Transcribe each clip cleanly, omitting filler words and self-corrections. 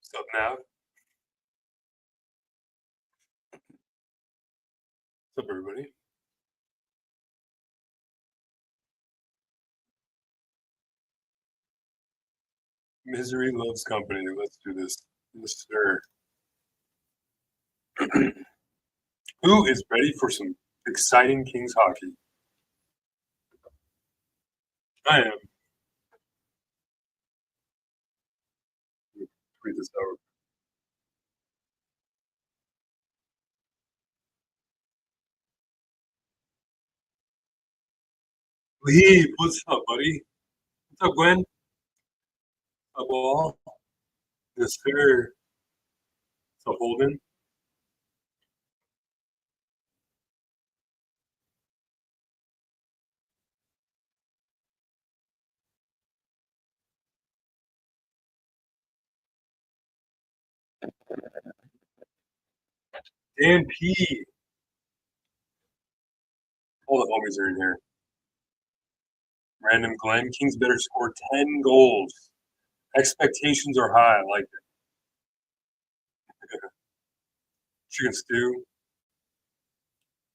What's up, Nav? What's up, everybody? Misery loves company. Let's do this. Yes, sir. Who is ready for some exciting Kings hockey? I am. Tweet this out. Lee, what's up, buddy? What's up, Gwen? What's up, all? Yes, sir. What's up, Holden? Dan P. All the homies are in here. Random Glenn. Kings better score 10 goals. Expectations are high. I like it. Chicken stew.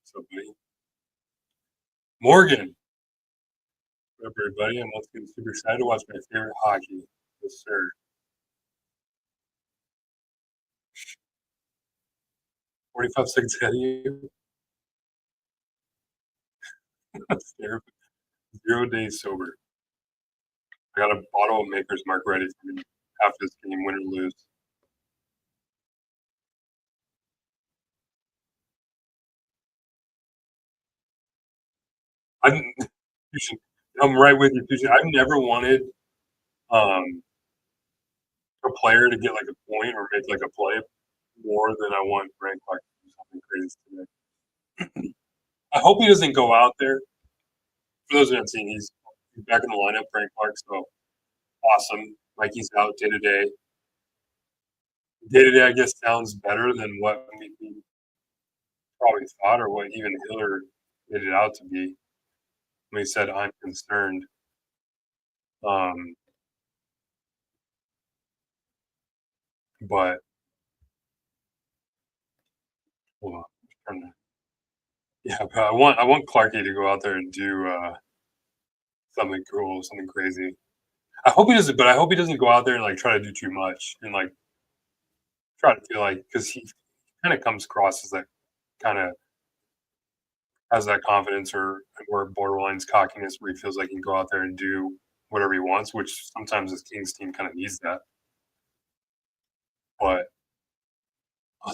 What's up, buddy? Morgan. What's up, everybody? I'm also getting super excited to watch my favorite hockey. Yes, sir. 45 seconds ahead of you. 0 days sober. I got a bottle of Maker's Mark ready for me after this game, win or lose. I'm, I'm right with you, Fusion. I've never wanted um, a player to get like a point or make like a play more than I want Frank Clark to do something crazy today. I hope he doesn't go out there. For those who haven't seen, he's back in the lineup, Frank Clark. So awesome. Like he's out day to day. Day to day, I guess, sounds better than what we probably thought or what even Hiller made it out to be when he said, I'm concerned. Um, but hold on. Yeah, but I want Clarky to go out there and do something cool, something crazy. I hope he doesn't, but I hope he doesn't go out there and like try to do too much and like try to feel like because he kind of comes across as that kind of has that confidence or borderlines cockiness where he feels like he can go out there and do whatever he wants, which sometimes this Kings team kind of needs that. But I'll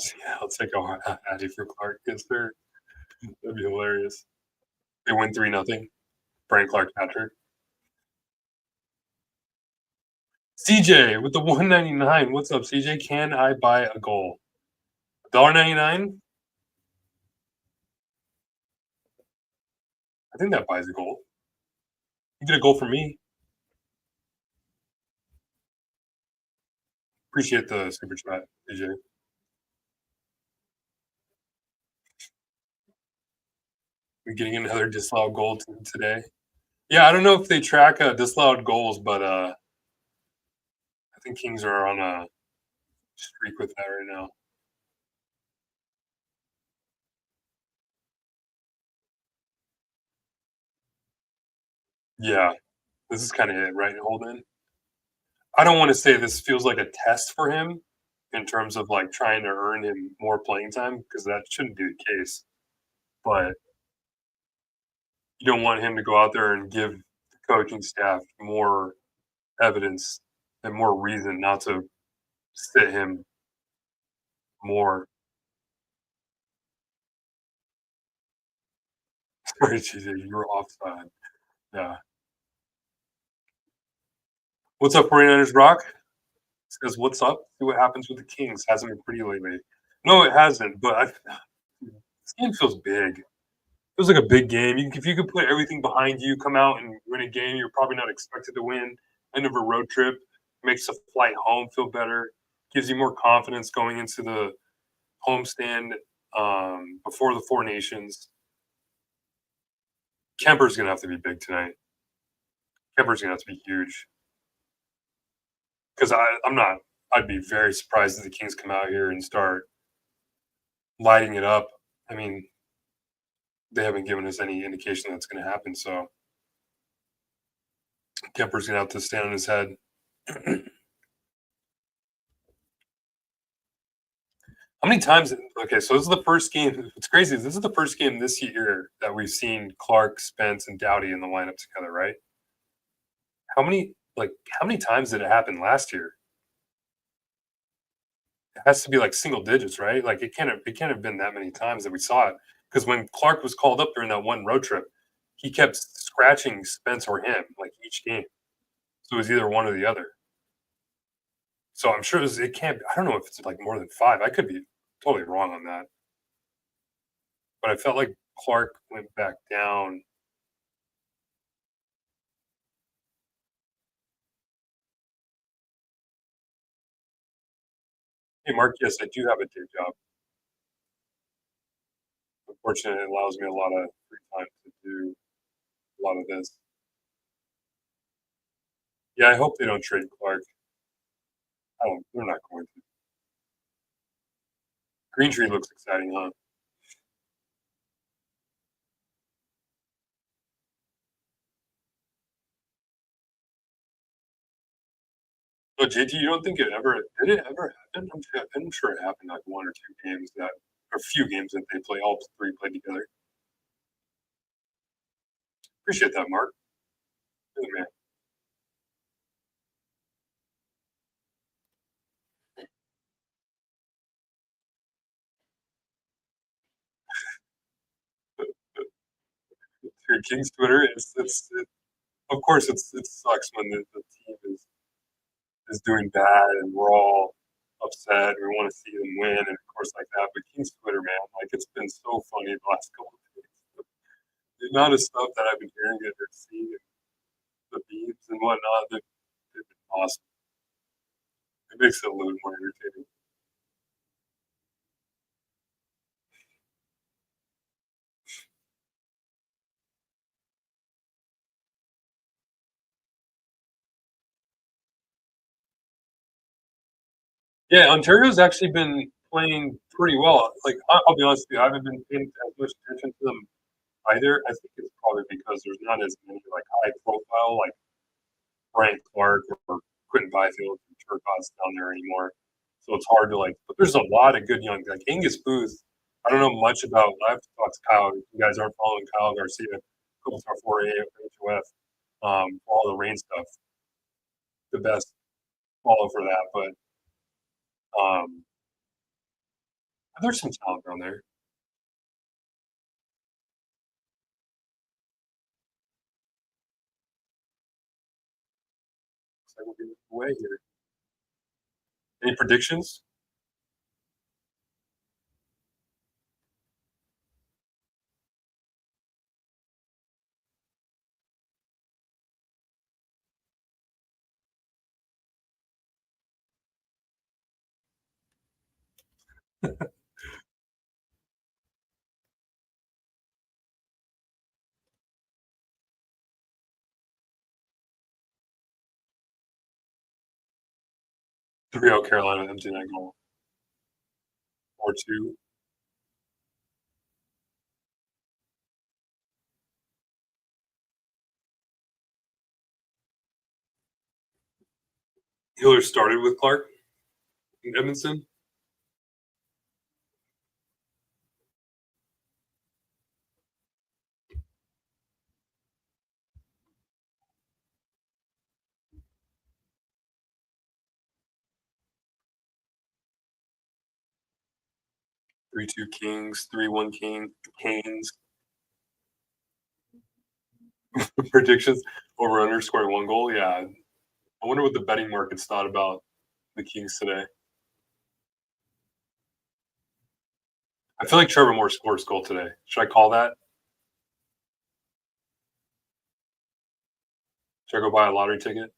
take a Addy for Clark against her. That'd be hilarious. They win 3-0. Brian Clark Patrick. CJ with the 199. What's up, CJ? Can I buy a goal? $1.99? I think that buys a goal. You get a goal from me. Appreciate the super chat, CJ. We're getting another disallowed goal today. Yeah, I don't know if they track disallowed goals, but I think Kings are on a streak with that right now. Yeah, this is kind of it, right, Holden? I don't want to say this feels like a test for him in terms of like trying to earn him more playing time because that shouldn't be the case. But you don't want him to go out there and give the coaching staff more evidence and more reason not to sit him more. Sorry, TJ, you were offside. Yeah. What's up, 49ers Rock? Says, what's up? See what happens with the Kings. Hasn't been pretty lately. No, it hasn't, but this game feels big. Feels like a big game. If you could put everything behind you, come out and win a game you're probably not expected to win, end of a road trip, makes the flight home feel better, gives you more confidence going into the homestand before the Four Nations. Kemper's going to have to be big tonight. Kemper's going to have to be huge because I'm not. I'd be very surprised if the Kings come out here and start lighting it up. I mean, they haven't given us any indication that's going to happen. So Kemper's going to have to stand on his head. How many times? Okay, so this is the first game. What's crazy is this is the first game this year that we've seen Clark, Spence, and Dowdy in the lineup together, right? How many times did it happen last year? It has to be like single digits, right? Like it can't have been that many times that we saw it. Because when Clark was called up during that one road trip, he kept scratching Spence or him like each game. So it was either one or the other. So I'm sure it can't. I don't know if it's like more than five. I could be totally wrong on that, but I felt like Clark went back down. Hey, Mark, yes, I do have a day job. Unfortunately, it allows me a lot of free time to do a lot of this. Yeah, I hope they don't trade Clark. I don't. They're not going to. Green Tree looks exciting, huh? But JT, you don't think it ever did it ever happen? I'm sure it happened like one or two games that, or a few games that they play all three played together. Appreciate that, Mark. You're the man. Through King's Twitter, of course it sucks when the team is doing bad and we're all upset. We want to see them win, and of course like that. But King's Twitter, man, like it's been so funny the last couple of days. The amount of stuff that I've been hearing and seeing, and the beeps and whatnot, they've been awesome. It makes it a little more entertaining. Yeah, Ontario's actually been playing pretty well. Like I'll be honest with you, I haven't been paying as much attention to them either. I think it's probably because there's not as many like high profile like Frank Clark or Quentin Byfield and Turcotte down there anymore. So it's hard to like. But there's a lot of good young like Angus Booth. I don't know much about. I've talked to Kyle. You guys aren't following Kyle Garcia, couple for HOF, for all the rain stuff. The best follow for that, but um, there's some talent down there. Looks like we'll be away here. Any predictions? 3-0 Carolina, empty net goal. 4-2. Hiller started with Clark in Edmondson. 3-2 Kings. 3-1 Canes. Predictions over under scoring one goal. Yeah, I wonder what the betting markets thought about the Kings today. I feel like Trevor Moore scores goal today. Should I call that? Should I go buy a lottery ticket?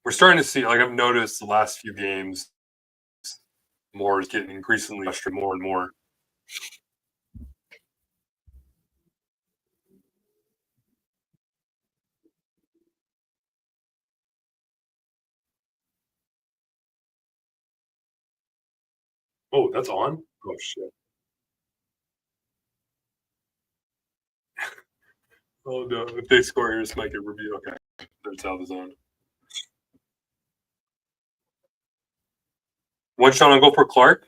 We're starting to see, like I've noticed the last few games, Moore is getting increasingly frustrated more and more. Oh, that's on? Oh, shit. Oh, no. If they score here, this might get review. Okay. Their south is on. One shot on goal for Clark.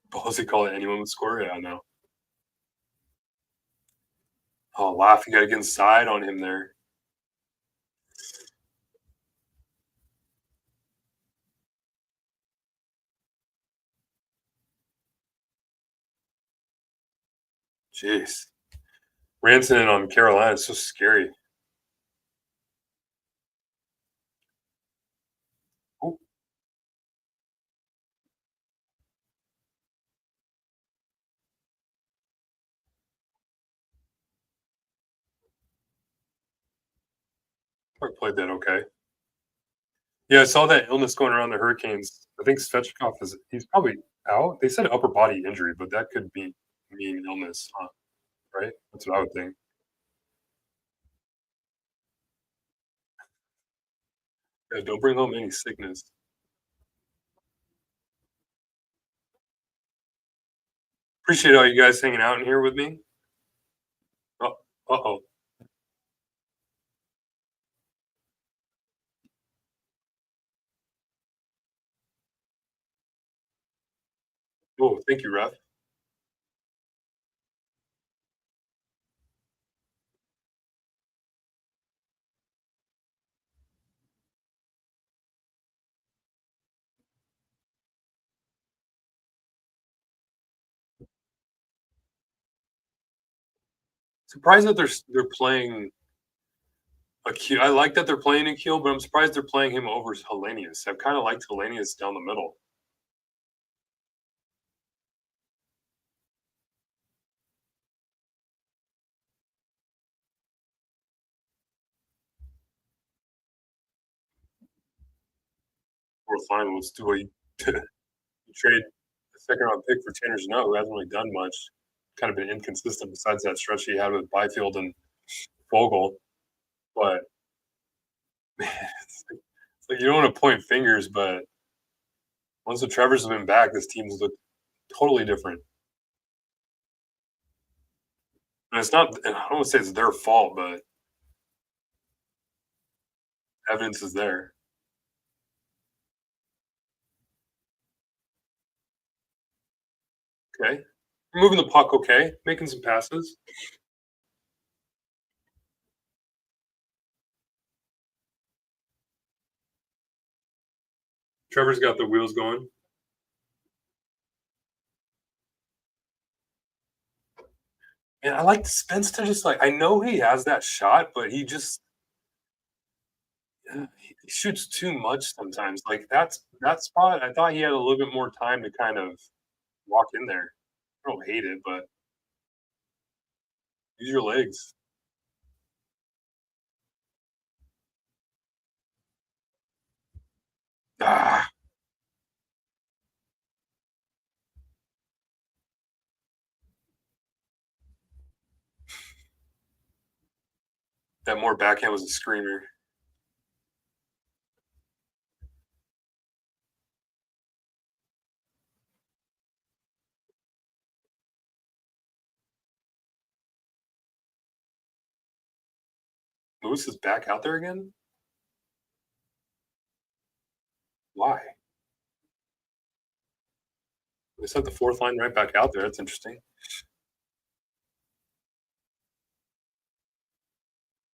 Ballsy call it anyone would score. Yeah, I know. Oh, laugh. You got to get inside on him there. Jeez. Ranson on Carolina is so scary. Oh, Clark played that okay. Yeah, I saw that illness going around the Hurricanes. I think Svechnikov he's probably out. They said upper body injury, but that could mean illness, huh? Right? That's what I would think. Yeah, don't bring home any sickness. Appreciate all you guys hanging out in here with me. Oh, uh-oh. Oh, thank you, ref. Surprised that they're playing Akil. I like that they're playing Akil, but I'm surprised they're playing him over Hellenius. I've kind of liked Hellenius down the middle. Fourth line, let's do what you trade a second round pick for Tanner Snow, who hasn't really done much. Kind of been inconsistent besides that stretch he had with Byfield and Vogel. But man, it's like you don't want to point fingers, but once the Trevors have been back, this team's looked totally different. And it's not, I don't want to say it's their fault, but evidence is there. Okay. Moving the puck okay, making some passes. Trevor's got the wheels going. And I like Spence to just like, I know he has that shot, but he shoots too much sometimes. Like that spot, I thought he had a little bit more time to kind of walk in there. I don't hate it, but use your legs. Ah, that more backhand was a screamer. Lewis is back out there again? Why? They sent the fourth line right back out there. That's interesting.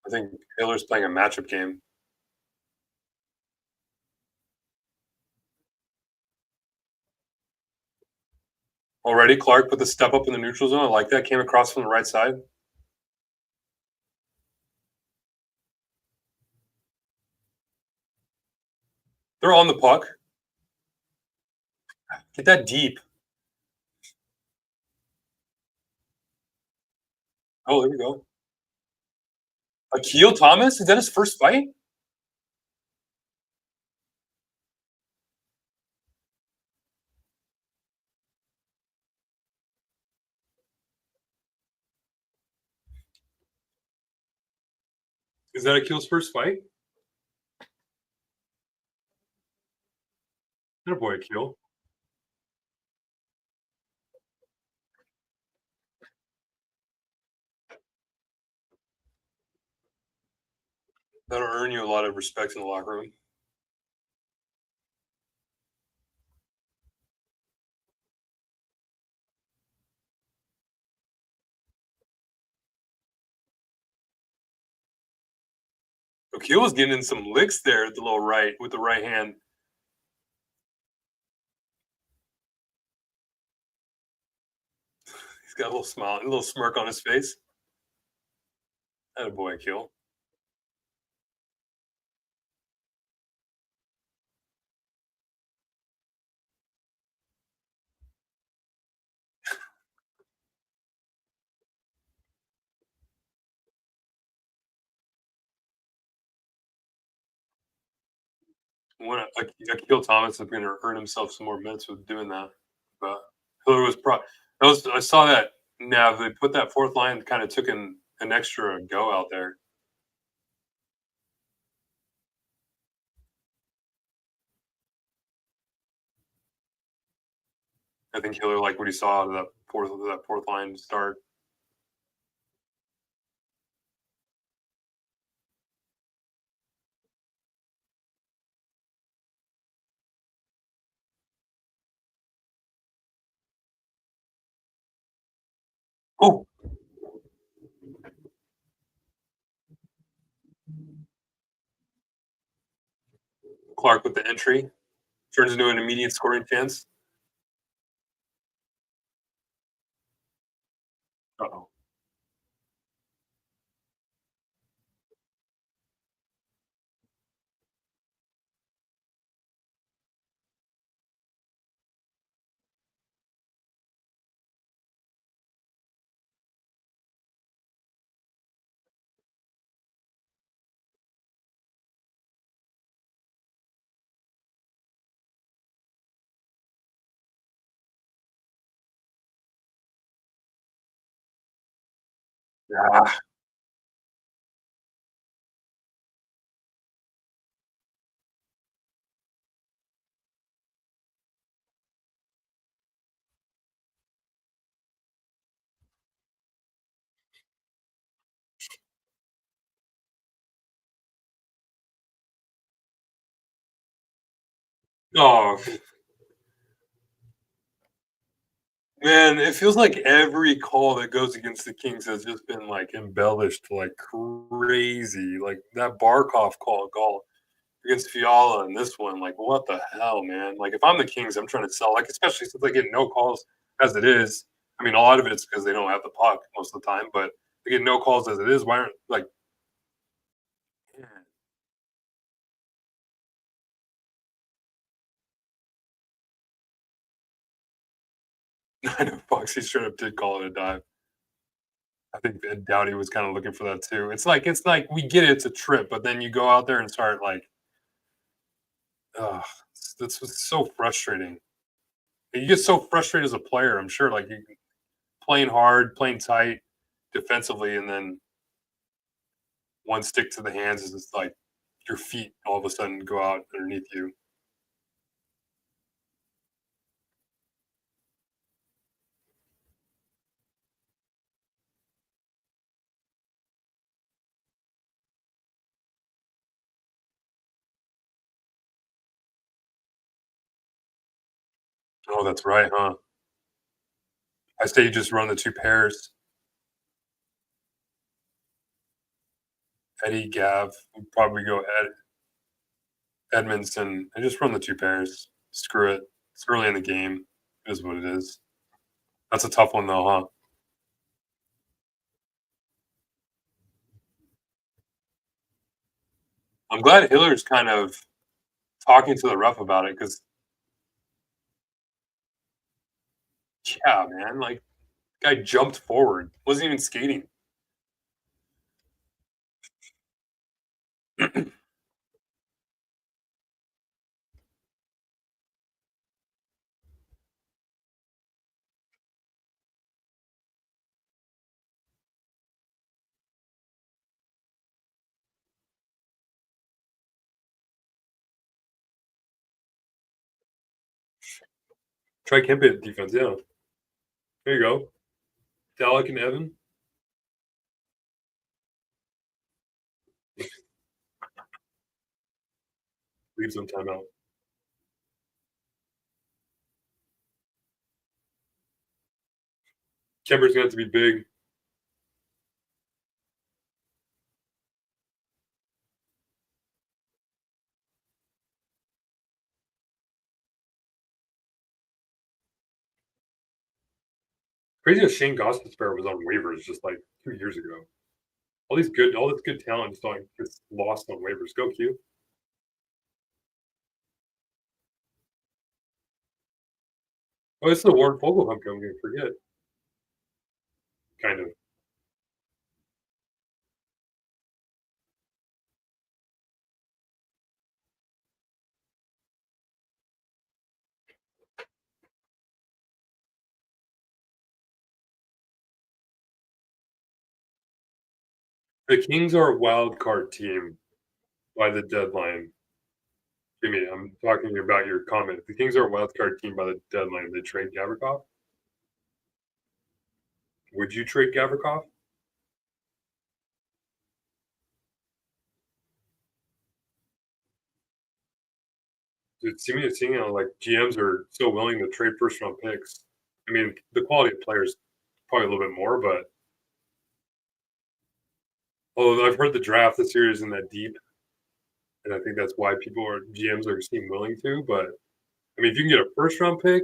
I think Taylor's playing a matchup game. Already, Clark put the step up in the neutral zone. I like that. Came across from the right side. They're on the puck. Get that deep. Oh, there we go. Akil Thomas? Is that his first fight? Is that Akil's first fight? Good boy, Keel. That'll earn you a lot of respect in the locker room. So Keel was getting in some licks there at the little right with the right hand. He's got a little smile, a little smirk on his face. That boy, Keel. When Akil Thomas is going to earn himself some more minutes with doing that. But Hiller was pro. I saw that. Now they put that fourth line, kind of took an extra go out there. I think Hiller liked what he saw out of that fourth line start. Oh, Clark with the entry turns into an immediate scoring chance. Uh-oh. Yeah. Oh man, it feels like every call that goes against the Kings has just been like embellished like crazy. Like that Barkov call against Fiala and this one, like what the hell, man? Like if I'm the Kings, I'm trying to sell, like especially since they get no calls as it is. I mean, a lot of it's because they don't have the puck most of the time, but they get no calls as it is. Why aren't like? I know Foxy straight up did call it a dive. I think Dowdy was kind of looking for that too. It's like we get it, it's a trip, but then you go out there and start like, ugh, that's what's so frustrating. You get so frustrated as a player. I'm sure, like you playing hard, playing tight, defensively, and then one stick to the hands is just like your feet all of a sudden go out underneath you. Oh, that's right, huh? I say you just run the two pairs. Eddie, Gav, would probably go Edmondson, and just run the two pairs. Screw it. It's early in the game. It is what it is. That's a tough one though, huh? I'm glad Hiller's kind of talking to the ref about it because, yeah, man, like guy jumped forward, wasn't even skating. Try Kempe defense, yeah. There you go. Dalek and Evan. Leaves on timeout. Kemper's gonna have to be big. Crazy how Shane Gostisbehere was on waivers just like 2 years ago. All this good talent just like gets lost on waivers. Go Q. Oh, it's the Warren Fogle homecoming. I'm gonna forget. Kind of. The Kings are a wild card team by the deadline. Jimmy, I'm talking about your comment. If the Kings are a wild card team by the deadline, they trade Gavrikov. Would you trade Gavrikov? Dude, seeing how like GMs are so willing to trade first round picks. I mean, the quality of players probably a little bit more, but although I've heard the draft this year isn't that deep, and I think that's why GMs are seem willing to. But I mean, if you can get a first round pick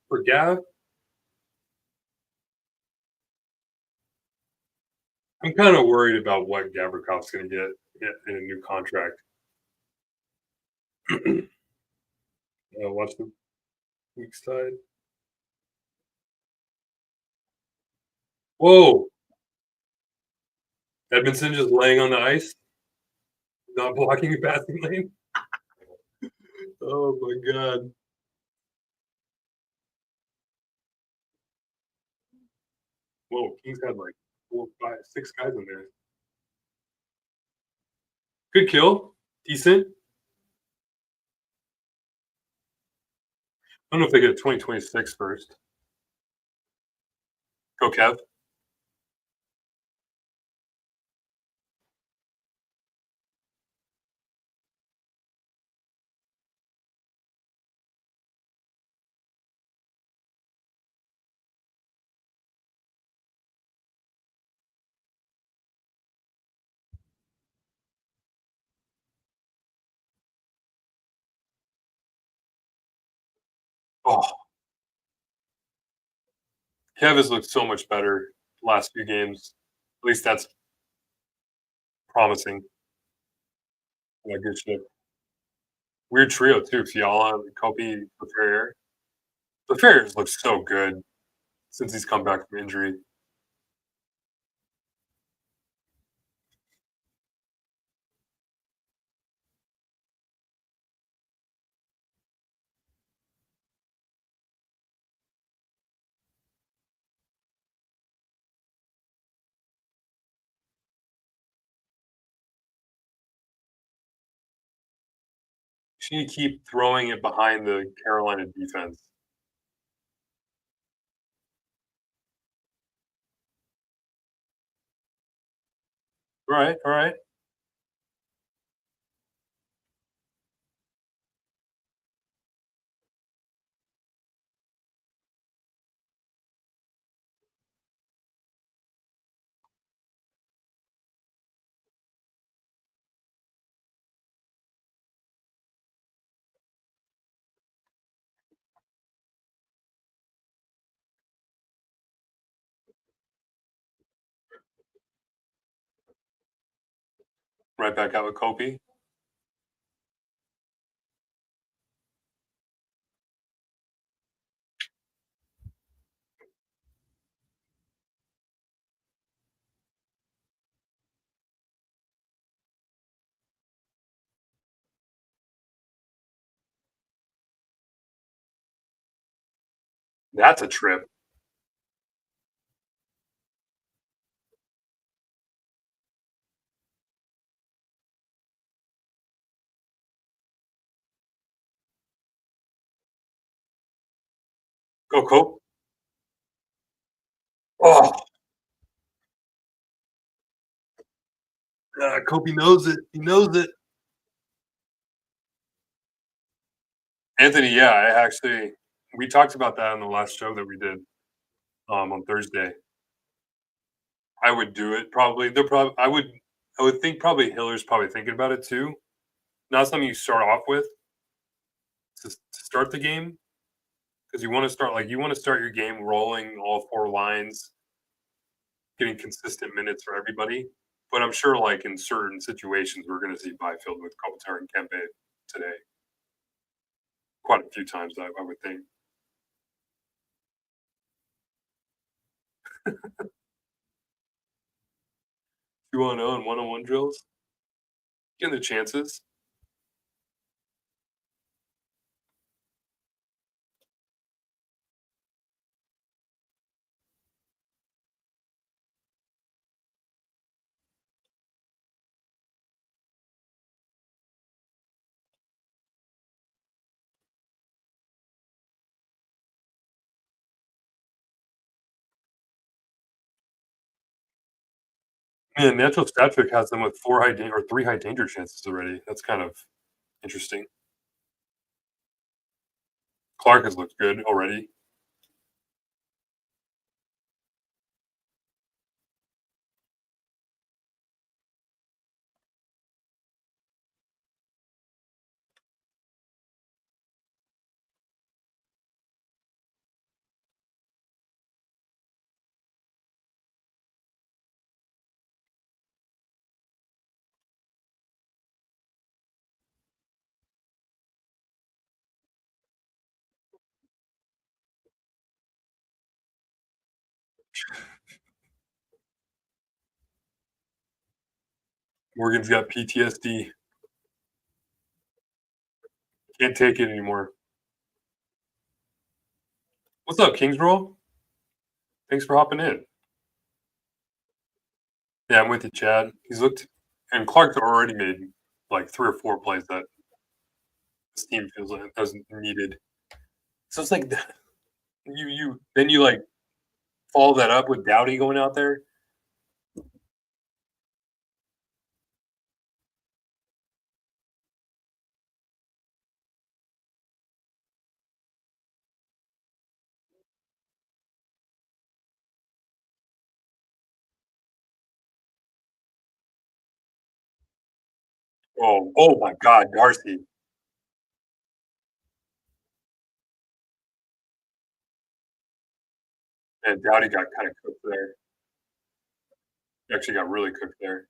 for Gav, I'm kind of worried about what Gavrikov's going to get in a new contract. Watch the week's tide. Whoa, Edmondson just laying on the ice, not blocking a passing lane. Oh my god. Whoa, Kings had like 4, 5, 6 guys in there. Good kill. Decent. I don't know if they get a 2026 first. Go Kev. Oh, Kev has looked so much better last few games. At least that's promising. Yeah, good shit. Weird trio too. Fiala, Kobe, Ferrier. Ferrier's looked so good since he's come back from injury. She need to keep throwing it behind the Carolina defense. All right. Right back out with Kobe. That's a trip. Go Cope. Oh, Kobe knows it. He knows it. Anthony, yeah, I actually we talked about that on the last show that we did on Thursday. I would do it probably. They're probably I would think probably Hiller's probably thinking about it too. Not something you start off with to start the game because you want to start your game rolling all four lines, getting consistent minutes for everybody. But I'm sure like in certain situations we're going to see Byfield with Kopitar and Kempe today quite a few times. I would think 2-on-0 and 1-on-1 drills, getting the chances. Man, natural stat trick has them with or three high danger chances already. That's kind of interesting. Clark has looked good already. Morgan's got PTSD. Can't take it anymore. What's up, Kings Roll? Thanks for hopping in. Yeah, I'm with you, Chad. He's looked, and Clark's already made like 3 or 4 plays that this team feels like it doesn't needed. So it's like you then you like follow that up with Dowdy going out there. Oh my God, Darcy. And Dowdy got kind of cooked there. He actually got really cooked there.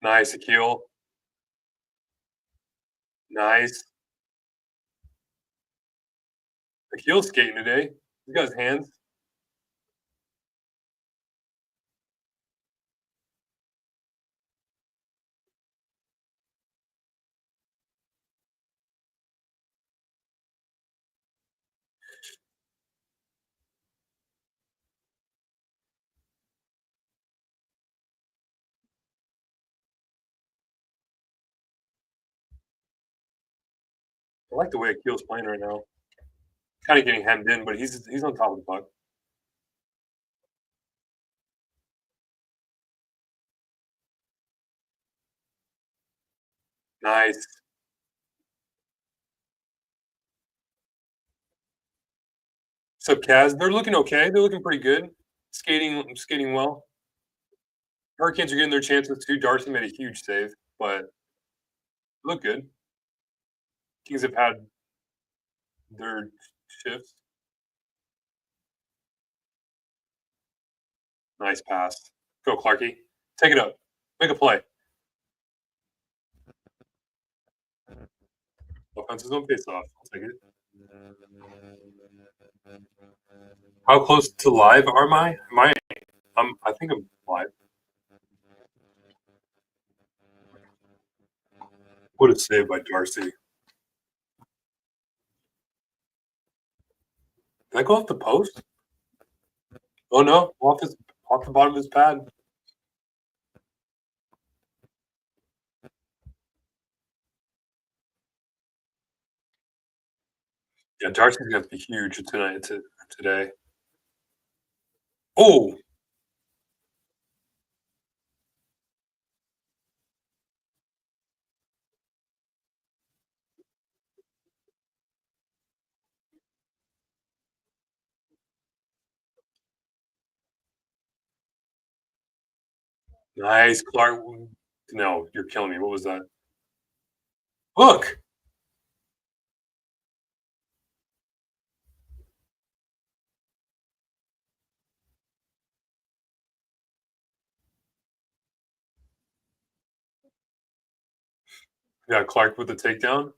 Nice, Akil. Nice. Akil's skating today. He's got his hands. I like the way Akil's playing right now. Kind of getting hemmed in, but he's on top of the puck. Nice. So Kaz, they're looking okay. They're looking pretty good. Skating well. Hurricanes are getting their chances too. Darcy made a huge save, but look good. Kings have had their shifts. Nice pass. Go Clarky. Take it up. Make a play. Offense's own face-off. I'll take it. How close to live am I? I think I'm live. What a save by Darcy. Did that go off the post? Oh no, off the bottom of his pad. Yeah, Darcy's gonna be huge today. Oh, nice, Clark. No, you're killing me. What was that? Look, yeah, Clark with the takedown.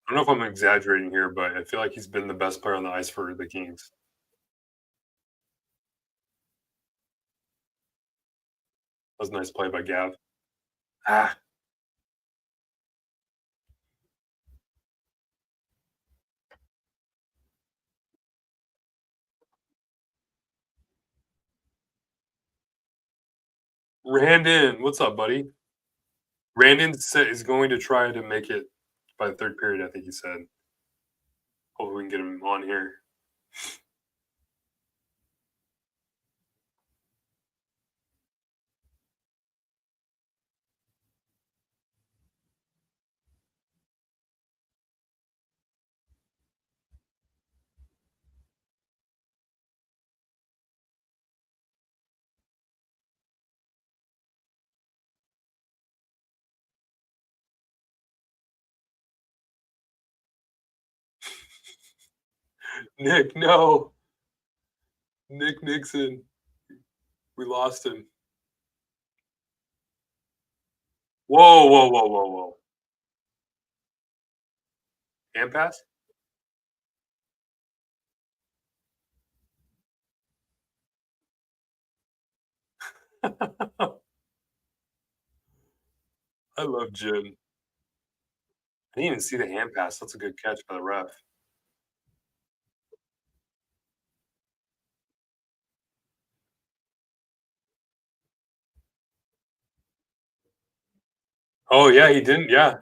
I don't know if I'm exaggerating here, but I feel like he's been the best player on the ice for the Kings. That was a nice play by Gav. Ah, Randon, what's up, buddy? Randon is going to try to make it by the third period. I think he said. Hopefully, we can get him on here. Nick, no, Nick Nixon, we lost him. Whoa, whoa, whoa, whoa, whoa! Hand pass? I love Jim. I didn't even see the hand pass. That's a good catch by the ref. Oh yeah, he didn't. Yeah,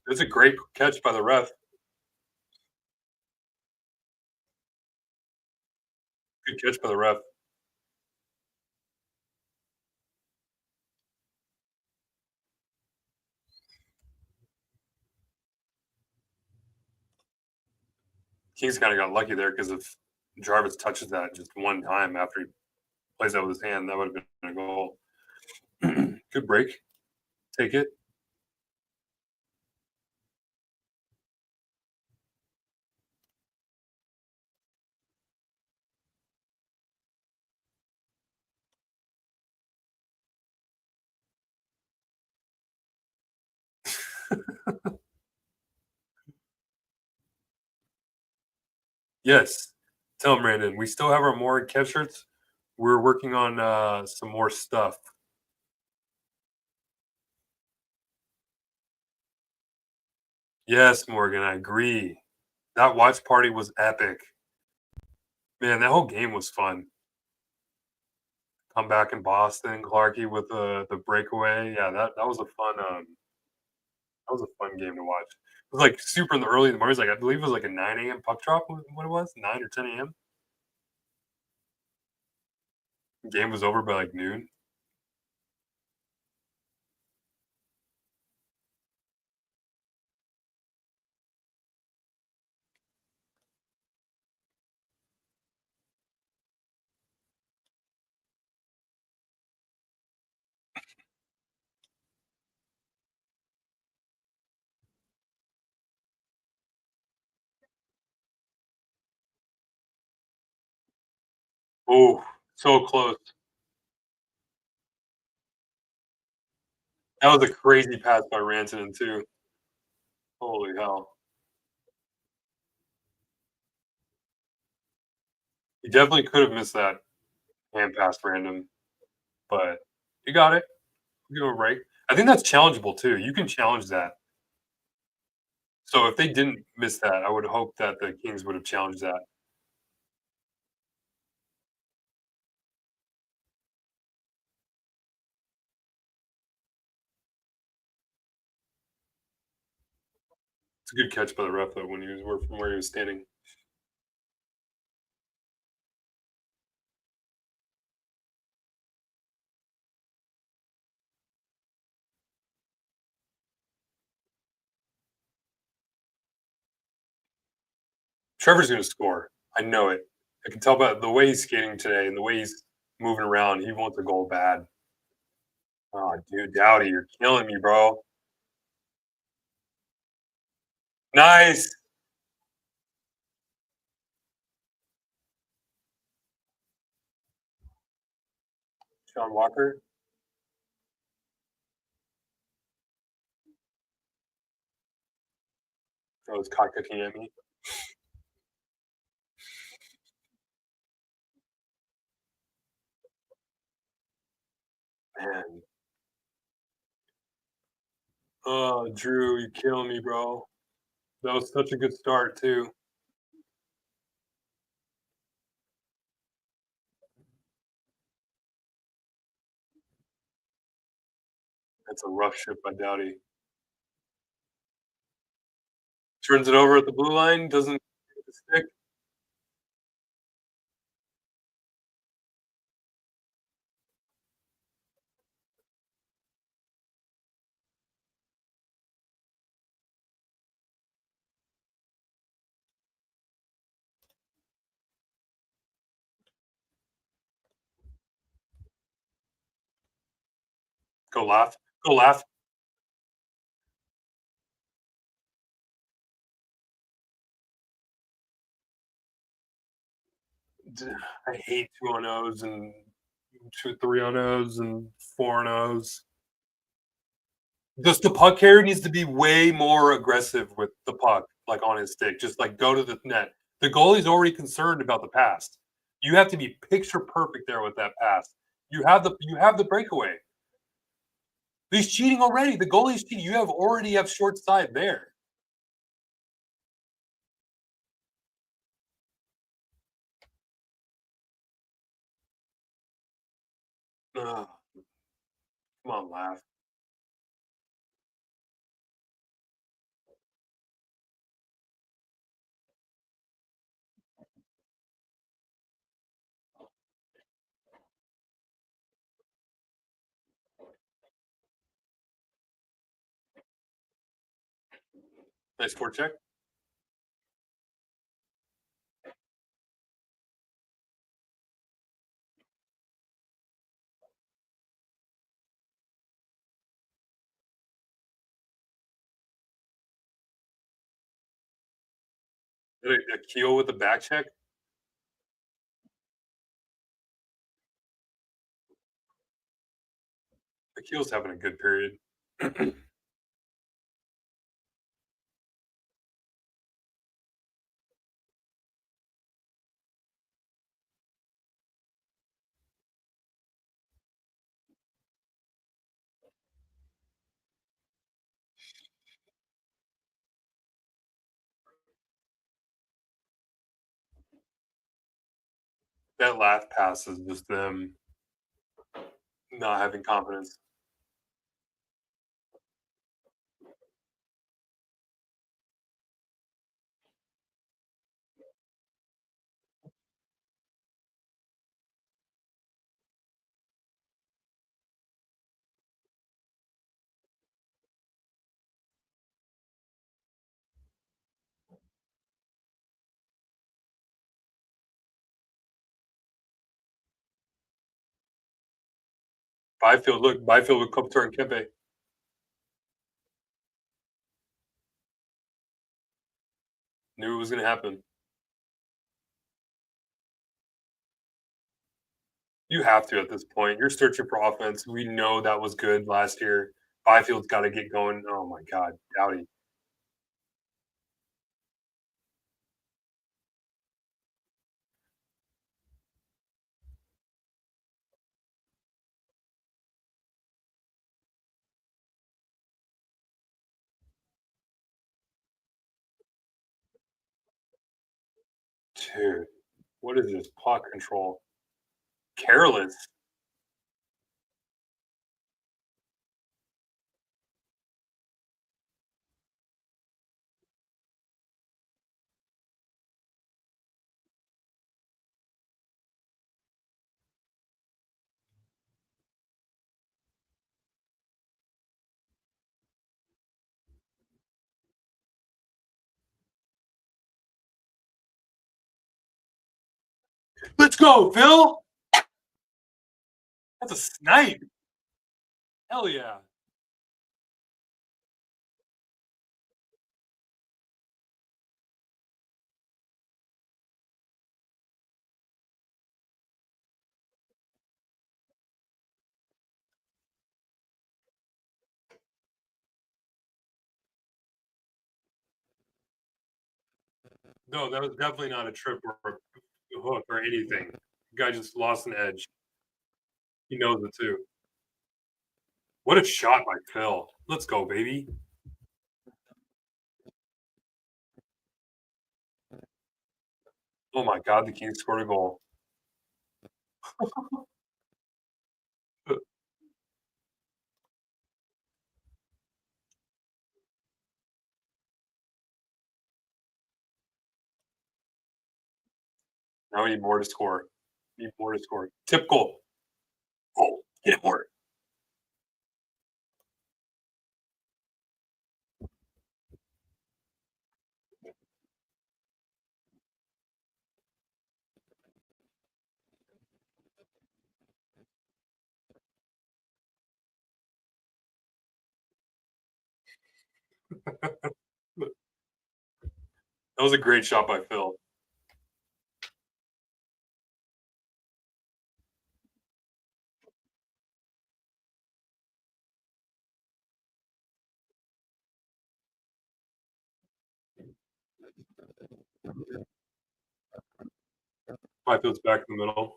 that's a great catch by the ref. Good catch by the ref. Kings kind of got lucky there because if Jarvis touches that just one time after he plays that with his hand, that would have been a goal. Good break. Take it. Yes. Tell him, Brandon. We still have our more Kev shirts. We're working on some more stuff. Yes, Morgan, I agree. That watch party was epic. Man, that whole game was fun. Come back in Boston, Clarky with the breakaway. Yeah, that was a fun that was a fun game to watch. It was like super in the early in the morning. It was like I believe it was like a 9 a.m. puck drop. What it was, 9 or 10 a.m. Game was over by like noon. Oh, so close. That was a crazy pass by Rantanen too. Holy hell. He definitely could have missed that hand pass random, but he got it. You know, right? I think that's challengeable too. You can challenge that. So if they didn't miss that, I would hope that the Kings would have challenged that. It's a good catch by the ref though when he was from where he was standing. Trevor's gonna score. I know it. I can tell by the way he's skating today and the way he's moving around. He wants a goal bad. Oh, dude, Dowdy, you're killing me, bro. Nice. Sean Walker. That was cock cooking at me. Man. Oh, Drew, you're killing me, bro. That was such a good start too. That's a rough shift by Dowdy. Turns it over at the blue line, doesn't get the stick. Go laugh. Go laugh. I hate 2 on O's and 2 3 on O's and 4 on O's. Just the puck carrier needs to be way more aggressive with the puck, like, on his stick, just, like, go to the net. The goalie's already concerned about the pass. You have to be picture perfect there with that pass. You have the breakaway. He's cheating already. The goalie's cheating. You already have short side there. Ugh, come on, laugh. Nice forecheck. A keel with the back check. The keel's having a good period. That last pass is just them not having confidence. Byfield, look, Byfield with Kopitar and Kempe. Knew it was gonna happen. You have to at this point. You're searching for offense. We know that was good last year. Byfield's got to get going. Oh my God, Dowdy. Dude, what is this puck control? Careless. Let's go, Phil. That's a snipe. Hell yeah. No, that was definitely not a trip or a hook or anything. The guy just lost an edge. He knows it too. What a shot by Phil. Let's go, baby. Oh my God, the Kings scored a goal. Now we need more to score. Need more to score. Tip goal. Oh, get it more. That was a great shot by Phil. Byfield's back in the middle.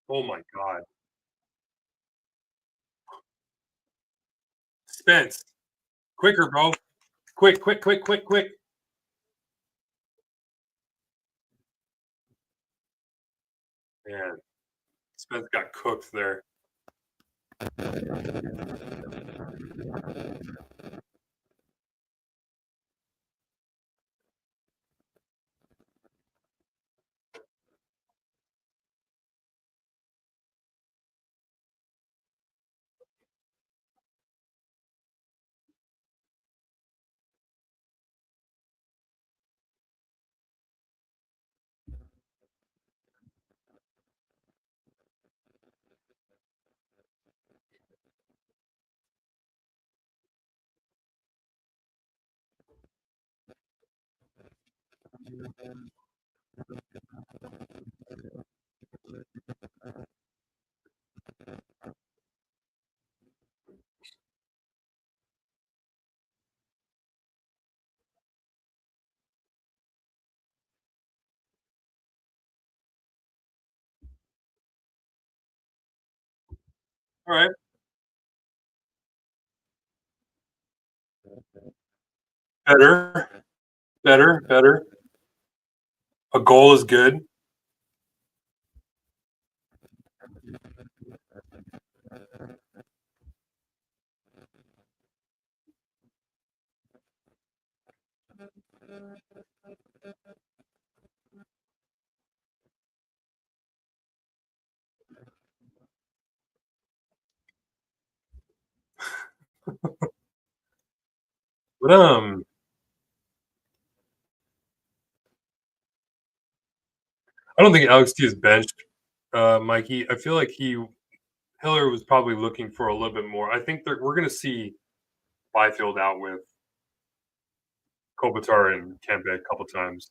Oh my God. Spence. Quicker, bro. Quick, quick, quick, quick, quick. Man, Spence got cooked there. All right. Better, better, better. A goal is good. But I don't think Alex T is benched, Mikey. I feel like Hiller was probably looking for a little bit more. I think we're going to see Byfield out with. Kopitar and Kempe a couple times.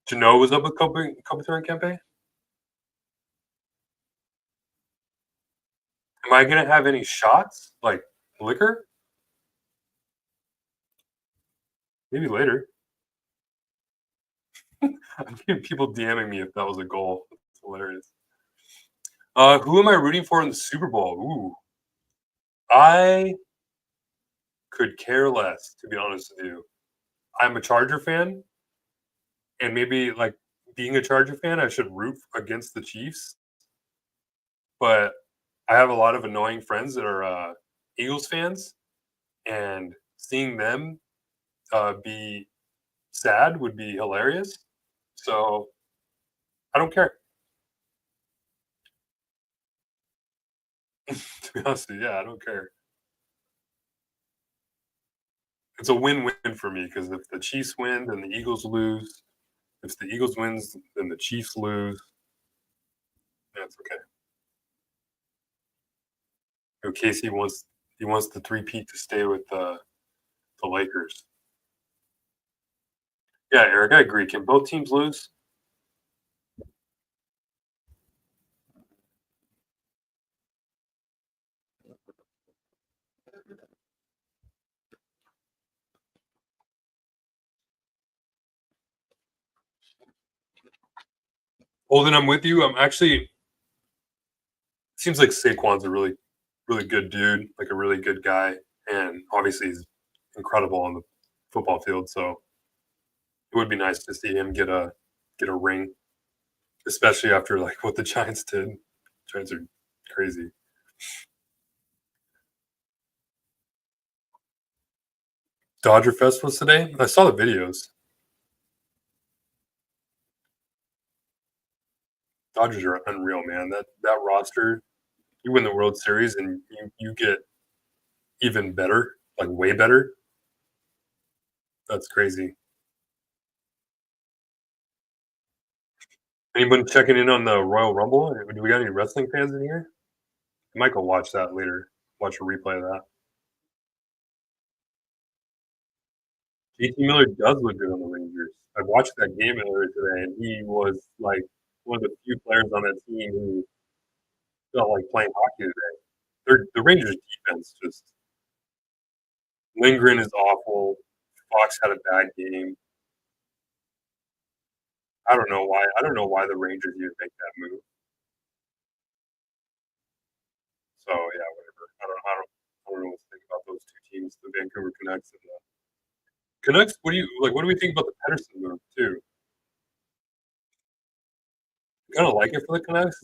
Do you know what's up with Kopitar and Kempe? Am I gonna have any shots? Like liquor? Maybe later. I'm getting people DMing me if that was a goal. It's hilarious. Who am I rooting for in the Super Bowl? Ooh, I could care less, to be honest with you. I'm a Charger fan, and maybe like being a Charger fan, I should root against the Chiefs. But I have a lot of annoying friends that are Eagles fans, and seeing them be sad would be hilarious. So I don't care. To be honest with you, yeah, I don't care. It's a win-win for me because if the Chiefs win, then the Eagles lose. If the Eagles wins, then the Chiefs lose. That's okay. Casey wants the three-peat to stay with the Lakers. Yeah, Eric, I agree. Can both teams lose? Well, then I'm with you. I'm actually seems like Saquon's a really good dude, like a really good guy, and obviously he's incredible on the football field. So it would be nice to see him get a ring, especially after like what the Giants did. Giants are crazy. Dodger Fest was today. I saw the videos. Dodgers are unreal, man. That roster, you win the World Series and you get even better, like way better. That's crazy. Anyone checking in on the Royal Rumble? Do we got any wrestling fans in here? I might go watch that later. Watch a replay of that. JT Miller does look good on the Rangers. I watched that game earlier today, and he was like one of the few players on that team who felt like playing hockey today. The Rangers defense just Lindgren is awful. Fox had a bad game. I don't know why. I don't know why the Rangers even make that move. So yeah, whatever. I don't know what to think about those two teams, the Vancouver Canucks and the Canucks. What do you like? What do we think about the Pedersen move too? Kind of like it for the Canucks.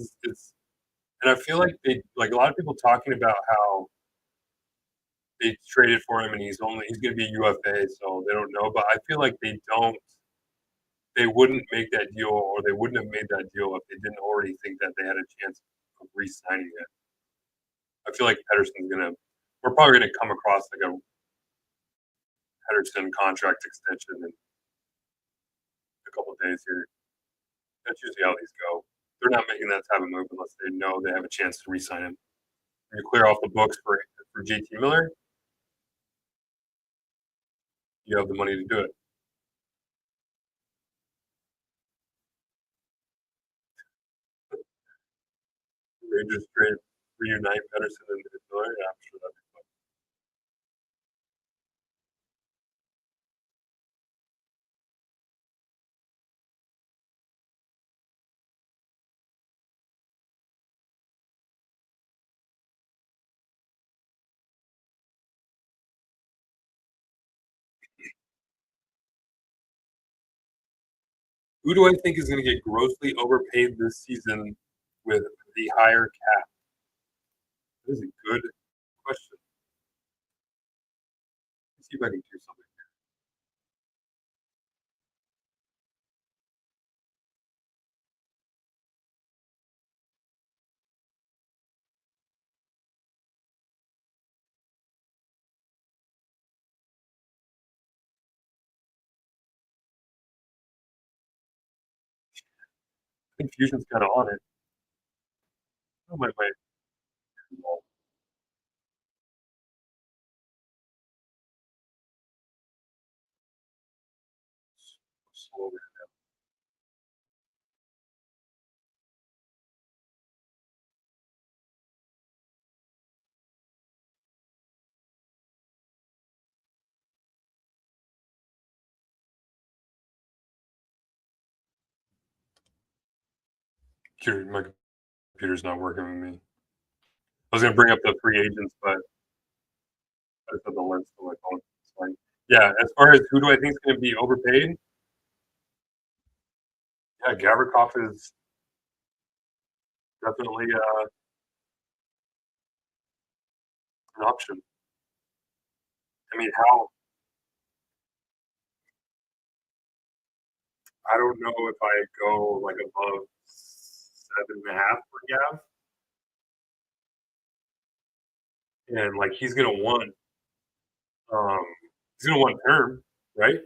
And I feel like they like a lot of people talking about how they traded for him and he's going to be a UFA, so they don't know. But I feel like they wouldn't make that deal or they wouldn't have made that deal if they didn't already think that they had a chance of re-signing it. I feel like Pedersen's gonna. We're probably gonna come across like a Pedersen contract extension in a couple of days here. That's usually how these go. They're not making that type of move unless they know they have a chance to re-sign him. When you clear off the books for JT Miller, you have the money to do it. Rangers trade reunite Pedersen and Miller. Yeah, I'm sure that. Who do I think is going to get grossly overpaid this season with the higher cap? That is a good question. Let's see if I can do something. I think Fusion's kind of on it. Oh, my slowly. My computer's not working with me. I was going to bring up the free agents, but I just have the lens to my phone. It's fine. Yeah, as far as who do I think is going to be overpaid? Yeah, Gavrikov is definitely an option. I mean, how? I don't know if I go like above 7.5 for Gav, and like um, he's gonna want term, right?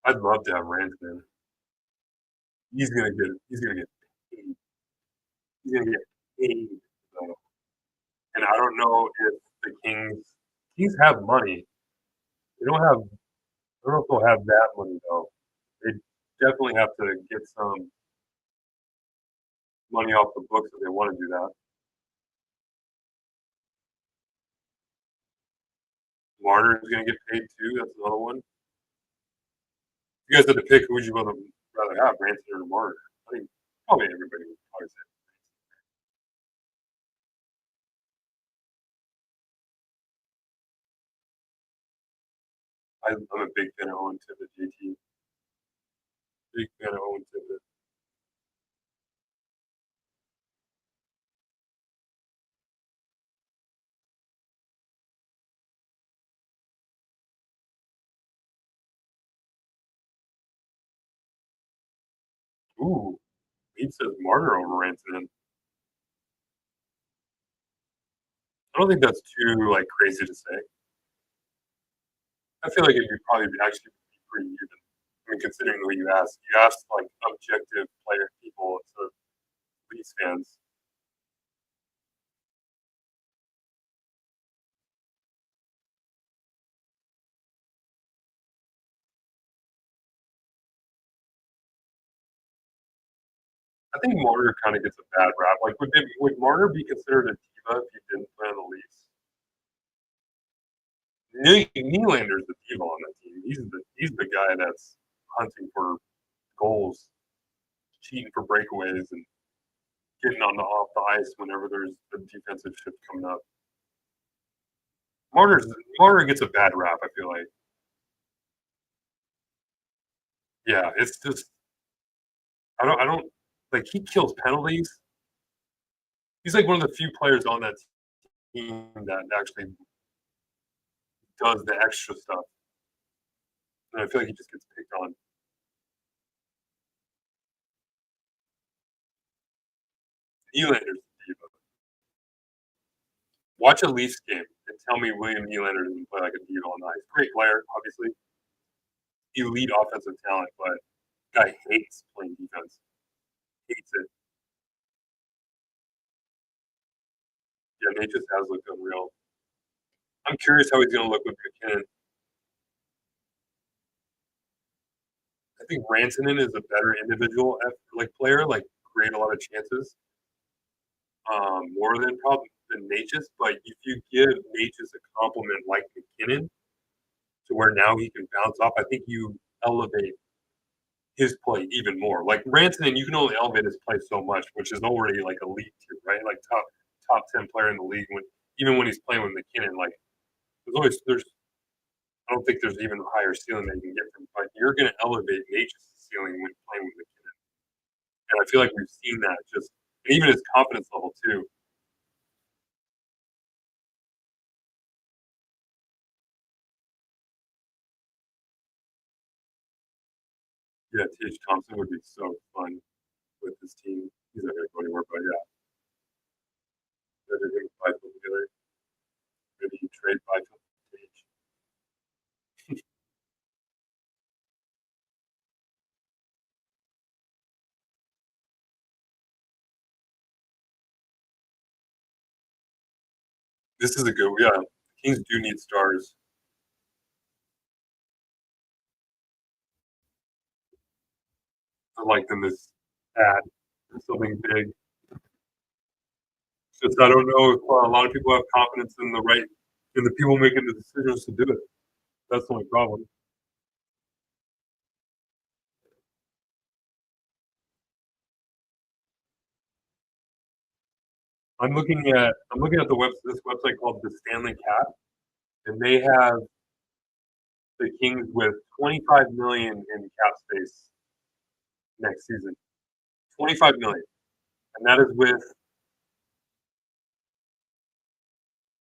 I'd love to have Rantanen. He's gonna get paid. He's gonna get paid though. And I don't know if the Kings have money. They don't have. I don't know if they'll have that money though. They definitely have to get some money off the books if they want to do that. Marner's gonna get paid too. That's another one. If you guys had to pick, who would you rather have, Ranson or Marner? I think probably everybody would probably say. I'm a big fan of Owen Tippett, JT. Big fan of Owen Tippett. Ooh, he says Marner over Ranson. I don't think that's too like crazy to say. I feel like it would probably actually be pretty even. I mean, considering who you asked like objective player people instead of Leafs fans. I think Marner kind of gets a bad rap. Like, would Marner be considered a diva if he didn't play on the Leafs? Nylander's the diva on that team. He's the guy that's hunting for goals, cheating for breakaways, and getting on the off the ice whenever there's a defensive shift coming up. Marner gets a bad rap. I feel like, yeah, it's just I don't like he kills penalties. He's like one of the few players on that team that actually does the extra stuff, and I feel like he just gets picked on. Nylander's the diva. Watch a Leafs game and tell me William Nylander doesn't play like a diva on the ice. Great player, obviously, elite offensive talent, but guy hates playing defense. Hates it. Yeah, Nate just has looked unreal. I'm curious how he's going to look with McKinnon. I think Rantanen is a better individual like player, like create a lot of chances, more than probably than Natchez. But if you give Natchez a compliment like McKinnon, to where now he can bounce off, I think you elevate his play even more. Like Rantanen, you can only elevate his play so much, which is already like a league tier, right? Like top 10 player in the league when even when he's playing with McKinnon, like there's I don't think there's even a higher ceiling that you can get from but you're gonna elevate Nature's ceiling when playing with McKinnon. And I feel like we've seen that just and even his confidence level too. Yeah, TH Thompson would be so fun with his team. He's not gonna go anywhere, but yeah, they're gonna fight together. Maybe you trade Byfield for TH. This is a good yeah. Kings do need stars. I like them this add something big. It's just I don't know if a lot of people have confidence in the people making the decisions to do it. That's the only problem. I'm looking at this website called the Stanley Cap, and they have the Kings with 25 million in cap space next season. 25 million, and that is with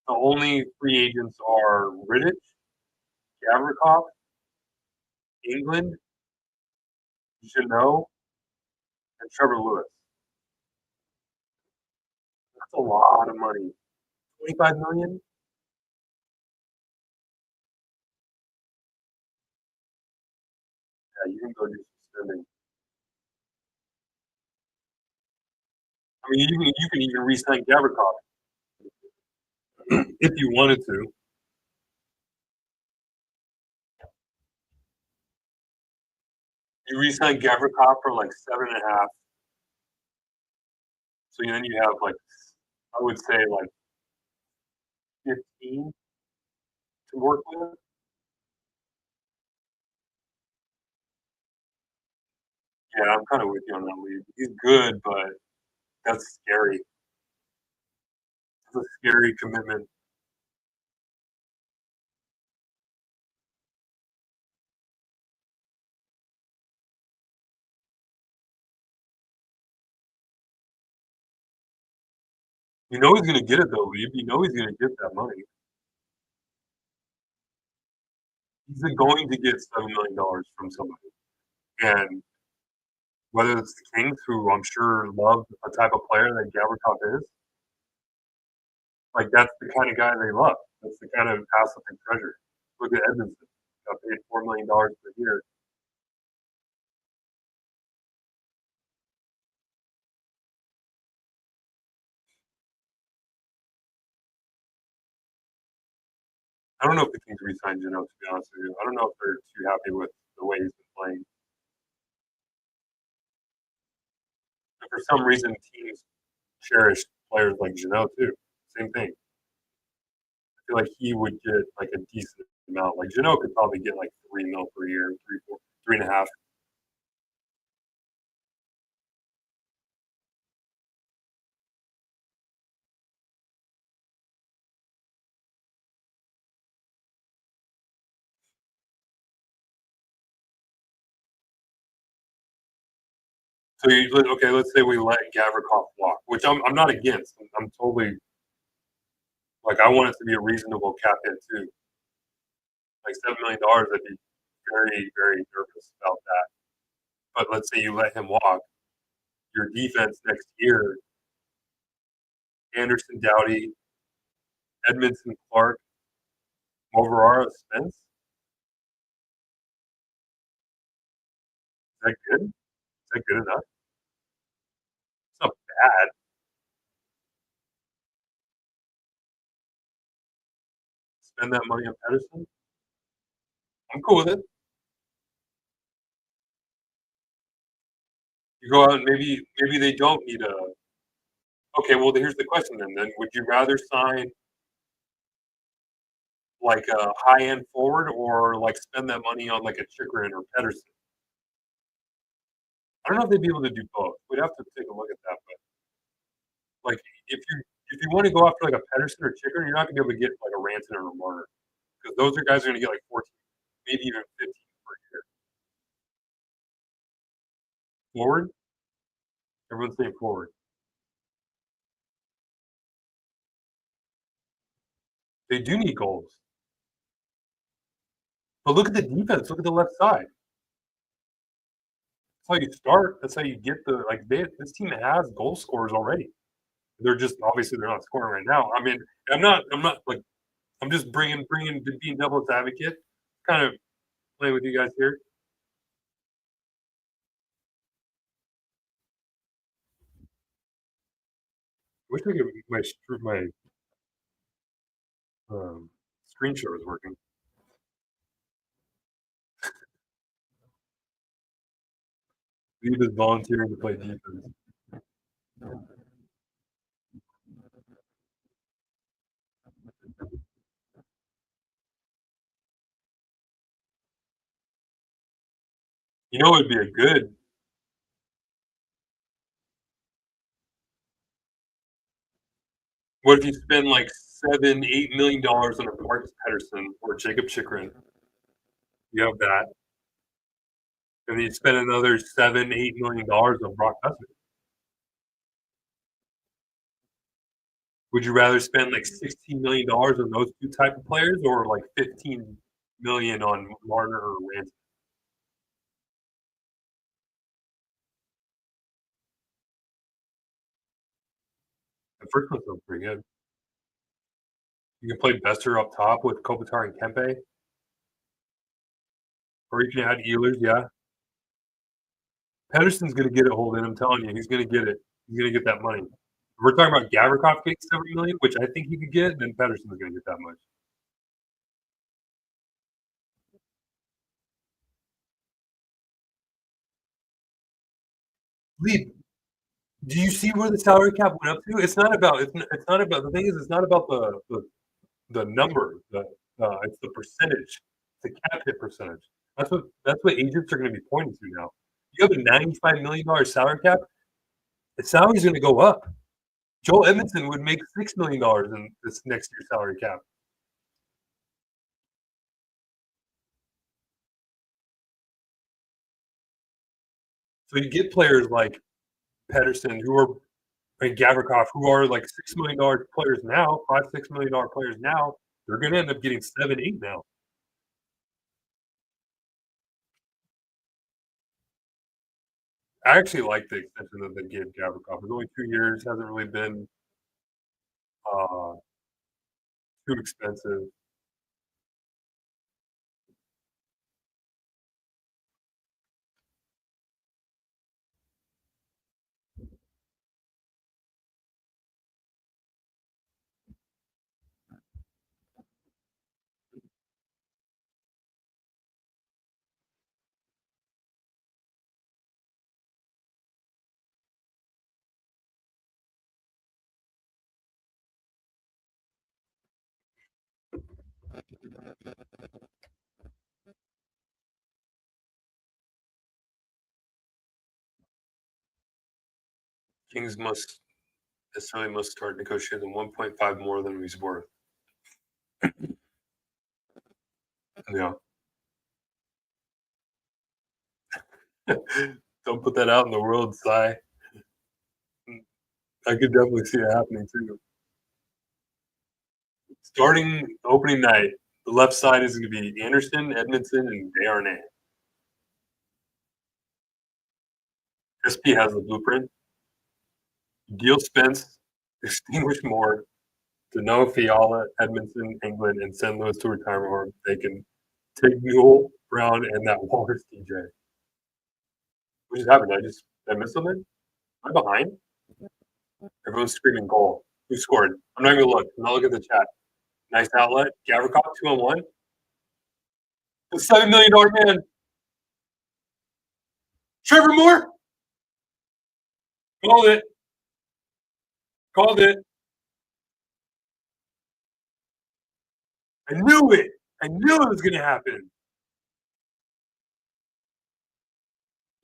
the only free agents are Rittich, Gavrikov, England, Jeannot, and Trevor Lewis. That's a lot of money. 25 million? Yeah, you can go do some spending. I mean, you can even re-sign Gavrikov if you wanted to. You re-sign Gavrikov for like 7.5. So then you have like I would say like 15 to work with. Yeah, I'm kind of with you on that lead. He's good, but that's scary. That's a scary commitment. You know he's gonna get it though, Lee. You know he's gonna get that money. He's going to get $7 million from somebody. And whether it's the Kings, who I'm sure love a type of player that Gavrikov is, like that's the kind of guy they love. That's the kind of asset they treasure. Look at Edmondson. Got paid $4 million per year. I don't know if the Kings re-signed Geno, to be honest with you. I don't know if they're too happy with the way he's been playing. And for some reason, teams cherish players like Geno too. Same thing. I feel like he would get like a decent amount. Like Geno could probably get like 3 mil per year, three, four, 3.5. So okay, let's say we let Gavrikov walk, which I'm not against. I'm totally like I want it to be a reasonable cap hit too. Like $7 million, I'd be very nervous about that. But let's say you let him walk, your defense next year: Anderson, Doughty, Edmondson, Clark, Moverara, Spence. Is that good? Is that good enough? It's not bad. Spend that money on Pedersen. I'm cool with it. You go out and maybe they don't need a. Okay, well here's the question then. Would you rather sign like a high end forward or like spend that money on like a Chikrin or Pedersen? I don't know if they'd be able to do both. We'd have to take a look at that, but, like, if you wanna go after, like, a Pedersen or Chikrin, you're not gonna be able to get, like, a Rantanen or a Marner because those are guys are gonna get, like, 14, maybe even 15 per year. Forward? Everyone's saying forward. They do need goals. But look at the defense, look at the left side. That's how you start, that's how you get the like, this team has goal scorers already. They're just obviously, they're not scoring right now. I mean, I'm not, like I'm just bringing being devil's advocate, kind of playing with you guys here. Wish I could my screen share was working. Steve is volunteering to play defense. You know, it'd be a good what if you spend, like, 7, $8 million on a Marcus Pettersson or Jacob Chikrin? You have that, and then you spend another 7, $8 million on Brock Besser. Would you rather spend, like, $16 million on those 2 type of players or, like, 15 million on Marner or Rantanen? The first one sounds pretty good. You can play Besser up top with Kopitar and Kempe, or you can add Ehlers, yeah. Pedersen's gonna get it, Holden, I'm telling you, he's gonna get it. He's gonna get that money. If we're talking about Gavrikov getting 70 million, which I think he could get, then Pedersen's gonna get that much. Lee, do you see where the salary cap went up to? It's not about the thing is, it's not about the number, it's the percentage, the cap hit percentage. That's what agents are gonna be pointing to now. You have a $95 million salary cap, the salary's gonna go up. Joel Edmondson would make $6 million in this next year's salary cap. So you get players like Pedersen who are and Gavrikov who are like $6 million players now, 5, $6 million players now, they're gonna end up getting 7, 8 now. I actually like the extension that they gave Gavrikov. It's only 2 years, hasn't really been, uh, too expensive. Kings must start negotiating 1.5 more than he's worth. Yeah. Don't put that out in the world, Si. I could definitely see it happening too. Starting opening night, the left side is gonna be Anderson, Edmondson, and Desharnais. SP has the blueprint. Deal Spence, extinguish Moore, Dano Fiala, Edmondson, England, and send Lewis to retirement or they can take Newell, Brown, and that Walker's TJ. What just happened? Did I miss something? Am I behind? Everyone's screaming goal. Who scored? I'm not gonna look. I'm not looking at the chat. Nice outlet. Gavrikov, 2-on-1. The $7 million man. Trevor Moore. Called it. Called it. I knew it. I knew it was gonna happen.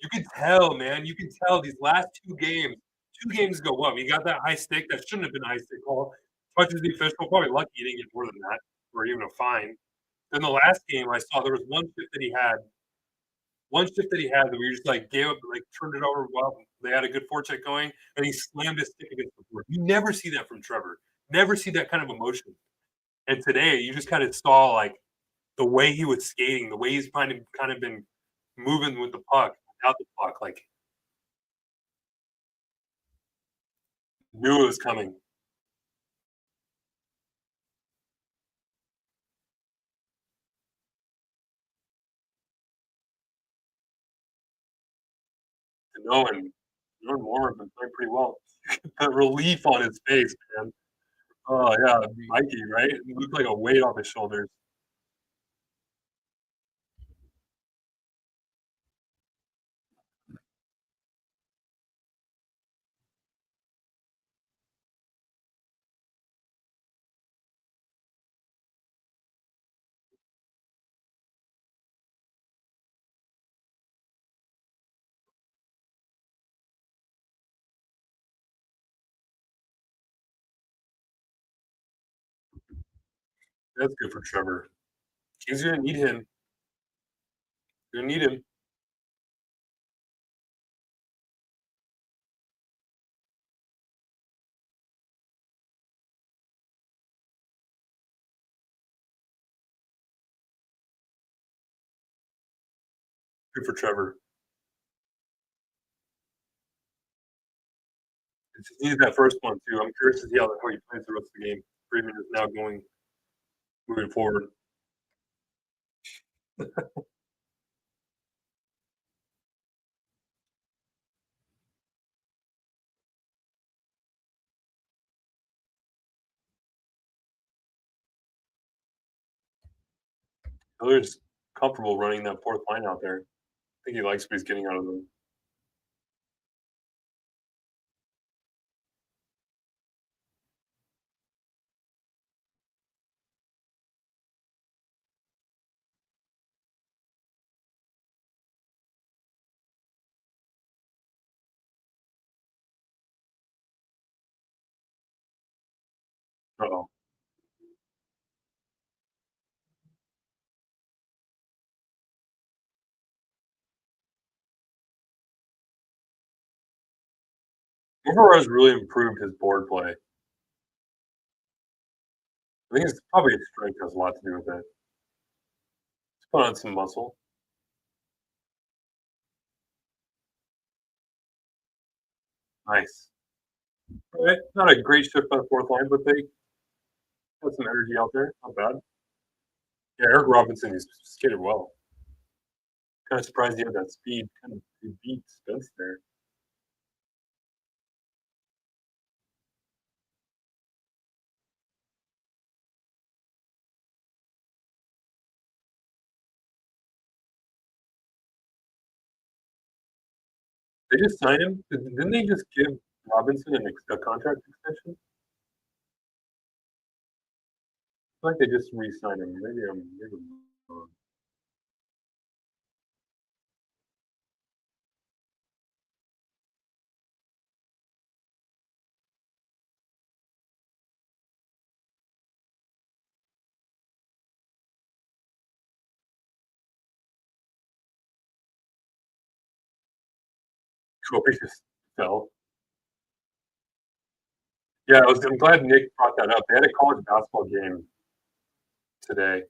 You can tell, man. You can tell these last 2 games ago, what, we got that high stick that shouldn't have been a high stick call, touches the official, probably lucky he didn't get more than that or even a fine. Then the last game I saw there was one shift that he had that we just, like, gave up, like, turned it over while they had a good forecheck going, and he slammed his stick against the board. You never see that from Trevor. Never see that kind of emotion. And today, you just kinda saw, like, the way he was skating, the way he's kind of been moving with the puck, without the puck, like, knew it was coming. And knowing Moore has been playing pretty well. The relief on his face, man. Oh, yeah, Mikey, right? It looked like a weight off his shoulders. That's good for Trevor. He's gonna need him. Gonna need him. Good for Trevor. He just needed that first one too. I'm curious to see how he plays the rest of the game. Freeman is now going moving forward. Miller's comfortable running that 4th line out there. I think he likes what he's getting out of them. Uh-oh. Overall, has really improved his board play. I think it's probably his strength has a lot to do with it. He's put on some muscle. Nice. Alright, not a great shift by the 4th line, but they got some energy out there. Not bad. Yeah, Eric Robinson, he's skated well. Kinda surprised he had that speed. Kind of he beat Spence there. They just signed him? Didn't they just give Robinson a contract extension? I feel like they just re-signed him. Maybe I'm wrong. Kobe just fell. Yeah, I'm glad Nick brought that up. They had a college basketball game today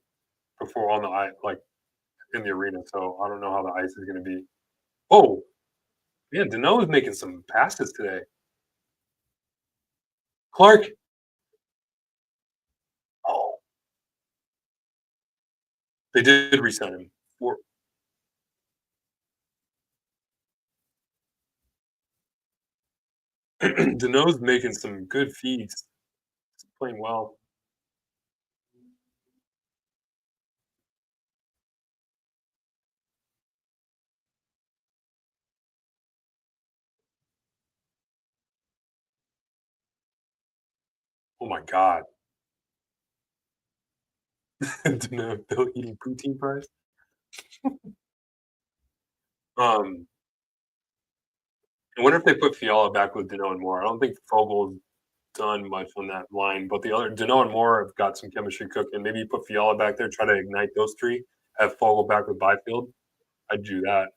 before on the like, in the arena, so I don't know how the ice is gonna be. Oh, man, Danault is making some passes today. Clark. Oh, they did re-sign him. For Danault's making some good feeds. He's playing well. Oh my god. Danault Bill eating poutine fries. Um I wonder if they put Fiala back with Dano and Moore. I don't think Fogel's done much on that line, but the other Dano and Moore have got some chemistry cooking. Maybe you put Fiala back there, try to ignite those three. Have Fogel back with Byfield. I'd do that.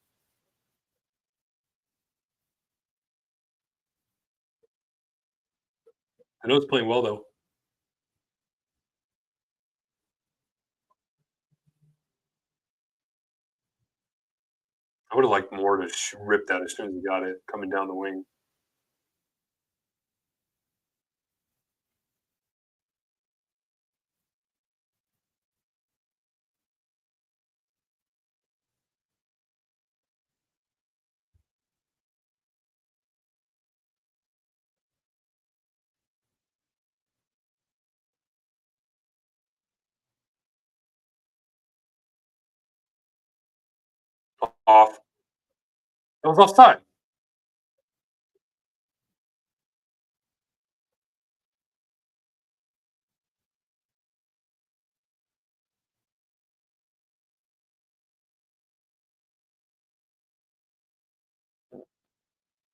Dano's playing well though. I would have liked Moore to rip that as soon as he got it coming down the wing. Off. That was offside.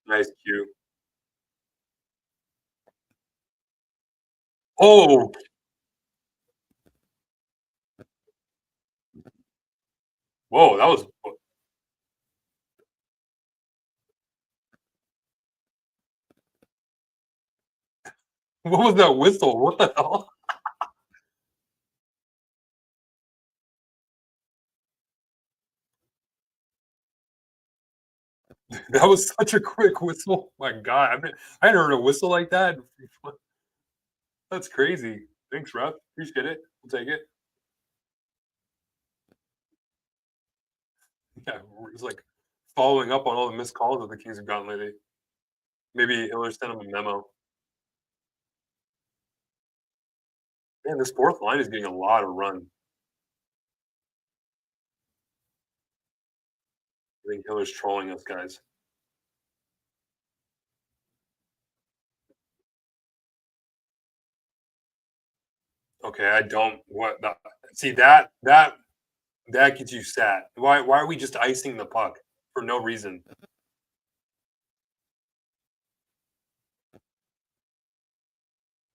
Nice cue. Oh, whoa! That was what was that whistle? What the hell? That was such a quick whistle. My God, I hadn't heard a whistle like that. That's crazy. Thanks, ref. Appreciate it. We'll take it. Yeah, it's like following up on all the missed calls that the Kings have gotten lately. Maybe Hiller sent him a memo. Man, this fourth line is getting a lot of run. I think Hiller's trolling us, guys. Okay, I don't what the, see that gets you sad. Why are we just icing the puck for no reason?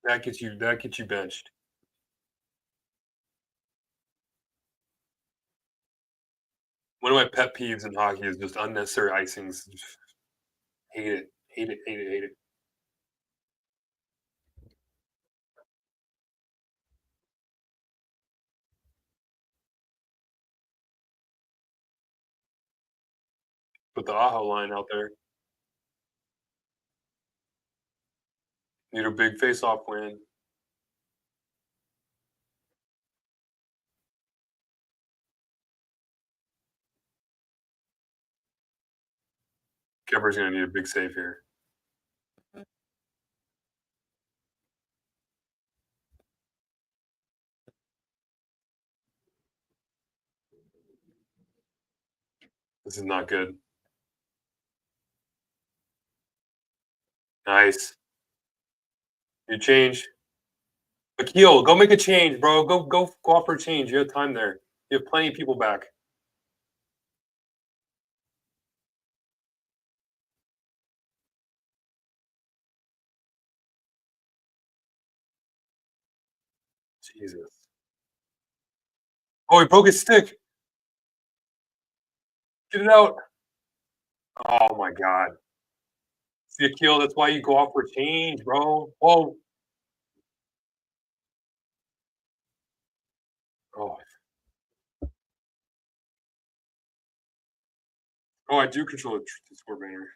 That gets you benched. One of my pet peeves in hockey is just unnecessary icings. Hate it. Hate it. Hate it. Hate it. Put the Aho line out there. Need a big face-off win. Kemper's gonna need a big save here. This is not good. Nice. You change. Akil, go make a change, bro. Go off for a change. You have time there. You have plenty of people back. Jesus. Oh, he broke his stick. Get it out. Oh my god. See, Akil, that's why you go off for a change, bro. Oh, oh, oh! I do control the score banner.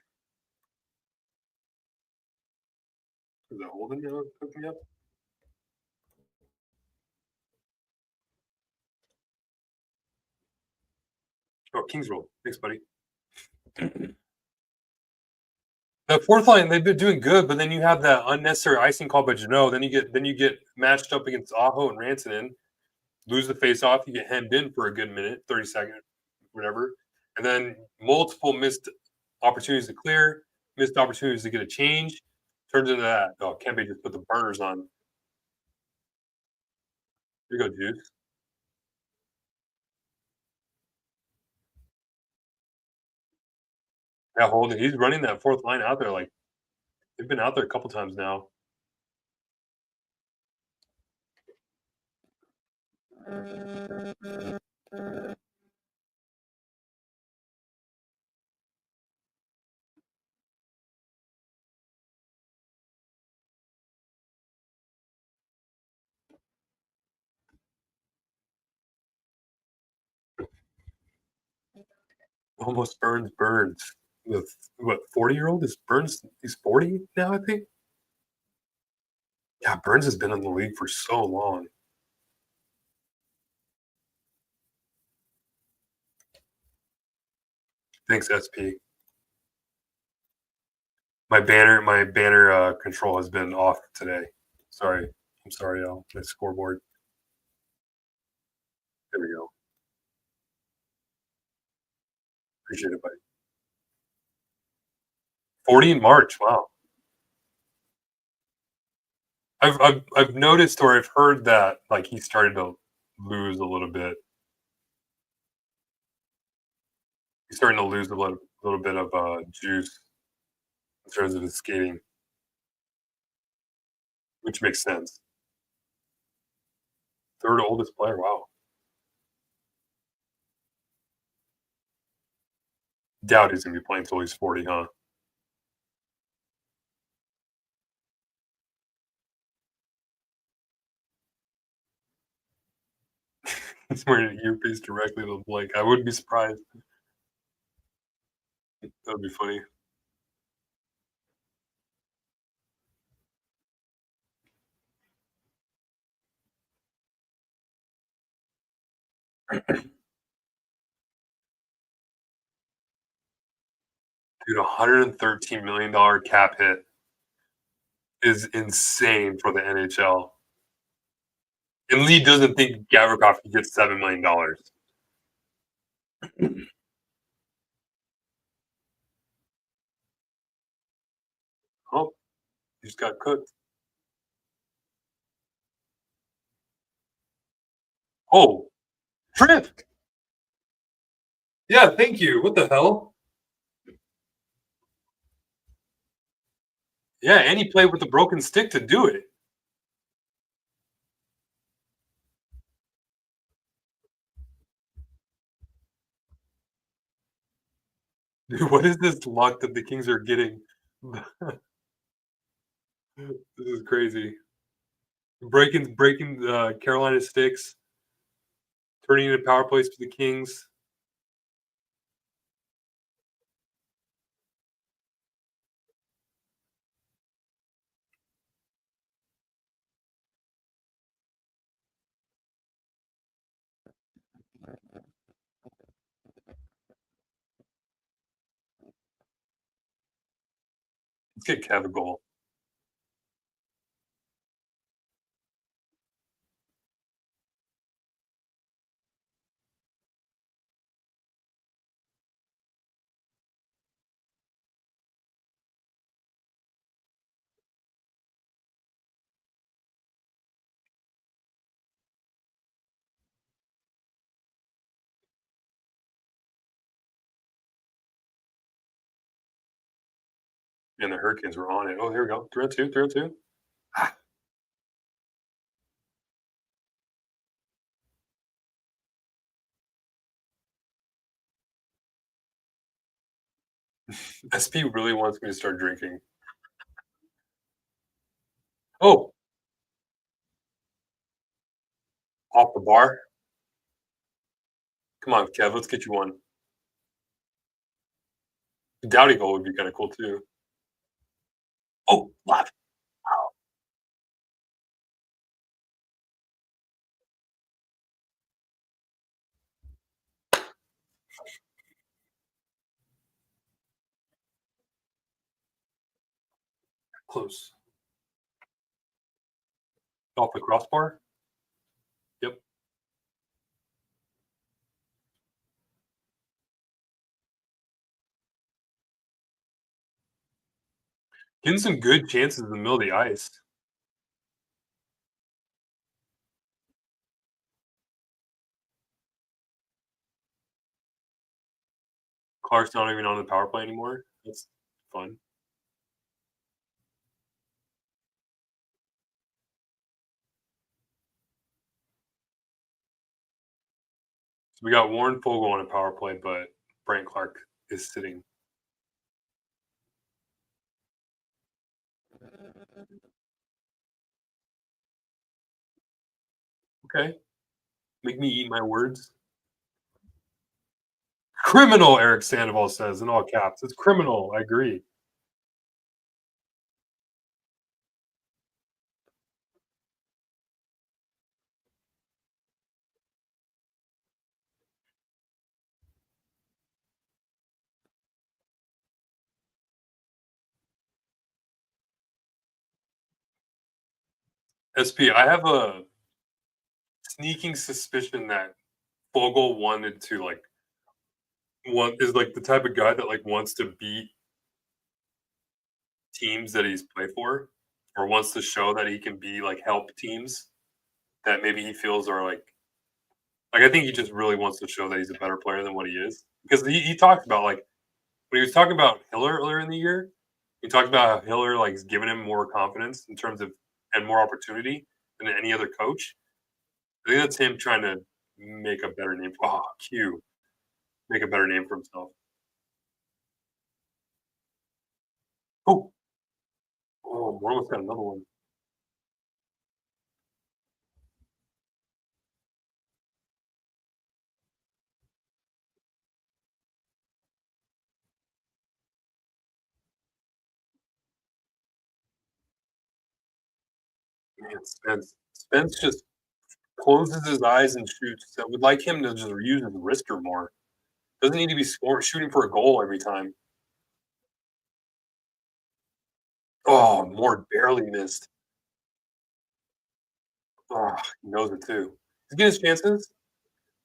Is that holding me up? Oh, Kings roll. Thanks, buddy. The fourth line, they've been doing good, but then you have that unnecessary icing call by Janot. Then you get matched up against Aho and Rantanen, lose the face-off, you get hemmed in for a good minute, 30 seconds, whatever, and then multiple missed opportunities to clear, missed opportunities to get a change, turns into that. Oh, Kempe just put the burners on. Here you go, Juice. Yeah, Holden, he's running that 4th line out there, like, they've been out there a couple times now. Almost Burns. With what, 40-year-old? Is Burns he's 40 now, I think? Yeah, Burns has been in the league for so long. Thanks, SP. My banner control has been off today. Sorry. I'm sorry, y'all. My scoreboard. There we go. Appreciate it, buddy. 40 in March. Wow. I've noticed or I've heard that like he started to lose a little bit. He's starting to lose a little bit of juice in terms of his skating, which makes sense. Third oldest player. Wow. Doubt he's gonna be playing until he's 40, huh? He's wearing an earpiece directly to the mic. I wouldn't be surprised. That'd be funny. Dude, $113 million cap hit is insane for the NHL. And Lee doesn't think Gavrikov can get $7 million. Oh, he just got cooked. Oh, trip. Yeah, thank you. What the hell? Yeah, and he played with a broken stick to do it. Dude, what is this luck that the Kings are getting? This is crazy. Breaking Carolina sticks, turning into power plays for the Kings. Let's get Kev a goal. And the Hurricanes were on it. Oh, here we go. 3-2, 3-2. Ah, SP really wants me to start drinking. Oh, off the bar. Come on, Kev. Let's get you one. Dowdy goal would be kind of cool too. Oh, left. Wow. Close. Off the crossbar. Yep. Getting some good chances in the middle of the ice. Clark's not even on the power play anymore. That's fun. So we got Warren Fogle on a power play, but Brent Clark is sitting. Okay. Make me eat my words. Criminal, Eric Sandoval says in all caps. It's criminal. I agree. SP, I have a sneaking suspicion that Fogle wanted to one is like the type of guy that wants to beat teams that he's played for, or wants to show that he can be help teams that maybe he feels are I think he just really wants to show that he's a better player than what he is. Because he talked about when he was talking about Hiller earlier in the year, he talked about how Hiller is giving him more confidence in terms of and more opportunity than any other coach. I think that's him trying to make a better name. Oh, Q, make a better name for himself. Oh, oh, Morlow's got another one. Man, Spence just closes his eyes and shoots. I would like him to just use his wrister more. Doesn't need to be shooting for a goal every time. Oh, Moore barely missed. Oh, he knows it too. He's getting his chances.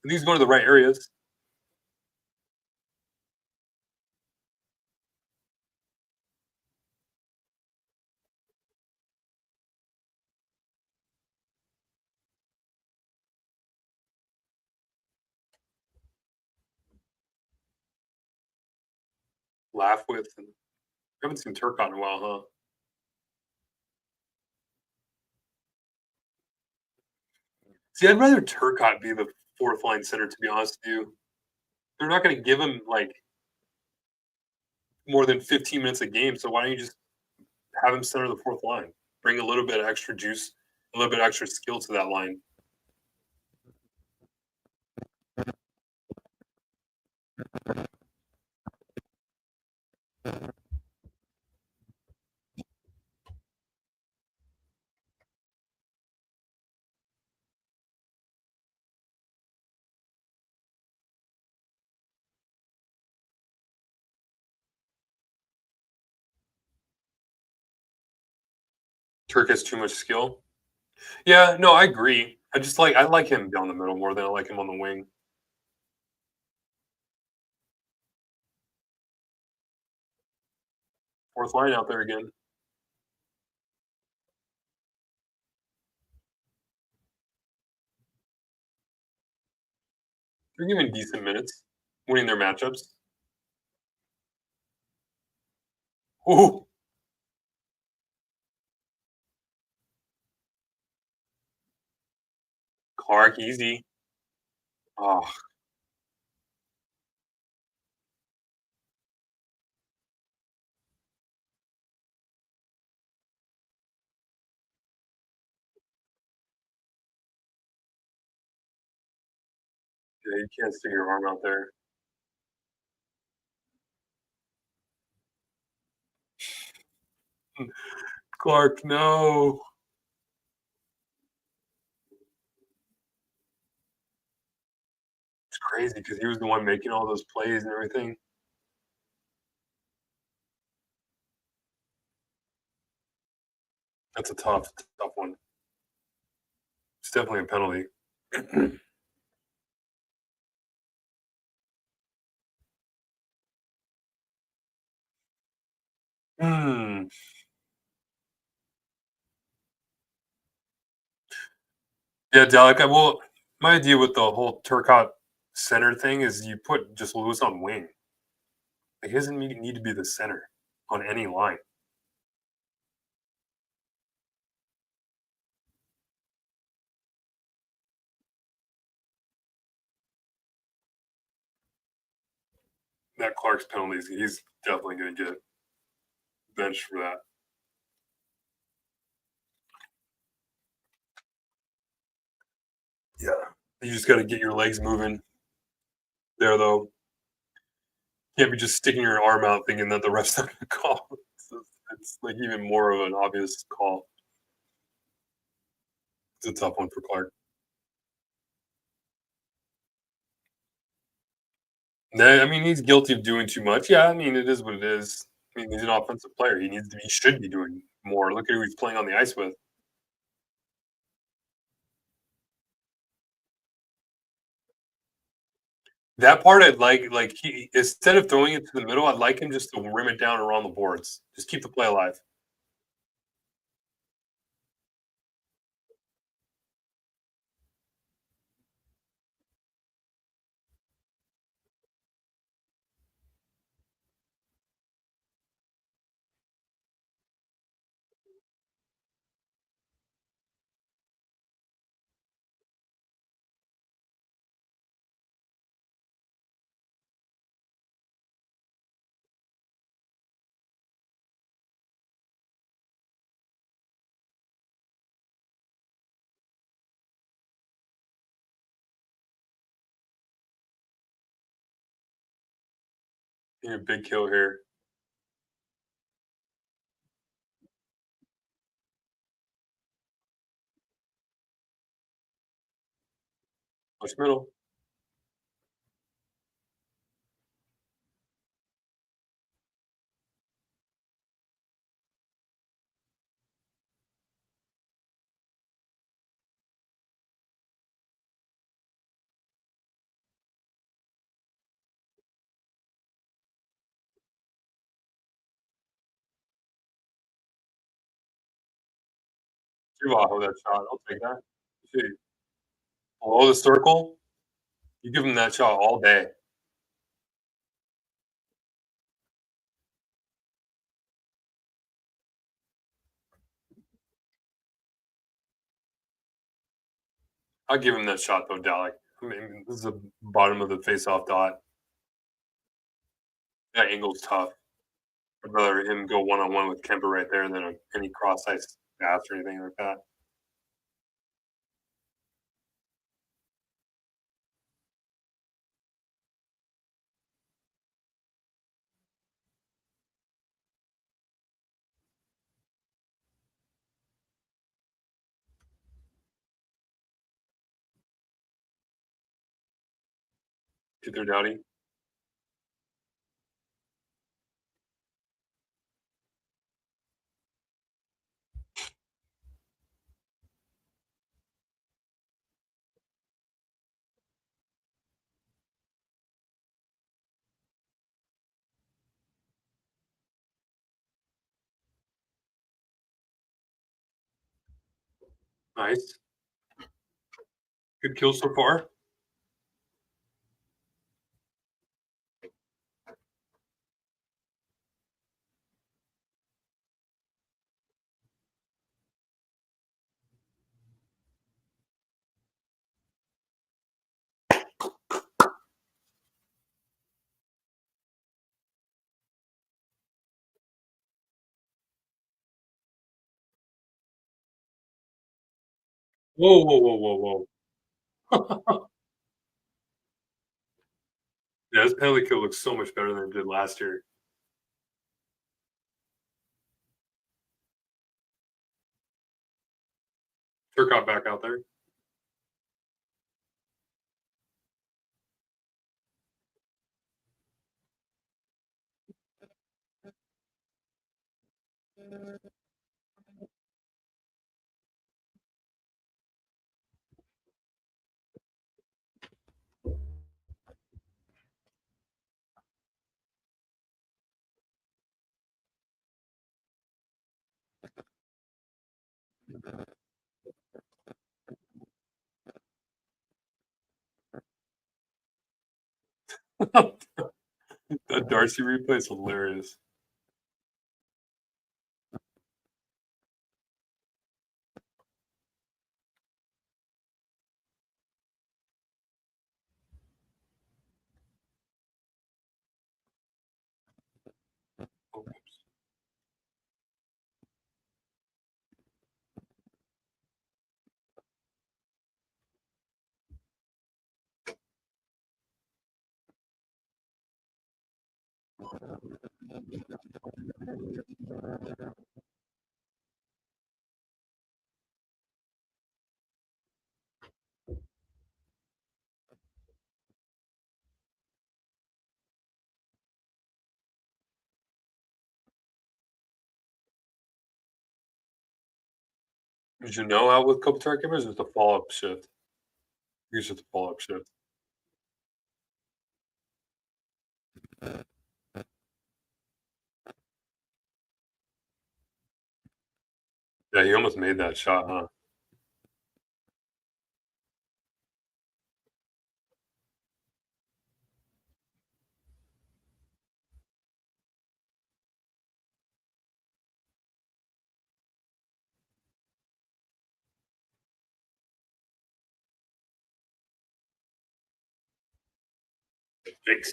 And he's going to the right areas. Laugh with. And haven't seen Turcotte in a while, huh? See, I'd rather Turcotte be the fourth line center, to be honest with you. They're not going to give him more than 15 minutes a game. So why don't you just have him center the fourth line? Bring a little bit of extra juice, a little bit of extra skill to that line. Turk has too much skill. Yeah, no, I agree. I like him down the middle more than I like him on the wing. Fourth line out there again. They're giving decent minutes, winning their matchups. Ooh, Clark, easy. Oh, yeah, you can't stick your arm out there. Clark, no. It's crazy because he was the one making all those plays and everything. That's a tough one. It's definitely a penalty. Hmm. Yeah, Dalek. Well, my idea with the whole Turcotte center thing is you put just Lewis on wing. Like, he doesn't need to be the center on any line. That Clark's penalties, he's definitely going to get benched for that. Yeah. You just got to get your legs moving there, though. Can't be just sticking your arm out thinking that the ref's not going to call. It's like even more of an obvious call. It's a tough one for Clark. No, I mean, he's guilty of doing too much. Yeah, I mean, it is what it is. I mean, he's an offensive player. He should be doing more. Look at who he's playing on the ice with. That part I'd like he instead of throwing it to the middle, I'd like him just to rim it down around the boards. Just keep the play alive. You know, big kill here. Push middle. Chihuahua that shot. I'll take that. See, below the circle, you give him that shot all day. I'll give him that shot though, Dalek. I mean, this is the bottom of the face-off dot. That angle's tough. I'd rather him go one-on-one with Kemper right there than any cross-ice pass or anything like that. Get there, Dowdy. Nice. Good kill so far. Whoa, whoa, whoa, whoa, whoa. Yeah, this penalty kill looks so much better than it did last year. Turcotte back out there. That Darcy replay is hilarious. Did you know out with Kopitar Gamers is the follow-up shift? Here's just the follow-up shift. Yeah, he almost made that shot, huh? Thanks.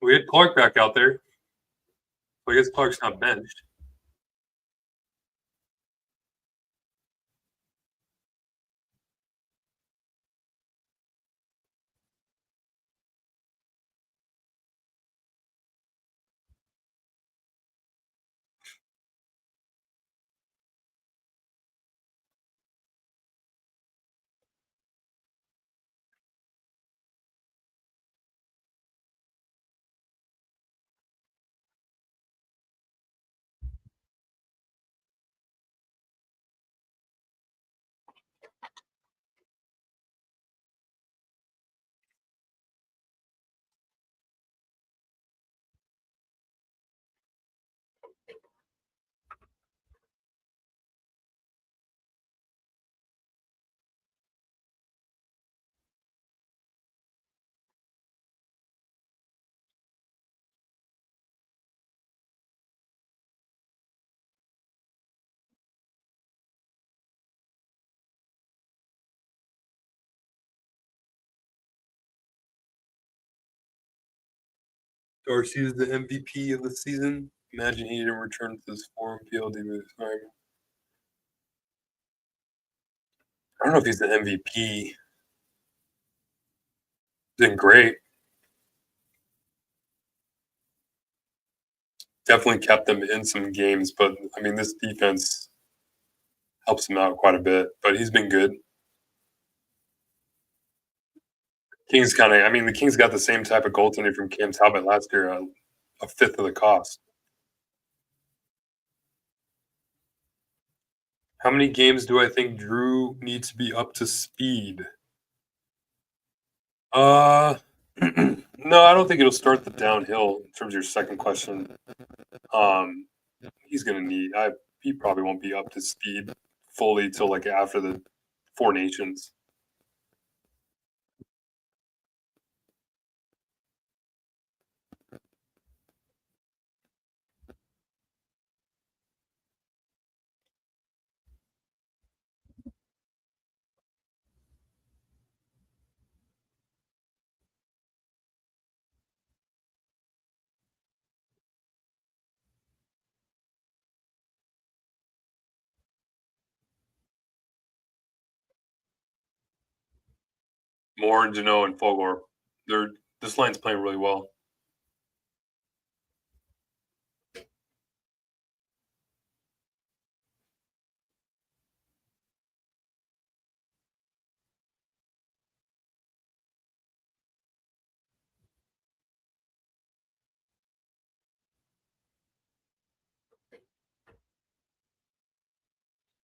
We had Clark back out there. I guess Clark's not benched. Darcy is the MVP of the season. Imagine he didn't return to this forum field. He was, I don't know if he's the MVP. Doing great. Definitely kept them in some games, but I mean, this defense helps him out quite a bit. But he's been good. Kings kind of, I mean, the Kings got the same type of goaltending from Cam Talbot last year, a fifth of the cost. How many games do I think Drew needs to be up to speed? No, I don't think it'll start the downhill in terms of your second question. He's gonna need. He probably won't be up to speed fully till like after the Four Nations. Moore, Janot, and Fogor. This line's playing really well.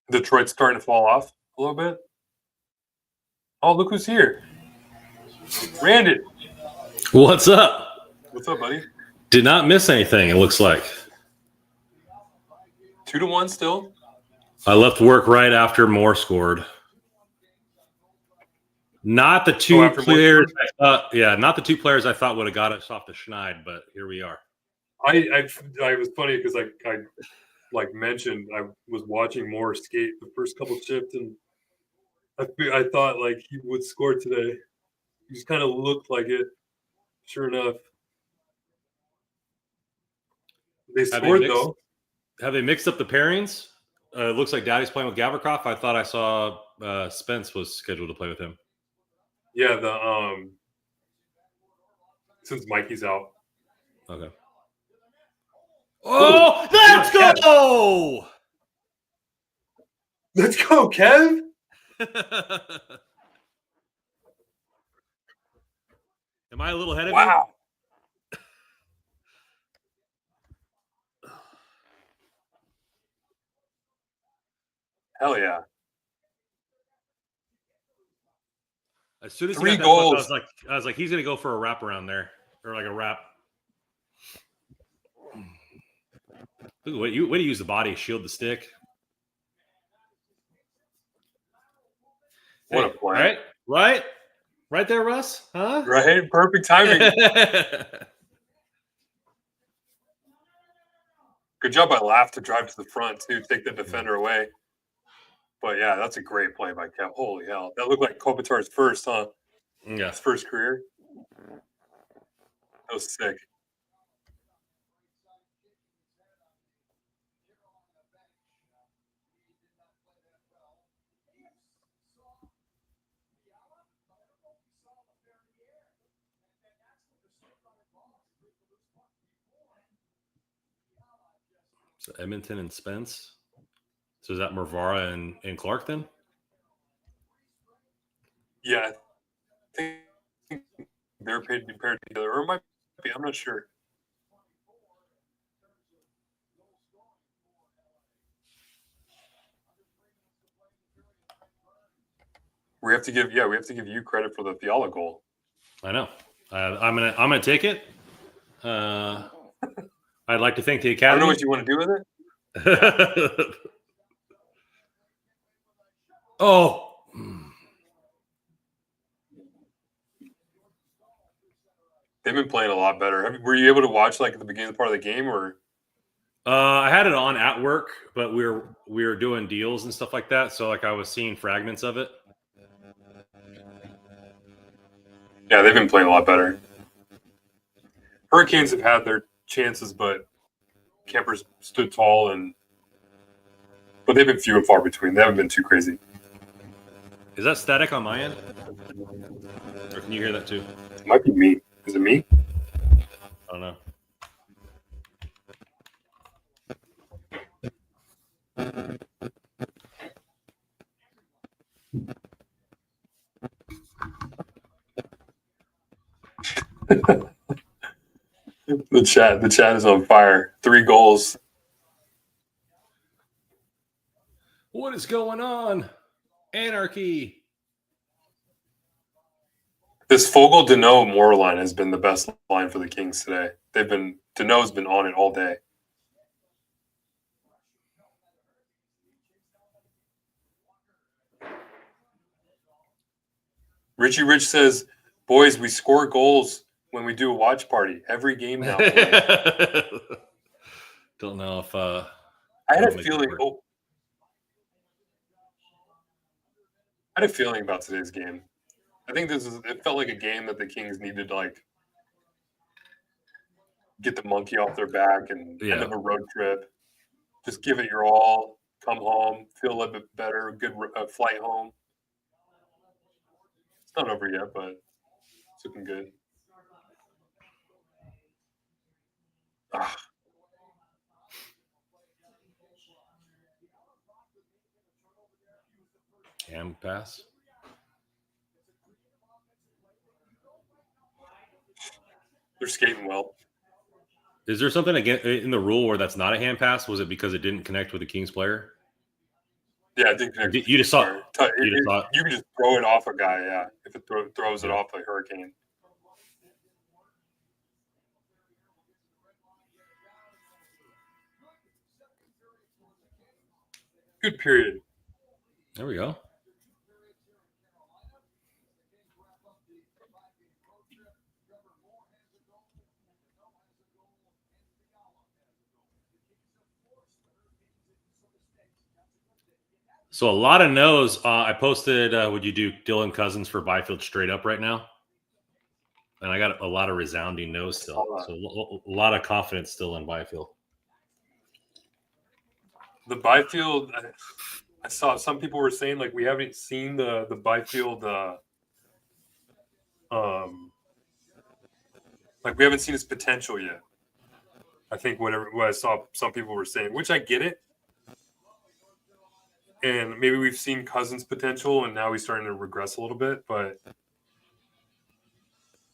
Detroit's starting to fall off a little bit. Oh, look who's here. Brandon. What's up? What's up, buddy? Did not miss anything, it looks like. 2-1 still. I left work right after Moore scored. Not the two after players. Not the two players I thought would have got us off the schneid, but here we are. I was funny because I like mentioned I was watching Moore skate the first couple shifts, and I thought like he would score today. He just kind of looked like it. Sure enough, they scored though. Have they mixed up the pairings? It looks like Daddy's playing with Gavrikov. I thought I saw Spence was scheduled to play with him. Yeah, since Mikey's out. Okay. Oh, let's go! Let's go, Kev. Am I a little ahead of you? Wow. Hell yeah. As soon as 3 he got goals. That I was like, he's gonna go for a wrap around there, or like a wrap. Look, way to use the body, shield the stick. What a play! Right there, Russ. Huh? Right, perfect timing. Good job by Laugh to drive to the front too, take the defender away. But yeah, that's a great play by Kev. Holy hell, that looked like Kopitar's first, huh? Yeah, his first career. That was sick. So Edmonton and Spence. So is that Mervara and Clark then? Yeah, I think they're paired together, or it might be. I'm not sure. We have to give you credit for the Fiala goal. I know. I'm gonna take it. I'd like to thank the Academy. I don't know what you want to do with it. Yeah. Oh. They've been playing a lot better. Were you able to watch like at the beginning part of the game, or? I had it on at work, but we were doing deals and stuff like that. So like I was seeing fragments of it. Yeah, they've been playing a lot better. Hurricanes have had their chances, but Kemper's stood tall, but they've been few and far between. They haven't been too crazy. Is that static on my end? Or can you hear that too? It might be me. Is it me? I don't know. The chat is on fire. 3 goals. What is going on? Anarchy. This Fogle Deneau Moore line has been the best line for the Kings today. Deneau's been on it all day. Richie Rich says, "Boys, we score goals when we do a watch party every game now." Don't know if I had a feeling. I had a feeling about today's game. I think it felt like a game that the Kings needed to like get the monkey off their back and end of a road trip. Just give it your all. Come home, feel a little bit better. Good flight home. It's not over yet, but it's looking good. Hand pass. They're skating well. Is there something again in the rule where that's not a hand pass? Was it because it didn't connect with the Kings player? Yeah, it didn't connect. You just saw it. You can just throw it off a guy, yeah, if it throws it off a Hurricane. Good period. There we go. So a lot of no's. I posted, would you do Dylan Cousins for Byfield straight up right now? And I got a lot of resounding no's still. So a lot of confidence still in Byfield. The Byfield, I saw some people were saying like we haven't seen the Byfield, like we haven't seen his potential yet. I think what I saw some people were saying, which I get it. And maybe we've seen Cousins' potential, and now he's starting to regress a little bit. But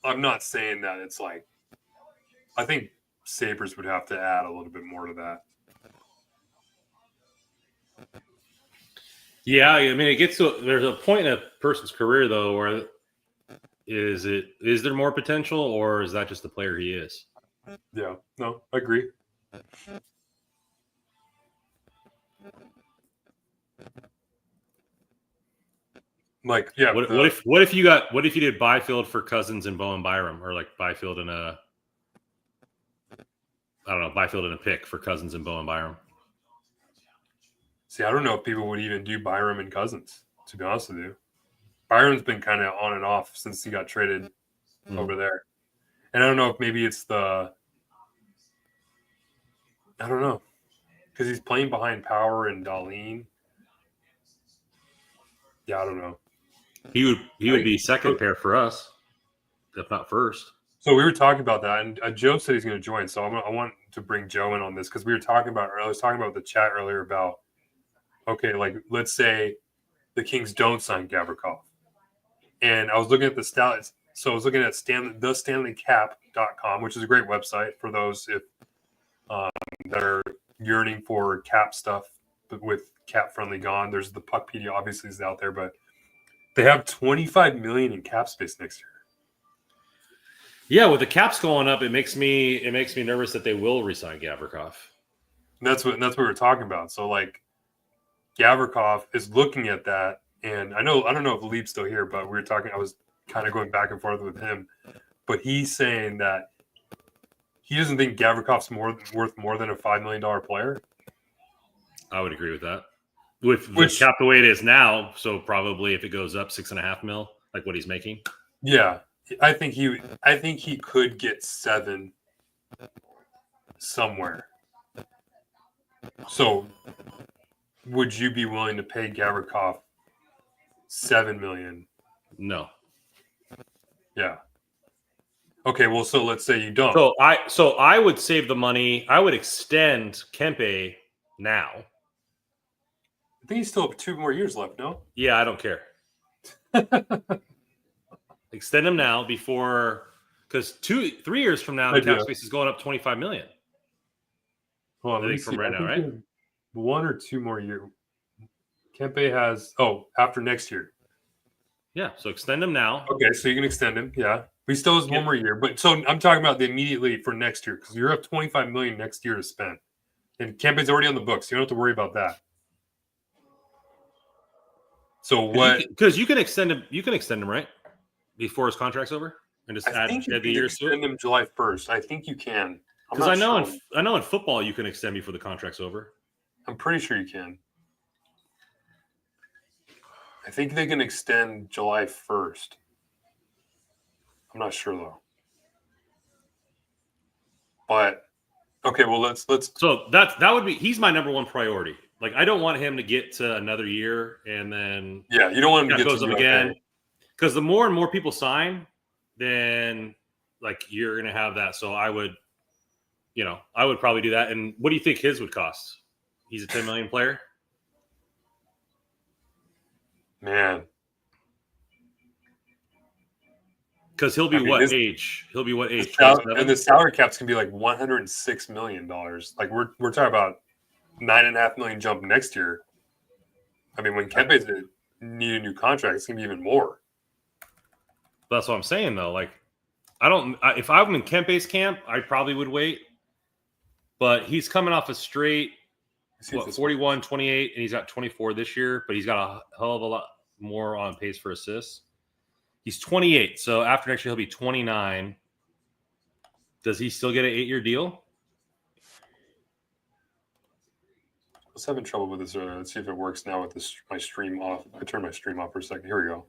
I'm not saying that it's like. I think Sabres would have to add a little bit more to that. Yeah, I mean, it gets to there's a point in a person's career though where is there more potential, or is that just the player he is? Yeah, no, I agree. Like, yeah. What if you did Byfield for Cousins and Bowen Byram, or like Byfield and Byfield and a pick for Cousins and Bowen Byram? See, I don't know if people would even do Byram and Cousins, to be honest with you. Byram's been kind of on and off since he got traded over there. And I don't know if maybe it's I don't know. Because he's playing behind Power and Darlene. Yeah, I don't know. He would be second pair for us, if not first. So we were talking about that, and Joe said he's going to join. So I want to bring Joe in on this because we were talking about. I was talking about the chat earlier about, okay, like let's say the Kings don't sign Gavrikov, and I was looking at the stats. So I was looking at thestanleycap.com, which is a great website for those if that are yearning for cap stuff, but with cap friendly gone. There's the Puckpedia, obviously, is out there, but they have $25 million in cap space next year. Yeah, with the caps going up, it makes me nervous that they will resign Gavrikov. That's what we're talking about. So like, Gavrikov is looking at that, and I don't know if Leap's still here, but we were talking. I was kind of going back and forth with him, but he's saying that he doesn't think Gavrikov's worth more than a $5 million player. I would agree with that. With the cap the way it is now, so probably if it goes up $6.5 million, like what he's making. Yeah, I think he could get 7 somewhere. So, would you be willing to pay Gavrikov $7 million? No. Yeah. Okay. Well, so let's say you don't. So I would save the money. I would extend Kempe now. I think he's still have 2 more years left. No. Yeah, I don't care. Extend him now before, because 3 years from now, the cap space is going up $25 million. Hold on, I think from right now, right? 1 or 2 more years. Kempe has after next year. Yeah, so extend him now. Okay, so you can extend him. Yeah, he still has 1 more year, but so I'm talking about the immediately for next year because you have $25 million next year to spend, and Kempe's already on the books. So you don't have to worry about that. So what? Because you can extend him right before his contract's over, and just add the years to it. Extend him July 1st. I think you can. Because I know in football you can extend before the contract's over. I'm pretty sure you can. I think they can extend July 1st. I'm not sure though. But okay, well let's. So that would be he's my number one priority. Like I don't want him to get to another year and then you don't want him to get goes up again. Because the more and more people sign, then like you're gonna have that. So I would probably do that. And what do you think his would cost? He's a $10 million player. Man. Because he'll be what age? He'll be what age? And the salary caps can be like $106 million. Like we're talking about $9.5 million jump next year. I mean, when Kempe's need a new contract, it's gonna be even more. That's what I'm saying though. Like, if I'm in Kempe's camp, I probably would wait. But he's coming off a straight 41, 28, and he's got 24 this year, but he's got a hell of a lot more on pace for assists. He's 28, so after next year he'll be 29. Does he still get an 8-year deal? was having trouble with this earlier. Let's see if it works now with this. My stream off. I turned my stream off for a second. Here we go.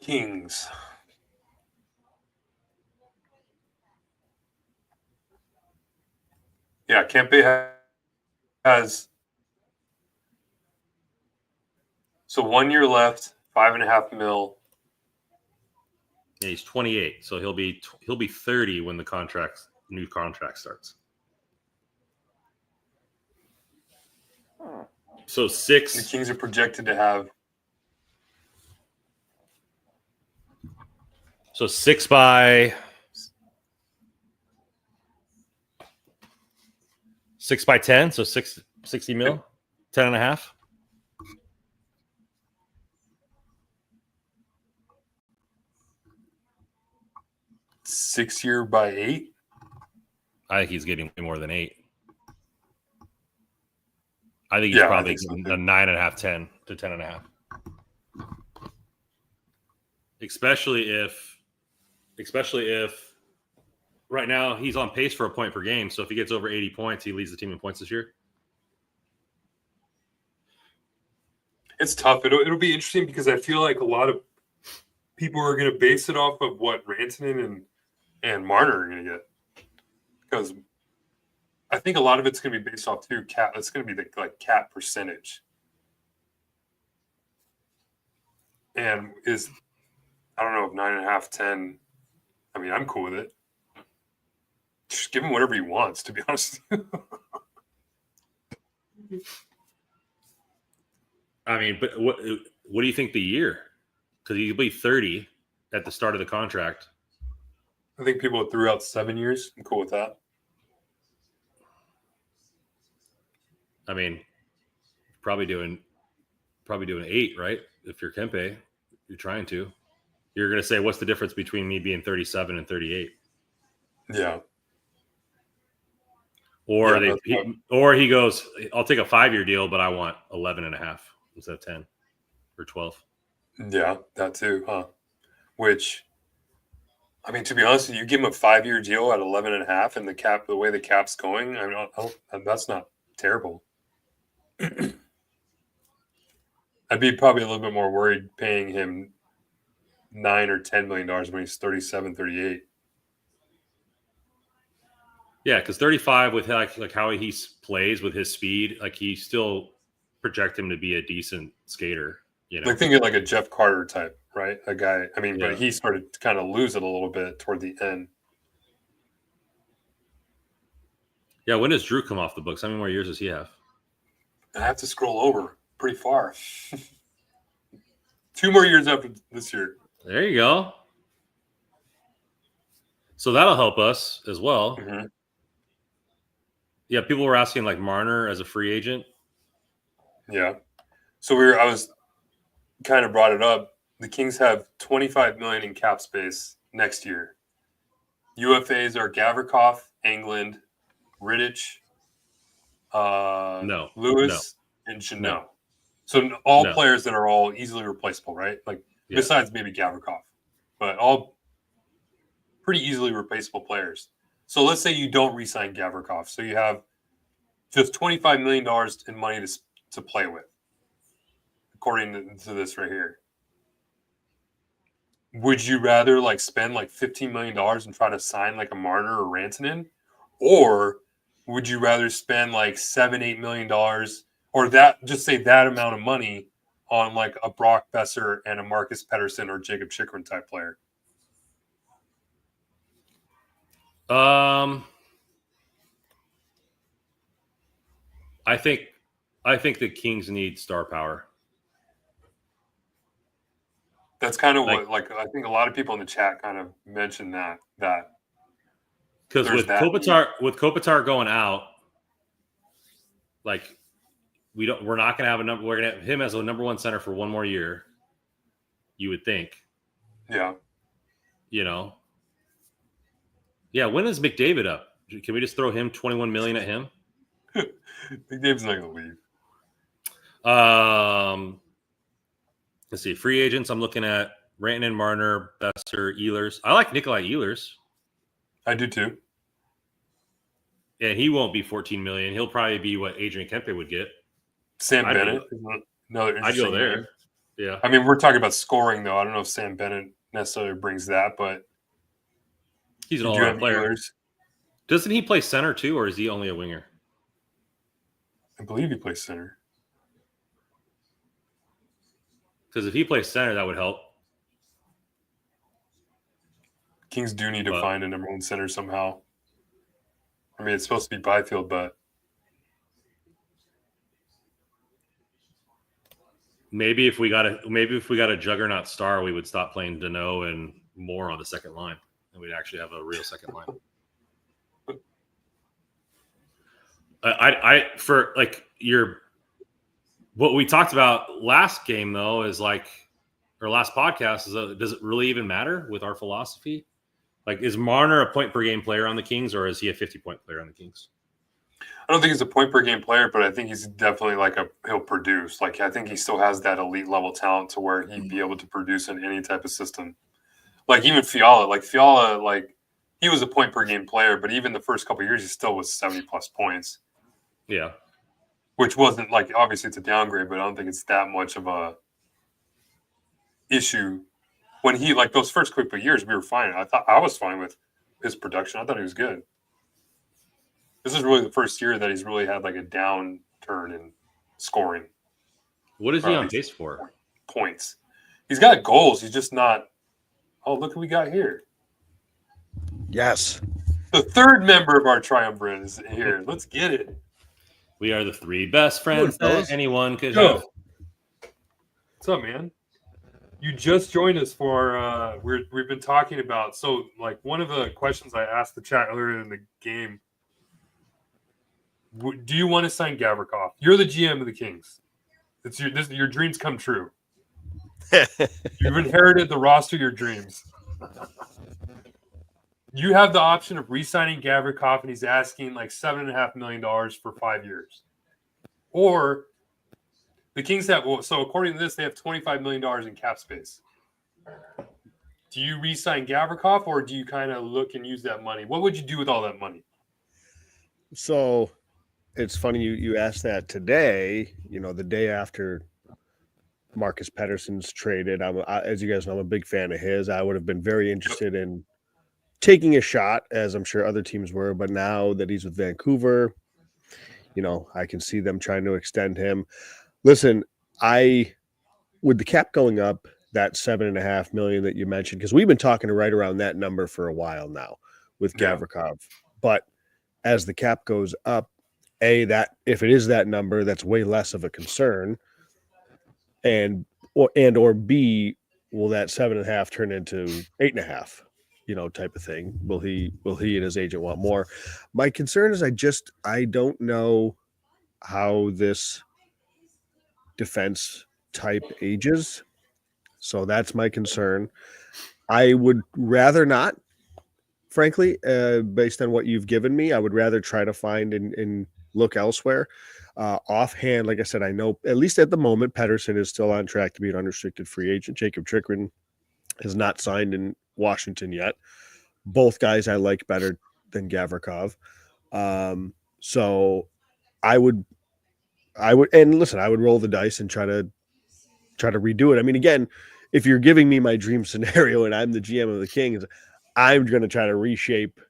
Kings. Yeah, Kempe has so 1 year left, $5.5 million. Yeah, he's 28, so he'll be 30 when the new contract starts. So 6. The Kings are projected to have. So 6 by 10, so 60 mil, 10 and a half. $6 year by 8. I think he's getting way more than 8. I think he's probably a 9.5, 10 to 10.5. Especially if right now he's on pace for a point per game. So if he gets over 80 points, he leads the team in points this year. It's tough. It'll be interesting because I feel like a lot of people are going to base it off of what Rantanen and Marner are going to get. Because I think a lot of it's going to be based off cap. It's going to be the cap percentage. And I don't know if 9.5, 10. I mean, I'm cool with it. Just give him whatever he wants, to be honest. I mean, but what do you think the year? Because he'll be 30 at the start of the contract. I think people threw out 7 years. I'm cool with that. I mean, probably doing 8, right? If you're Kempe, you're trying to. You're going to say, what's the difference between me being 37 and 38? Yeah. Or he goes, I'll take a 5-year deal, but I want 11.5 instead of 10 or 12. Yeah, that too, huh? Which, I mean, to be honest, you give him a 5-year deal at 11.5, and the way the cap's going, I mean, that's not terrible. I'd be probably a little bit more worried paying him $9 or $10 million when he's 37, 38. Yeah, because 35 with like how he plays with his speed, like he still project him to be a decent skater. You know, Like thinking like a Jeff Carter type, right? A guy. I mean, but he started to kind of lose it a little bit toward the end. Yeah, when does Drew come off the books? How many more years does he have? I have to scroll over pretty far. 2 more years after this year. There you go. So that'll help us as well. Mm-hmm. Yeah, people were asking like Marner as a free agent. Yeah. So I was kind of brought it up. The Kings have $25 million in cap space next year. UFAs are Gavrikov, Englund, Rittich, Lewis, and Jeannot. No. So all players that are all easily replaceable, right? Like besides maybe Gavrikov, but all pretty easily replaceable players. So let's say you don't re-sign Gavrikov. So you have just $25 million in money to play with, according to this right here. Would you rather spend $15 million and try to sign like a Marner or Rantanen? Or would you rather spend $7-8 million or say that amount of money on like a Brock Besser and a Marcus Pettersson or Jacob Chychrun type player? I think the Kings need star power. That's kind of what I think a lot of people in the chat kind of mentioned that because with Kopitar going out, we're not going to have we're going to have him as a number 1 center for 1 more year. You would think. Yeah. You know. Yeah. When is McDavid up? Can we just throw him $21 million at him? McDavid's not going to leave. Let's see. Free agents. I'm looking at Rantanen, Marner, Besser, Ehlers. I like Nikolai Ehlers. I do too. Yeah, he won't be 14 million. He'll probably be what Adrian Kempe would get. Sam Bennett. Another I'd go interesting there. name. Yeah. I mean, we're talking about scoring though. I don't know if Sam Bennett necessarily brings that, but he's an all-around player. Ehlers. Doesn't he play center too, or is he only a winger? I believe he plays center. Because if he plays center, that would help. Kings do need to find a number one center somehow. I mean, it's supposed to be Byfield, but maybe if we got a juggernaut star, we would stop playing Dano and Moore on the second line, and we'd actually have a real second line. What we talked about last game though is like, or last podcast is, does it really even matter with our philosophy? Like, is Marner a point per game player on the Kings, or is he a 50-point player on the Kings? I don't think he's a point per game player, but I think he's definitely he'll produce. Like, I think he still has that elite level talent to where he'd be able to produce in any type of system. Like even Fiala, he was a point per game player, but even the first couple of years, he still was 70 plus points. Yeah. Which wasn't obviously it's a downgrade, but I don't think it's that much of a issue. When he those first couple of years, we were fine. I was fine with his production. I thought he was good. This is really the first year that he's really had a downturn in scoring. What is he on pace for? Points. He's got goals. He's just not. Oh, look who we got here. Yes. The third member of our triumvirate is here. Let's get it. We are the three best friends that anyone could have. What's up, man? You just joined us for we've been talking about one of the questions I asked the chat earlier in the game. Do you want to sign Gavrikov? You're the GM of the Kings. It's your dreams come true. You've inherited the roster of your dreams. You have the option of re-signing Gavrikov, and he's asking $7.5 million for 5 years. Or the Kings have, so according to this, they have $25 million in cap space. Do you re-sign Gavrikov, or do you kind of look and use that money? What would you do with all that money? So it's funny you asked that today, the day after Marcus Pettersson's traded. As you guys know, I'm a big fan of his. I would have been very interested in taking a shot, as I'm sure other teams were. But now that he's with Vancouver, I can see them trying to extend him. Listen, with the cap going up, that $7.5 million that you mentioned, because we've been talking right around that number for a while now with Gavrikov. But as the cap goes up, that if it is that number, that's way less of a concern. Or B, will that 7.5 turn into 8.5, type of thing? Will he and his agent want more? My concern is I don't know how this defense type ages. So that's my concern. I would rather not, frankly, based on what you've given me. I would rather try to find and look elsewhere. Offhand, like I said, I know at least at the moment, Pettersson is still on track to be an unrestricted free agent. Jacob Chikrin has not signed in Washington yet. Both guys I like better than Gavrikov. So I would, and listen, I would roll the dice and try to redo it. I mean, again, if you're giving me my dream scenario and I'm the GM of the Kings, I'm going to try to reshape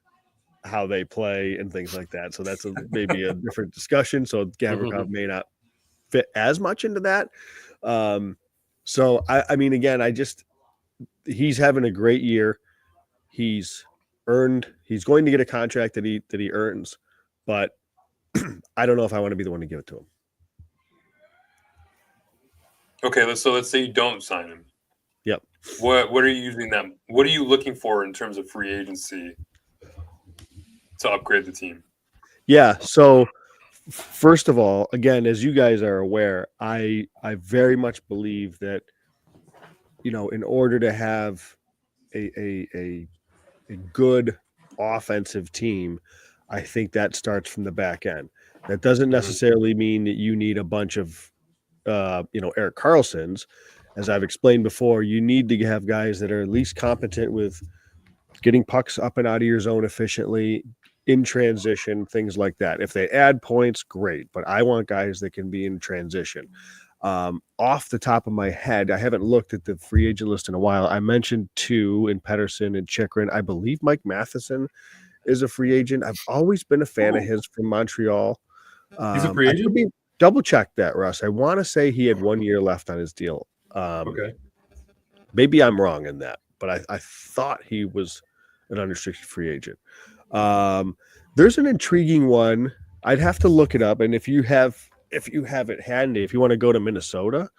how they play and things like that. So that's maybe a different discussion. So Gavrikov may not fit as much into that. So I mean, again, he's having a great year. He's going to get a contract that he earns, but I don't know if I want to be the one to give it to him. Okay, let's say you don't sign him. Yep. What are you using them? What are you looking for in terms of free agency to upgrade the team? Yeah. So first of all, again, as you guys are aware, I very much believe that, in order to have a good offensive team, I think that starts from the back end. That doesn't necessarily mean that you need a bunch of, Erik Karlssons. as I've explained before, you need to have guys that are at least competent with getting pucks up and out of your zone efficiently, in transition, things like that. If they add points, great. But I want guys that can be in transition. Off the top of my head, I haven't looked at the free agent list in a while. I mentioned 2 in Pedersen and Chychrun. I believe Mike Matheson is a free agent. I've always been a fan of his from Montreal. He's a free agent? Double check that, Russ. I want to say he had 1 year left on his deal. Okay. Maybe I'm wrong in that, but I thought he was an unrestricted free agent. There's an intriguing one. I'd have to look it up. And if you have it handy, if you want to go to Minnesota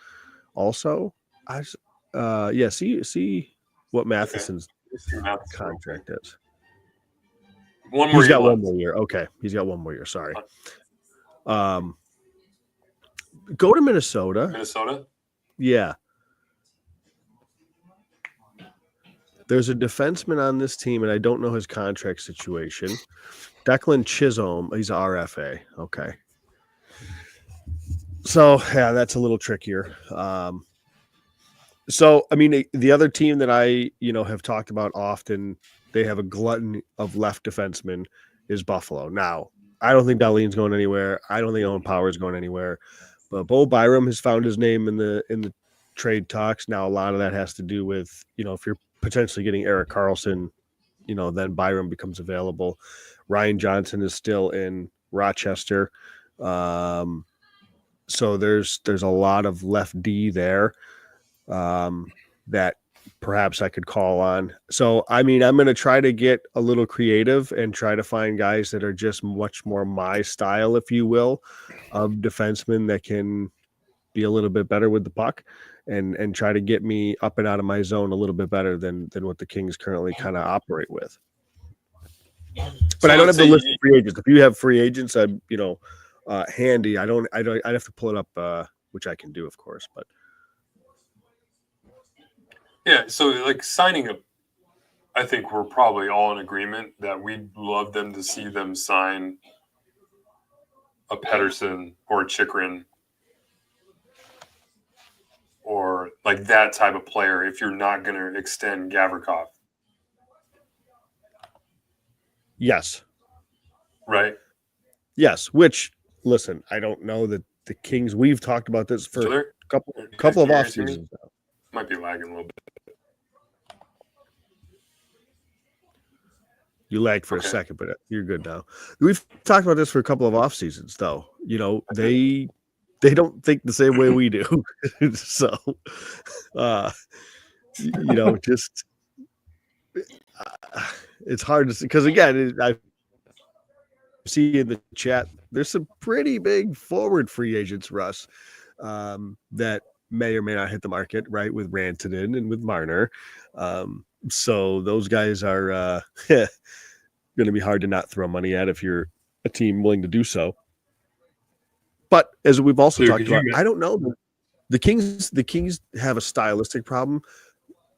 also, see what Matheson's contract is. He's got 1 more year. Okay. He's got 1 more year. Sorry. Go to Minnesota. Minnesota? Yeah. There's a defenseman on this team, and I don't know his contract situation. Declan Chisholm. He's an RFA. Okay. So, yeah, that's a little trickier. So, I mean, the other team that I, have talked about often, they have a glutton of left defensemen, is Buffalo. Now, I don't think Dahlin's going anywhere. I don't think Owen Power is going anywhere. But Bo Byram has found his name in the trade talks. Now, a lot of that has to do with, if you're potentially getting Erik Karlsson, then Byram becomes available. Ryan Johnson is still in Rochester. So there's a lot of left D there that perhaps I could call on. So, I mean, I'm going to try to get a little creative and try to find guys that are just much more my style, if you will, of defensemen that can be a little bit better with the puck and try to get me up and out of my zone a little bit better than what the Kings currently kind of operate with. But I don't have the list of free agents. If you have free agents, I'm, handy. I'd have to pull it up, which I can do, of course, but. Yeah, so like signing I think we're probably all in agreement that we'd love them to see them sign a Pedersen or a Chychrun or like that type of player if you're not going to extend Gavrikov. Yes. Right? Yes, which, listen, I don't know that the Kings, we've talked about this for a couple of off seasons now. Might be lagging a little bit. You lagged for a second, but you're good now. We've talked about this for a couple of off seasons, though. They don't think the same way we do. So, just it's hard to see because again, I see in the chat there's some pretty big forward free agents, Russ, that may or may not hit the market, right? With Rantanen and with Marner. So those guys are going to be hard to not throw money at if you're a team willing to do so. But as we've also talked about, I don't know. The Kings have a stylistic problem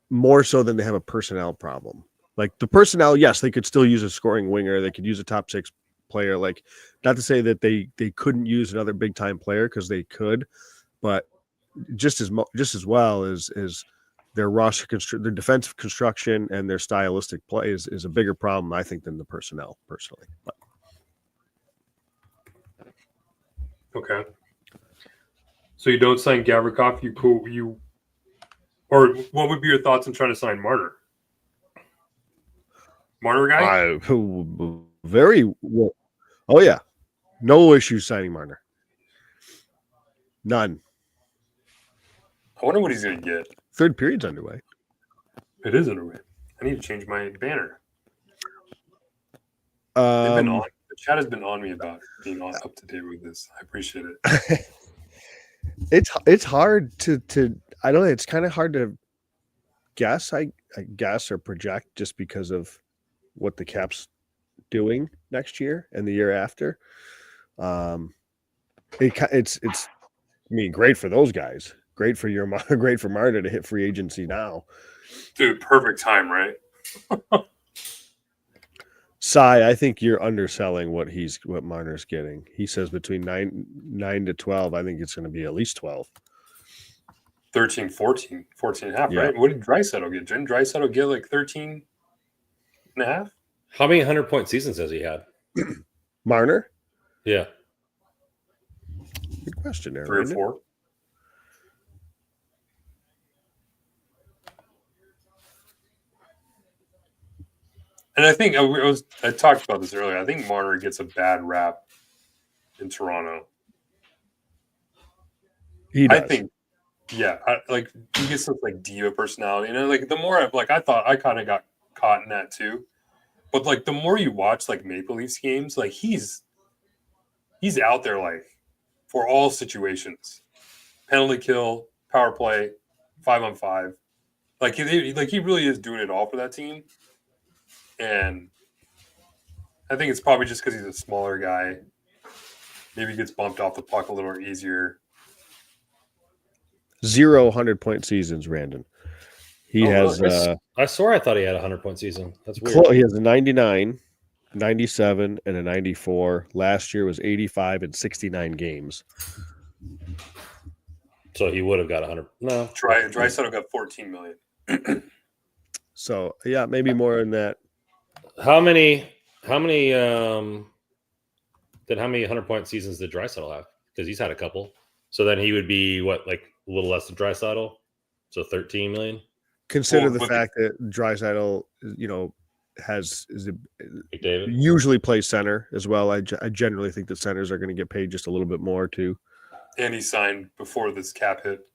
more so than they have a personnel problem. Like the personnel, yes, they could still use a scoring winger. They could use a top 6 player. Like, not to say that they couldn't use another big time player, because they could, but just as well as their roster their defensive construction and their stylistic play is a bigger problem, I think, than the personnel personally. But. Okay. So you don't sign Gavrikov, or what would be your thoughts on trying to sign Marner? Marner guy? Very well. Oh yeah. No issue signing Marner. None. I wonder what he's going to get. Third period's underway. It is underway. I need to change my banner. The chat has been on me about being up to date with this. I appreciate it. It's hard to I don't know. It's kind of hard to guess. I guess or project just because of what the cap's doing next year and the year after. It's great for those guys. Great for Marta to hit free agency now. Dude, perfect time, right? Cy, I think you're underselling what Marner's getting. He says between 9 to 12. I think it's going to be at least 12. 13, 14 and a half, Yeah. right? What did Draisaitl get? Didn't Draisaitl get like 13 and a half? How many 100-point seasons has he had? Marner? Yeah. Good question there. 3 or Brandon. 4. And I think I talked about this earlier. I think Marner gets a bad rap in Toronto. He does. I think, yeah, like he gets this like diva personality. Like the more I thought I kind of got caught in that too. But like the more you watch like Maple Leafs games, like he's out there like for all situations, penalty kill, power play, 5-on-5. Like he really is doing it all for that team. And I think it's probably just because he's a smaller guy. Maybe he gets bumped off the puck a little easier. 0 100-point seasons, Brandon. He has. Really? I swore I thought he had a 100-point season. That's weird. He has a 99, 97, and a 94. Last year was 85 and 69 games. So he would have got 100. No. Draisaitl got 14 million. So yeah, maybe more than that. How many 100-point seasons did Draisaitl have? Because he's had a couple. So then he would be what, like a little less than Draisaitl? So 13 million. Consider the fact that Draisaitl, usually plays center as well. I generally think that centers are going to get paid just a little bit more too. And he signed before this cap hit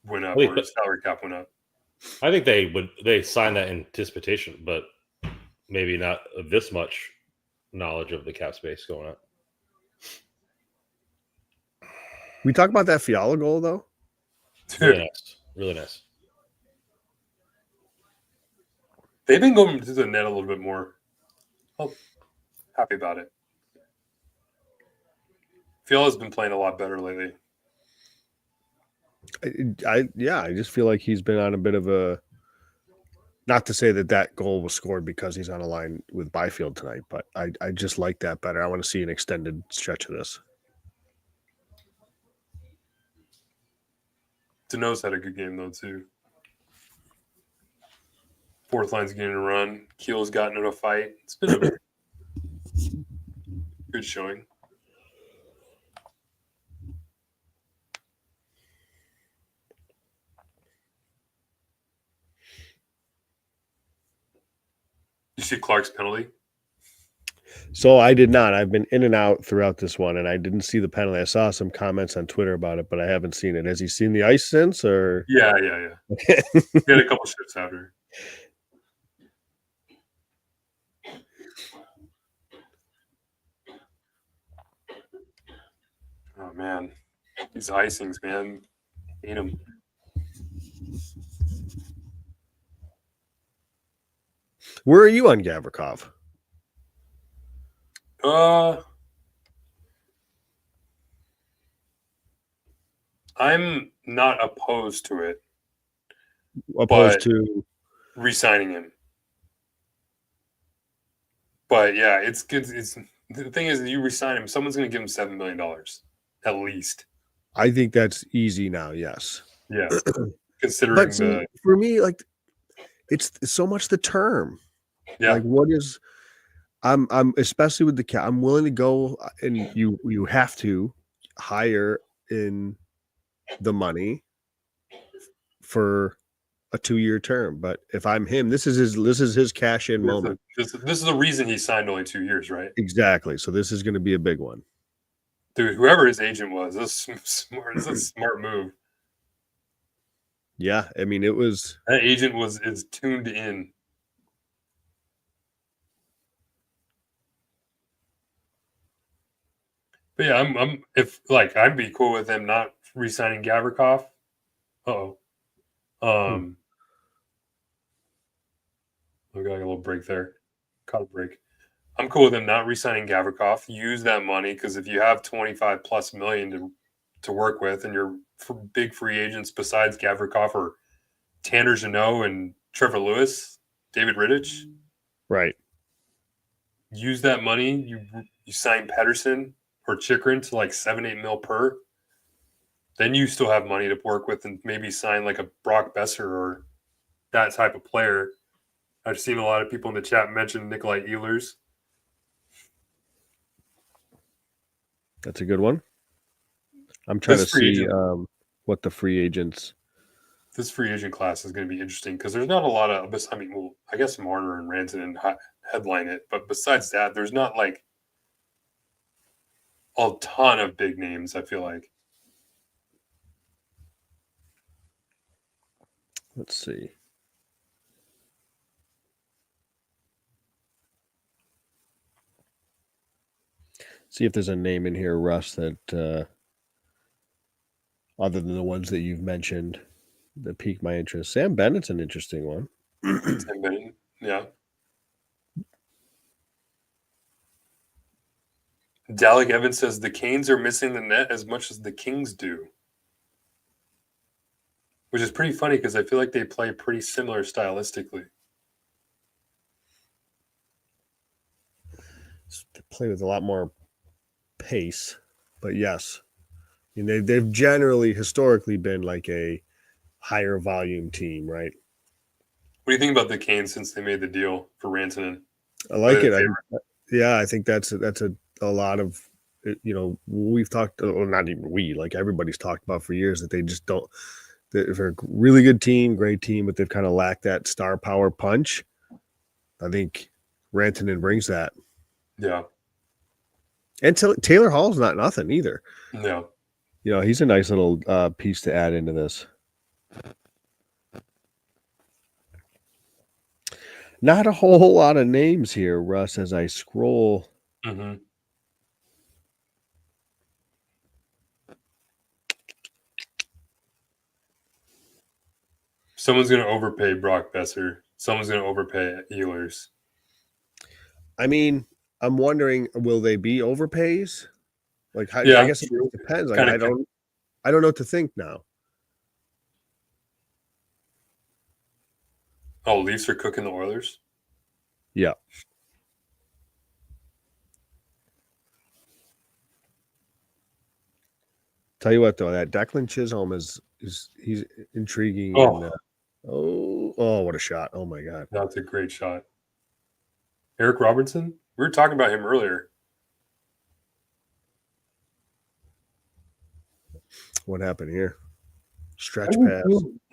went up, or salary cap went up. I think they signed that in anticipation, but maybe not this much knowledge of the cap space going up. We talk about that Fiala goal though. Really nice. Really nice. They've been going to the net a little bit more. I'm happy about it. Fiala's been playing a lot better lately. I just feel like he's been on a bit of a. Not to say that goal was scored because he's on a line with Byfield tonight, but I just like that better. I want to see an extended stretch of this. Danault's had a good game though too. Fourth line's getting a run. Keel's gotten in a fight. It's been a good showing. You see Clark's penalty? So I did not. I've been in and out throughout this one, and I didn't see the penalty. I saw some comments on Twitter about it, but I haven't seen it. Has he seen the ice since? Or Yeah. He had a couple shifts after. Oh man, these icings, man, hate them. Where are you on Gavrikov? I'm not opposed to it. Opposed to re-signing him. But yeah, it's good. The thing is, you re-sign him, someone's going to give him $7 million at least. I think that's easy now. Yes. Yeah. Considering for me, like it's so much the term. Yeah. Like what is? I'm especially with the cap. I'm willing to go, and you have to hire in the money for a 2-year term. But if I'm him, this is his cash in moment. This is the reason he signed only 2 years, right? Exactly. So this is going to be a big one. Dude, whoever his agent was, this is a smart move. Yeah, I mean, that agent is tuned in. But yeah, I'd be cool with them not re-signing Gavrikov. We got a little break there. Caught a break. I'm cool with them not re-signing Gavrikov. Use that money because if you have 25 plus million to work with, and your big free agents besides Gavrikov are Tanner Jeannot and Trevor Lewis, David Rittich, right? Use that money. You sign Pedersen or Chikrin to like $7-8 mil per. then you still have money to work with and maybe sign like a Brock Besser or that type of player. I've seen a lot of people in the chat mention Nikolai Ehlers. That's a good one. I'm trying to see what the free agents. This free agent class is going to be interesting because there's not a lot of. I mean, well, I guess Marner and Rantanen headline it, but besides that, there's not like a ton of big names. I feel like. Let's see. See if there's a name in here, Russ, that other than the ones that you've mentioned that piqued my interest. Sam Bennett's an interesting one. Sam Bennett, yeah. Dalek Evans says the Canes are missing the net as much as the Kings do. Which is pretty funny because I feel like they play pretty similar stylistically. They play with a lot more pace, but yes. I mean, they've generally, historically been like a higher volume team, right? What do you think about the Canes since they made the deal for Rantanen? I like it. I think that's a lot of, we've talked, or not even we, like everybody's talked about for years that they just don't. They're a really good team, great team, but they've kind of lacked that star power punch. I think Rantanen brings that. Yeah. And Taylor Hall's not nothing either. No. He's a nice little piece to add into this. Not a whole lot of names here, Russ, as I scroll. Mm-hmm. Someone's going to overpay Brock Besser. Someone's going to overpay Ehlers. I mean, I'm wondering, will they be overpays? Like, I guess it depends. Like, I don't know what to think now. Oh, Leafs are cooking the Oilers? Yeah. Tell you what, though, that Declan Chisholm he's intriguing. Oh. And, what a shot. Oh, my God. That's a great shot. Eric Robertson? We were talking about him earlier. What happened here? Stretch pass.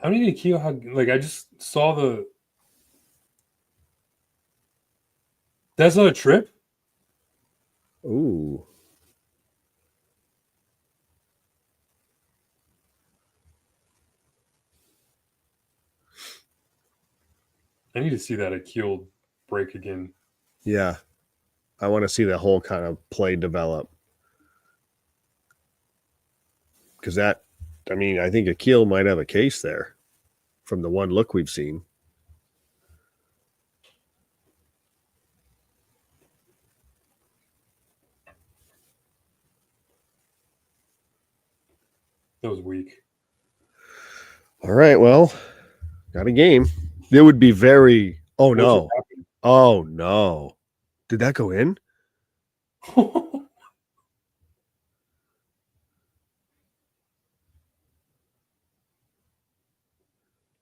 How many did Keo have? Like, I just saw the. That's not a trip? Ooh. I need to see that Akeel break again. Yeah. I want to see the whole kind of play develop. Because I think Akeel might have a case there from the one look we've seen. That was weak. All right, well, got a game. It would be very. Oh no! Oh no! Did that go in?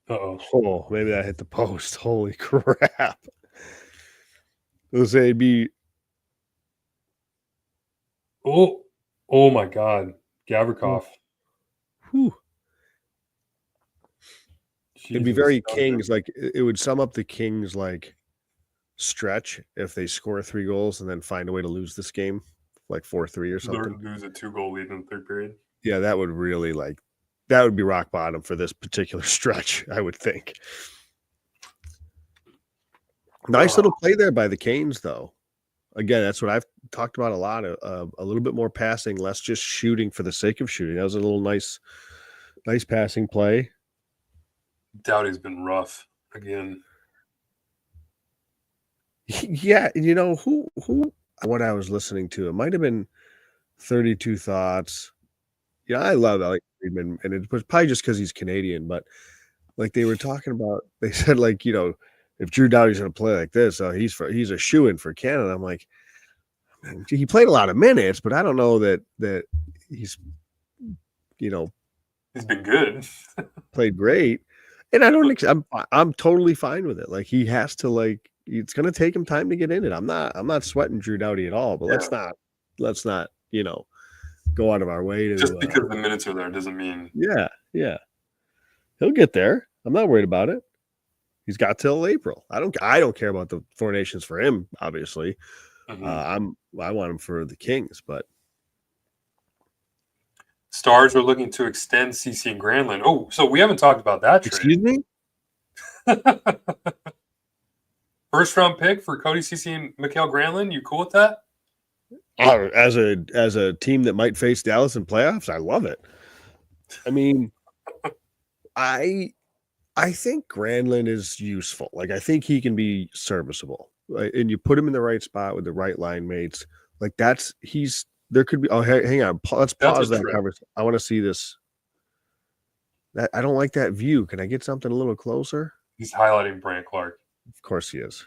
Uh-oh. Oh, maybe that hit the post. Holy crap! Let's say it'd be. Oh my God, Gavrikov. Whew. It'd be very Kings. Like it would sum up the Kings like stretch if they score 3 goals and then find a way to lose this game, like 4-3 or something. Lose a 2-goal lead in the third period. Yeah, that would really that would be rock bottom for this particular stretch, I would think. Nice little play there by the Canes, though. Again, that's what I've talked about a lot. A little bit more passing, less just shooting for the sake of shooting. That was a little nice passing play. Doughty's been rough again. Yeah, who what I was listening to, it might have been 32 Thoughts. Yeah, I love Alex Friedman, and it was probably just because he's Canadian, but like they were talking about, they said like, if Drew Doughty's going to play like this, he's a shoo-in for Canada. I'm like, he played a lot of minutes, but I don't know that he's, He's been good. Played great. And I don't I'm totally fine with it. Like he has to it's gonna take him time to get in it. I'm not sweating Drew Doughty at all, but let's not, go out of our way to Just because the minutes are there doesn't mean yeah. He'll get there. I'm not worried about it. He's got till April. I don't care about the Four Nations for him, obviously. I want him for the Kings, but Stars are looking to extend CC and Granlund. Oh, so we haven't talked about that trade. Excuse me? First round pick for Cody CC and Mikael Granlund. You cool with that? As a team that might face Dallas in playoffs, I love it. I mean, I think Granlund is useful. Like I think he can be serviceable. Right? And you put him in the right spot with the right line mates. Like there could be. Oh, hang on. Let's pause that conversation. I want to see this. I don't like that view. Can I get something a little closer? He's highlighting Brant Clark. Of course he is.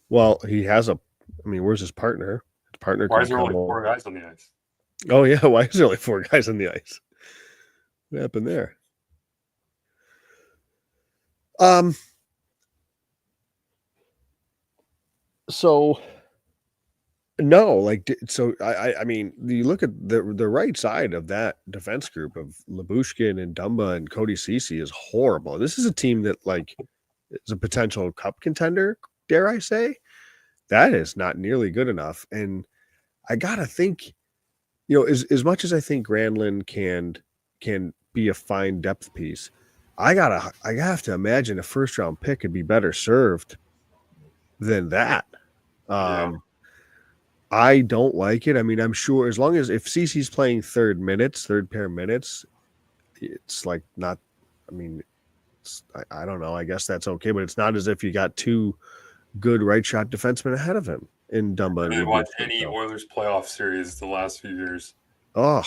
Well, he has where's his partner? His partner. Why is there only 4 guys on the ice? Oh yeah, why is there only 4 guys on the ice? What happened there? So no, I mean, you look at the right side of that defense group of Lyubushkin and Dumba and Cody Ceci is horrible. This is a team that is a potential cup contender, dare I say. That is not nearly good enough. And I gotta think, as much as I think Granlund can be a fine depth piece, I have to imagine a first round pick could be better served than that. I don't like it. I mean, I'm sure as long as if CC's playing third pair minutes, it's like not. I mean, I don't know. I guess that's okay, but it's not as if you got 2 good right shot defensemen ahead of him in Dumba. I didn't watch any Oilers playoff series the last few years. Oh,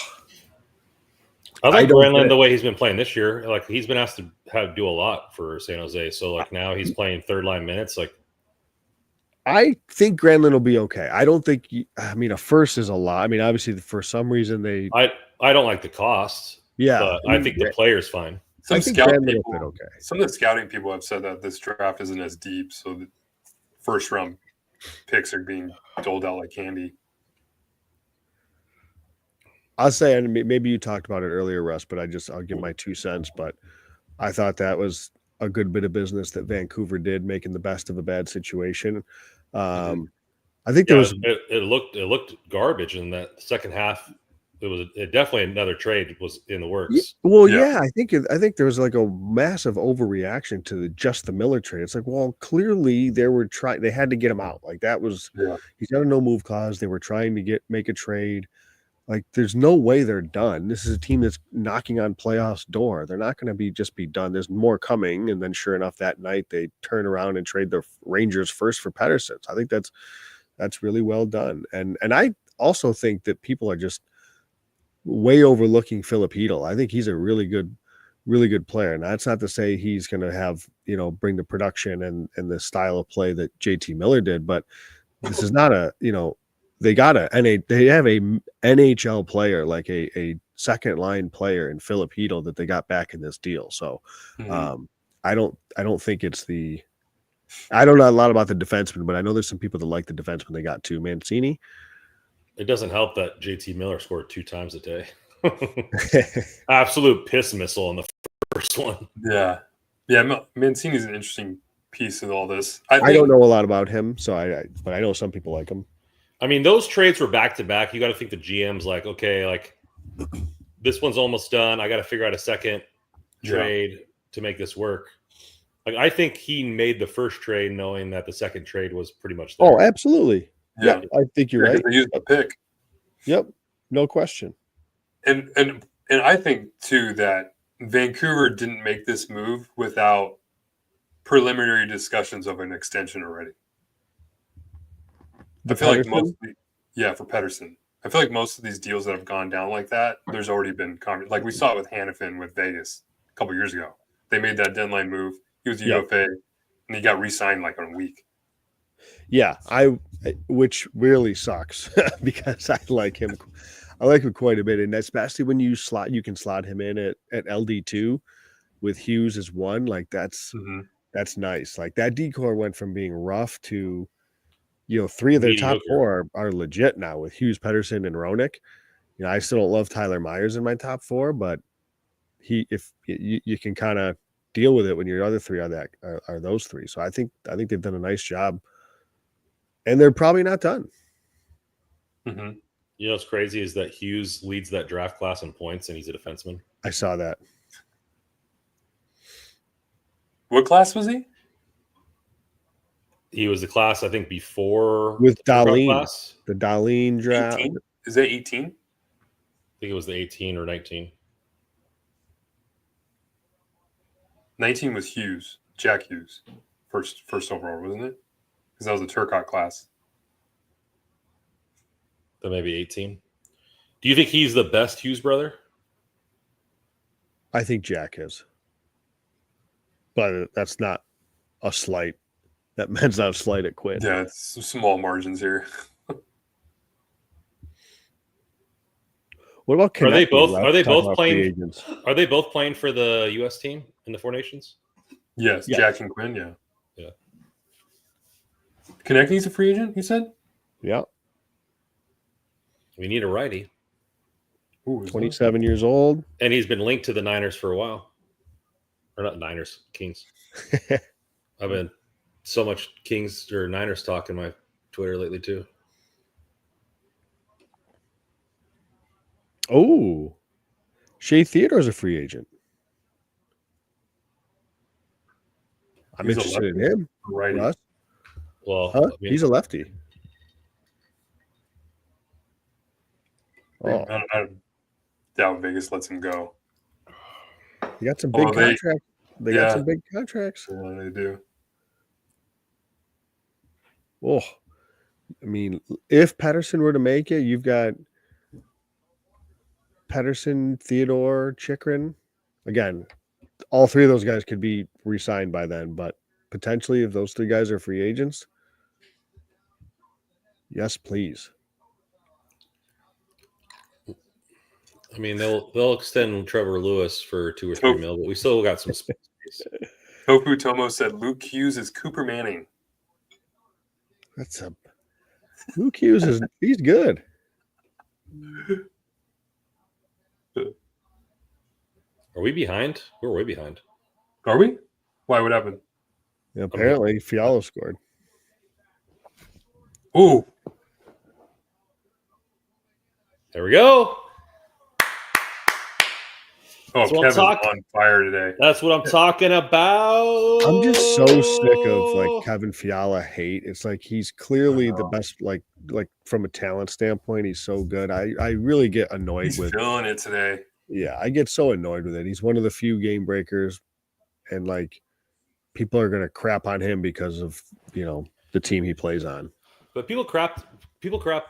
I like Granlund the way he's been playing this year. Like he's been asked to do a lot for San Jose. So like now he's playing third line minutes. Like I think Granlund will be okay. I don't think. A first is a lot. I mean, obviously for some reason I don't like the cost. Yeah, but I think the player's fine. Some of the scouting people have said that this draft isn't as deep, so the first round picks are being doled out like candy. I'll say, and maybe you talked about it earlier, Russ, but I'll give my 2 cents. But I thought that was a good bit of business that Vancouver did, making the best of a bad situation. I think it looked garbage in that second half. It definitely another trade was in the works. I think there was like a massive overreaction to just the Miller trade. It's like, well, clearly they had to get him out. Like that was he's got a no move clause. They were trying to make a trade. Like there's no way they're done. This is a team that's knocking on playoffs door. They're not going to just be done. There's more coming. And then sure enough, that night they turn around and trade the Rangers first for Pettersson. So I think that's really well done. And I also think that people are just way overlooking Philip Hedl. I think he's a really good player. And that's not to say he's going to have, bring the production and the style of play that JT Miller did, but this is not they have a NHL player, like a second line player in Philip Hedl that they got back in this deal. So I don't think it's I don't know a lot about the defenseman, but I know there's some people that like the defenseman they got too. Mancini. It doesn't help that JT Miller scored 2 times a day. Absolute piss missile in the first one. Yeah. Mancini's an interesting piece of all this. I don't know a lot about him, but I know some people like him. I mean, those trades were back to back. You got to think the GM's like, okay, like this one's almost done. I got to figure out a second trade to make this work. Like I think he made the first trade knowing that the second trade was pretty much there. Oh, absolutely. Yeah, I think you're right. They used the pick. Yep, no question. And I think too that Vancouver didn't make this move without preliminary discussions of an extension already. I feel like for Pettersson. I feel like most of these deals that have gone down like that, there's already been like we saw it with Hannafin with Vegas a couple years ago. They made that deadline move. He was UFA, and he got re-signed like in a week. Yeah, which really sucks because I like him. I like him quite a bit, and especially when you can slot him in at LD2 with Hughes as 1. Like that's nice. Like that decor went from being rough to, 3 of their top Mediocre. 4 are legit now with Hughes, Pedersen, and Roenick. I still don't love Tyler Myers in my top 4, but if you can kind of deal with it when your other 3 are those 3. So I think they've done a nice job, and they're probably not done. You know what's crazy is that Hughes leads that draft class in points, and he's a defenseman. I saw that. What class was he? He was the class, I think, before with the Dahlin. The Dahlin draft. 18? Is that 18? I think it was the 18 or 19. 19 was Hughes, Jack Hughes, first overall, wasn't it? Because that was the Turcotte class. Then maybe 18. Do you think he's the best Hughes brother? I think Jack is. But that's not a slight. That man's not a slight at Quinn. Yeah, it's small margins here. What about Are they both playing? Are they both playing for the U.S. team in the Four Nations? Yes, Jack and Quinn. Yeah. Konechny's a free agent, he said? Yeah. We need a righty. Ooh, 27 years old. And he's been linked to the Niners for a while. Or not Niners, Kings. I've been so much Kings or Niners talk in my Twitter lately too. Oh, Shea Theodore's a free agent. I'm interested in him. Right. Well, he's a lefty. Oh. I doubt Vegas lets him go. You got some big contracts. They got some big contracts. Yeah, they do. Oh, I mean, if Pedersen were to make it, you've got Pedersen, Theodore, Chikrin. Again, all 3 of those guys could be re-signed by then, but potentially if those 3 guys are free agents, yes, please. I mean, they'll extend Trevor Lewis for 2 or 3 mil, but we still got some space. Tofu Tomo said Luke Hughes is Cooper Manning. Luke Hughes he's good. Are we behind? We're way behind. Are we? Why? What happened? Yeah, apparently, Fiala scored. Ooh. There we go. Oh, Kevin's on fire today. That's what I'm talking about. I'm just so sick of Kevin Fiala hate. It's like he's clearly the best, like from a talent standpoint, he's so good. I really get annoyed with feeling it today. Yeah, I get so annoyed with it. He's one of the few game breakers, and people are gonna crap on him because of the team he plays on. But people crapped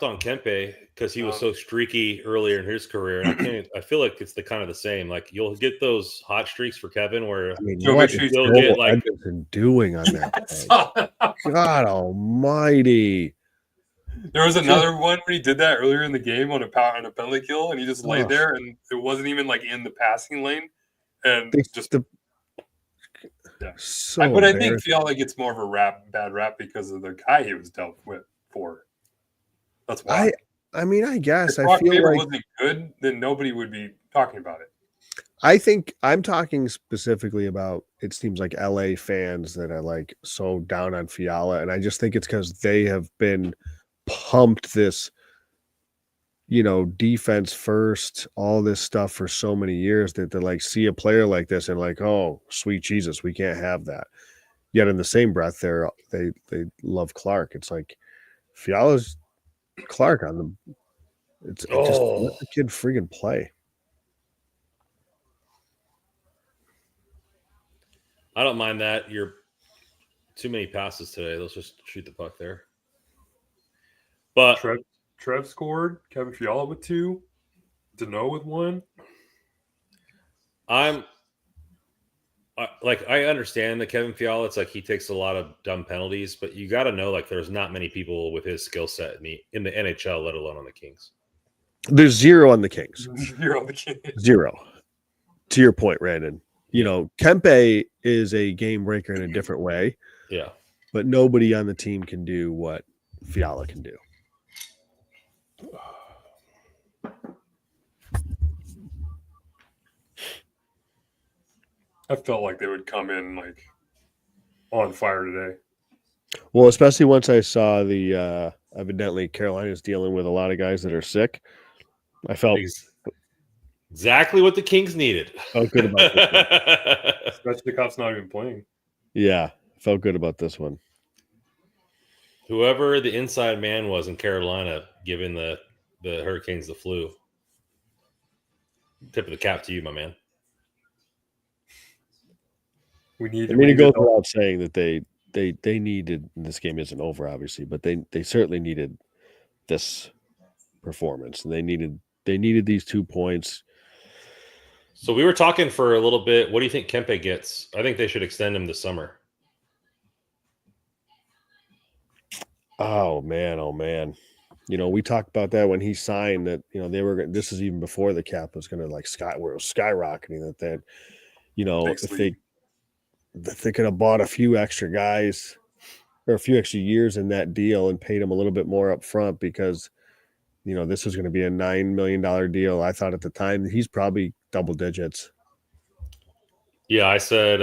on Kempe because he was so streaky earlier in his career, and I feel like it's the same. Like you'll get those hot streaks for Kevin where what is Joel Edmondson doing on that play? God Almighty! There was another one where he did that earlier in the game on a penalty kill, and he just laid there, and it wasn't even in the passing lane, and but I think Fiala gets more of a bad rap because of the guy he was dealt with for. That's why. I mean, I guess if I feel Faber wasn't good, then nobody would be talking about it. I think I'm talking specifically about it seems like LA fans that are so down on Fiala, and I just think it's because they have been pumped this, defense first, all this stuff for so many years that they see a player like this and oh, sweet Jesus, we can't have that. Yet in the same breath, they love Clark. It's like Fiala's Clark on them. It's just let the kid friggin' play. I don't mind that. You're too many passes today. Let's just shoot the puck there. But Trev scored. Kevin Fiala with 2. Deneau with 1. I'm I understand that Kevin Fiala, it's like he takes a lot of dumb penalties, but you got to know like there's not many people with his skill set in the NHL, let alone on the Kings. There's zero on the Kings. Zero on the Kings. Zero. To your point, Brandon. You know, Kempe is a game breaker in a different way. Yeah. But nobody on the team can do what Fiala can do. I felt like they would come in like on fire today. Well, especially once I saw the evidently Carolina's dealing with a lot of guys that are sick. I felt exactly what the Kings needed. Felt good about this one. Svechnikov's not even playing. Yeah, felt good about this one. Whoever the inside man was in Carolina giving the Hurricanes the flu. Tip of the cap to you, my man. It goes without saying that they needed, this game isn't over obviously, but they certainly needed this performance, and they needed these 2 points. So we were talking for a little bit. What do you think Kempe gets? I think they should extend him this summer. Oh man. You know, we talked about that when he signed that, you know, they were, this is even before the cap was going to like skyrocketing, that you know, if they could have bought a few extra guys or a few extra years in that deal and paid him a little bit more up front, because, you know, this was going to be a $9 million deal. I thought at the time he's probably double digits. Yeah, I said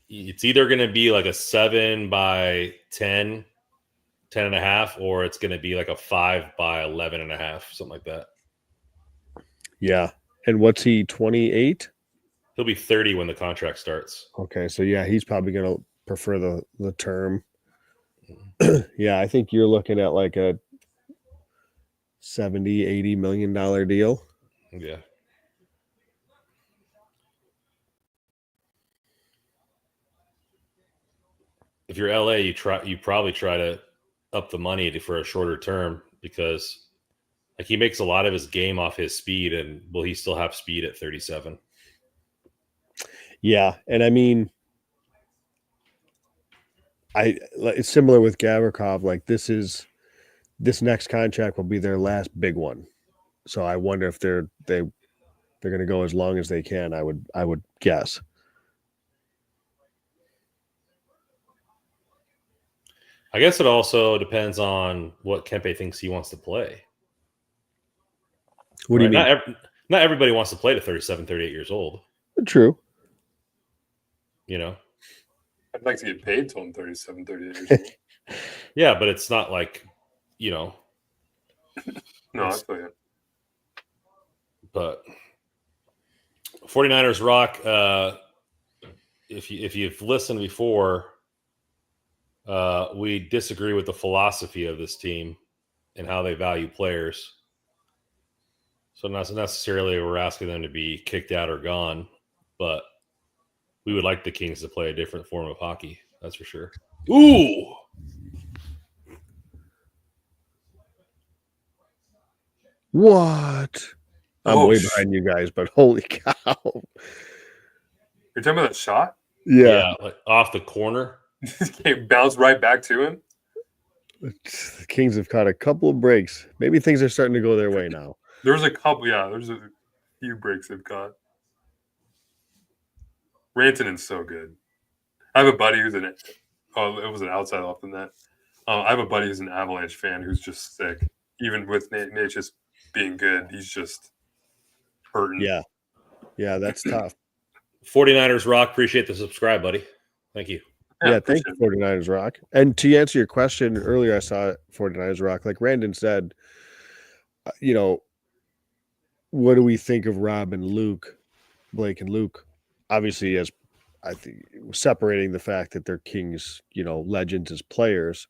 it's either going to be like a 7 by 10 and a half, or it's going to be like a 5 by 11 and a half, something like that. Yeah. And what's he, 28? He'll be 30 when the contract starts. Okay. So yeah, he's probably going to prefer the term. Yeah. I think you're looking at like a 70, $80 million deal. Yeah. If you're LA, you probably try to up the money for a shorter term, because like he makes a lot of his game off his speed, and will he still have speed at 37? Yeah, and I mean, it's similar with Gavrikov. Like this next contract will be their last big one, so I wonder if they're going to go as long as they can. I would guess. I guess it also depends on what Kempe thinks he wants to play. What do you mean? Not everybody wants to play to 37, 38 years old. True. You know? I'd like to get paid till I'm 37, 38 years old. Yeah, but it's not like, you know. No, I feel you. But 49ers rock. If you've listened before, we disagree with the philosophy of this team and how they value players. So not necessarily we're asking them to be kicked out or gone, but we would like the Kings to play a different form of hockey. That's for sure. Ooh. What? I'm way behind you guys, but holy cow. You're talking about that shot? Yeah, like off the corner. It bounced right back to him. The Kings have caught a couple of breaks. Maybe things are starting to go their way now. There's a couple, yeah. There's a few breaks they've caught. Rantanen's so good. I have a buddy who's it was an outside off the net. I have a buddy who's an Avalanche fan who's just sick. Even with Nate just being good, he's just hurting. Yeah, that's tough. 49ers rock. Appreciate the subscribe, buddy. Thank you. Yeah, thank you, 49ers rock. And to answer your question earlier, I saw 49ers rock. Like Randon said, you know, what do we think of Rob and Luke, Blake and Luke? Obviously, as I think separating the fact that they're Kings, you know, legends as players,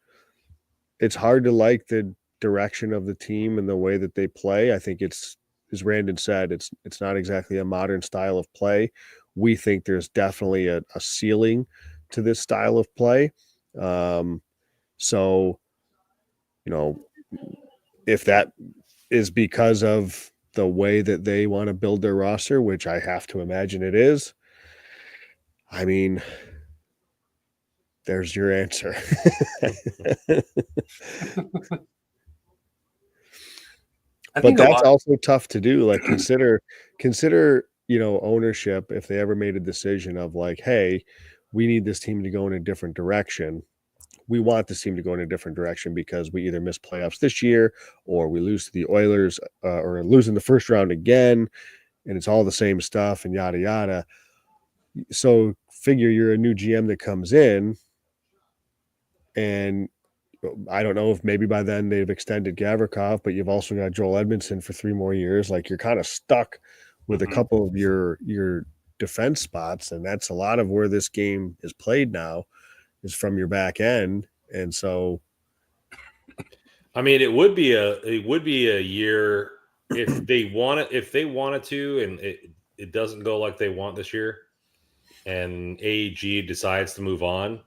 it's hard to like the direction of the team and the way that they play. I think it's, as Randon said, it's not exactly a modern style of play. We think there's definitely a ceiling to this style of play. So, you know, if that is because of the way that they want to build their roster, which I have to imagine it is, I mean, there's your answer. But that's also tough to do. Like consider, ownership, if they ever made a decision of like, hey, we need this team to go in a different direction. We want this team to go in a different direction because we either miss playoffs this year or we lose to the Oilers or lose in the first round again, and it's all the same stuff and yada yada. So figure you're a new GM that comes in, and I don't know if maybe by then they've extended Gavrikov, but you've also got Joel Edmondson for 3 more years. Like you're kind of stuck with a couple of your defense spots, and that's a lot of where this game is played now is from your back end. And so I mean, it would be a year if they wanted to, and it doesn't go like they want this year, and AEG decides to move on.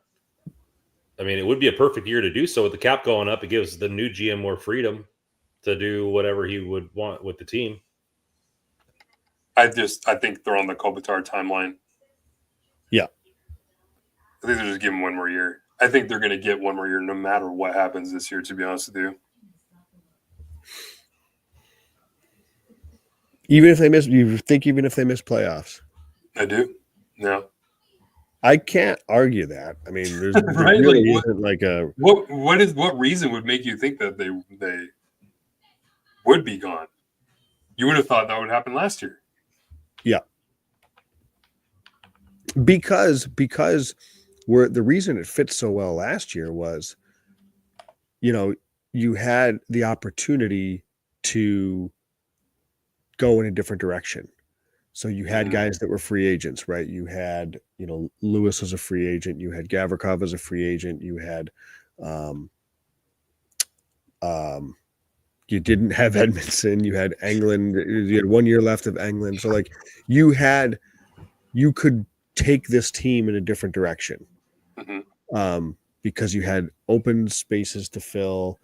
I mean, it would be a perfect year to do so with the cap going up. It gives the new GM more freedom to do whatever he would want with the team. I think they're on the Kopitar timeline. Yeah. I think they're just giving 1 more year. I think they're going to get 1 more year no matter what happens this year, to be honest with you. Even if they miss playoffs? I do. Yeah. I can't argue that. I mean, there's right? really isn't like a what reason would make you think that they would be gone? You would have thought that would happen last year. Yeah. Because the reason it fits so well last year was, you had the opportunity to go in a different direction. So you had guys that were free agents, right? You had, Lewis as a free agent. You had Gavrikov as a free agent. You had, you didn't have Edmondson. You had Englund. You had 1 year left of Englund. So like you could take this team in a different direction, because you had open spaces to fill,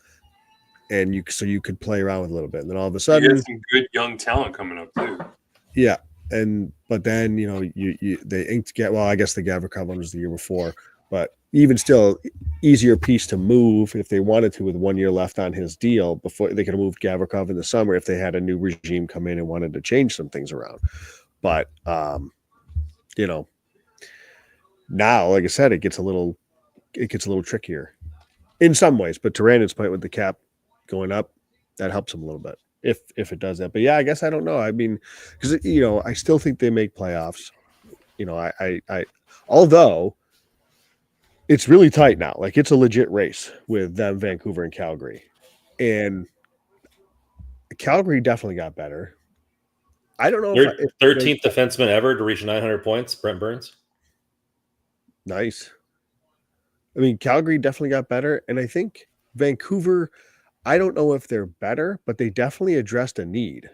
and you could play around with a little bit. And then all of a sudden, you got some good young talent coming up too. Yeah. But then, they inked I guess the Gavrikov one was the year before, but even still easier piece to move if they wanted to with 1 year left on his deal before they could have moved Gavrikov in the summer if they had a new regime come in and wanted to change some things around. But, now, like I said, it gets a little trickier in some ways, but Tyrannon's point with the cap going up, that helps him a little bit. If it does that. But yeah, I guess I don't know. I mean, because I still think they make playoffs. I although it's really tight now. Like it's a legit race with them, Vancouver and Calgary. And Calgary definitely got better. I don't know if 13th defenseman ever to reach 900 points, Brent Burns. Nice. I mean, Calgary definitely got better, and I think Vancouver, I don't know if they're better, but they definitely addressed a need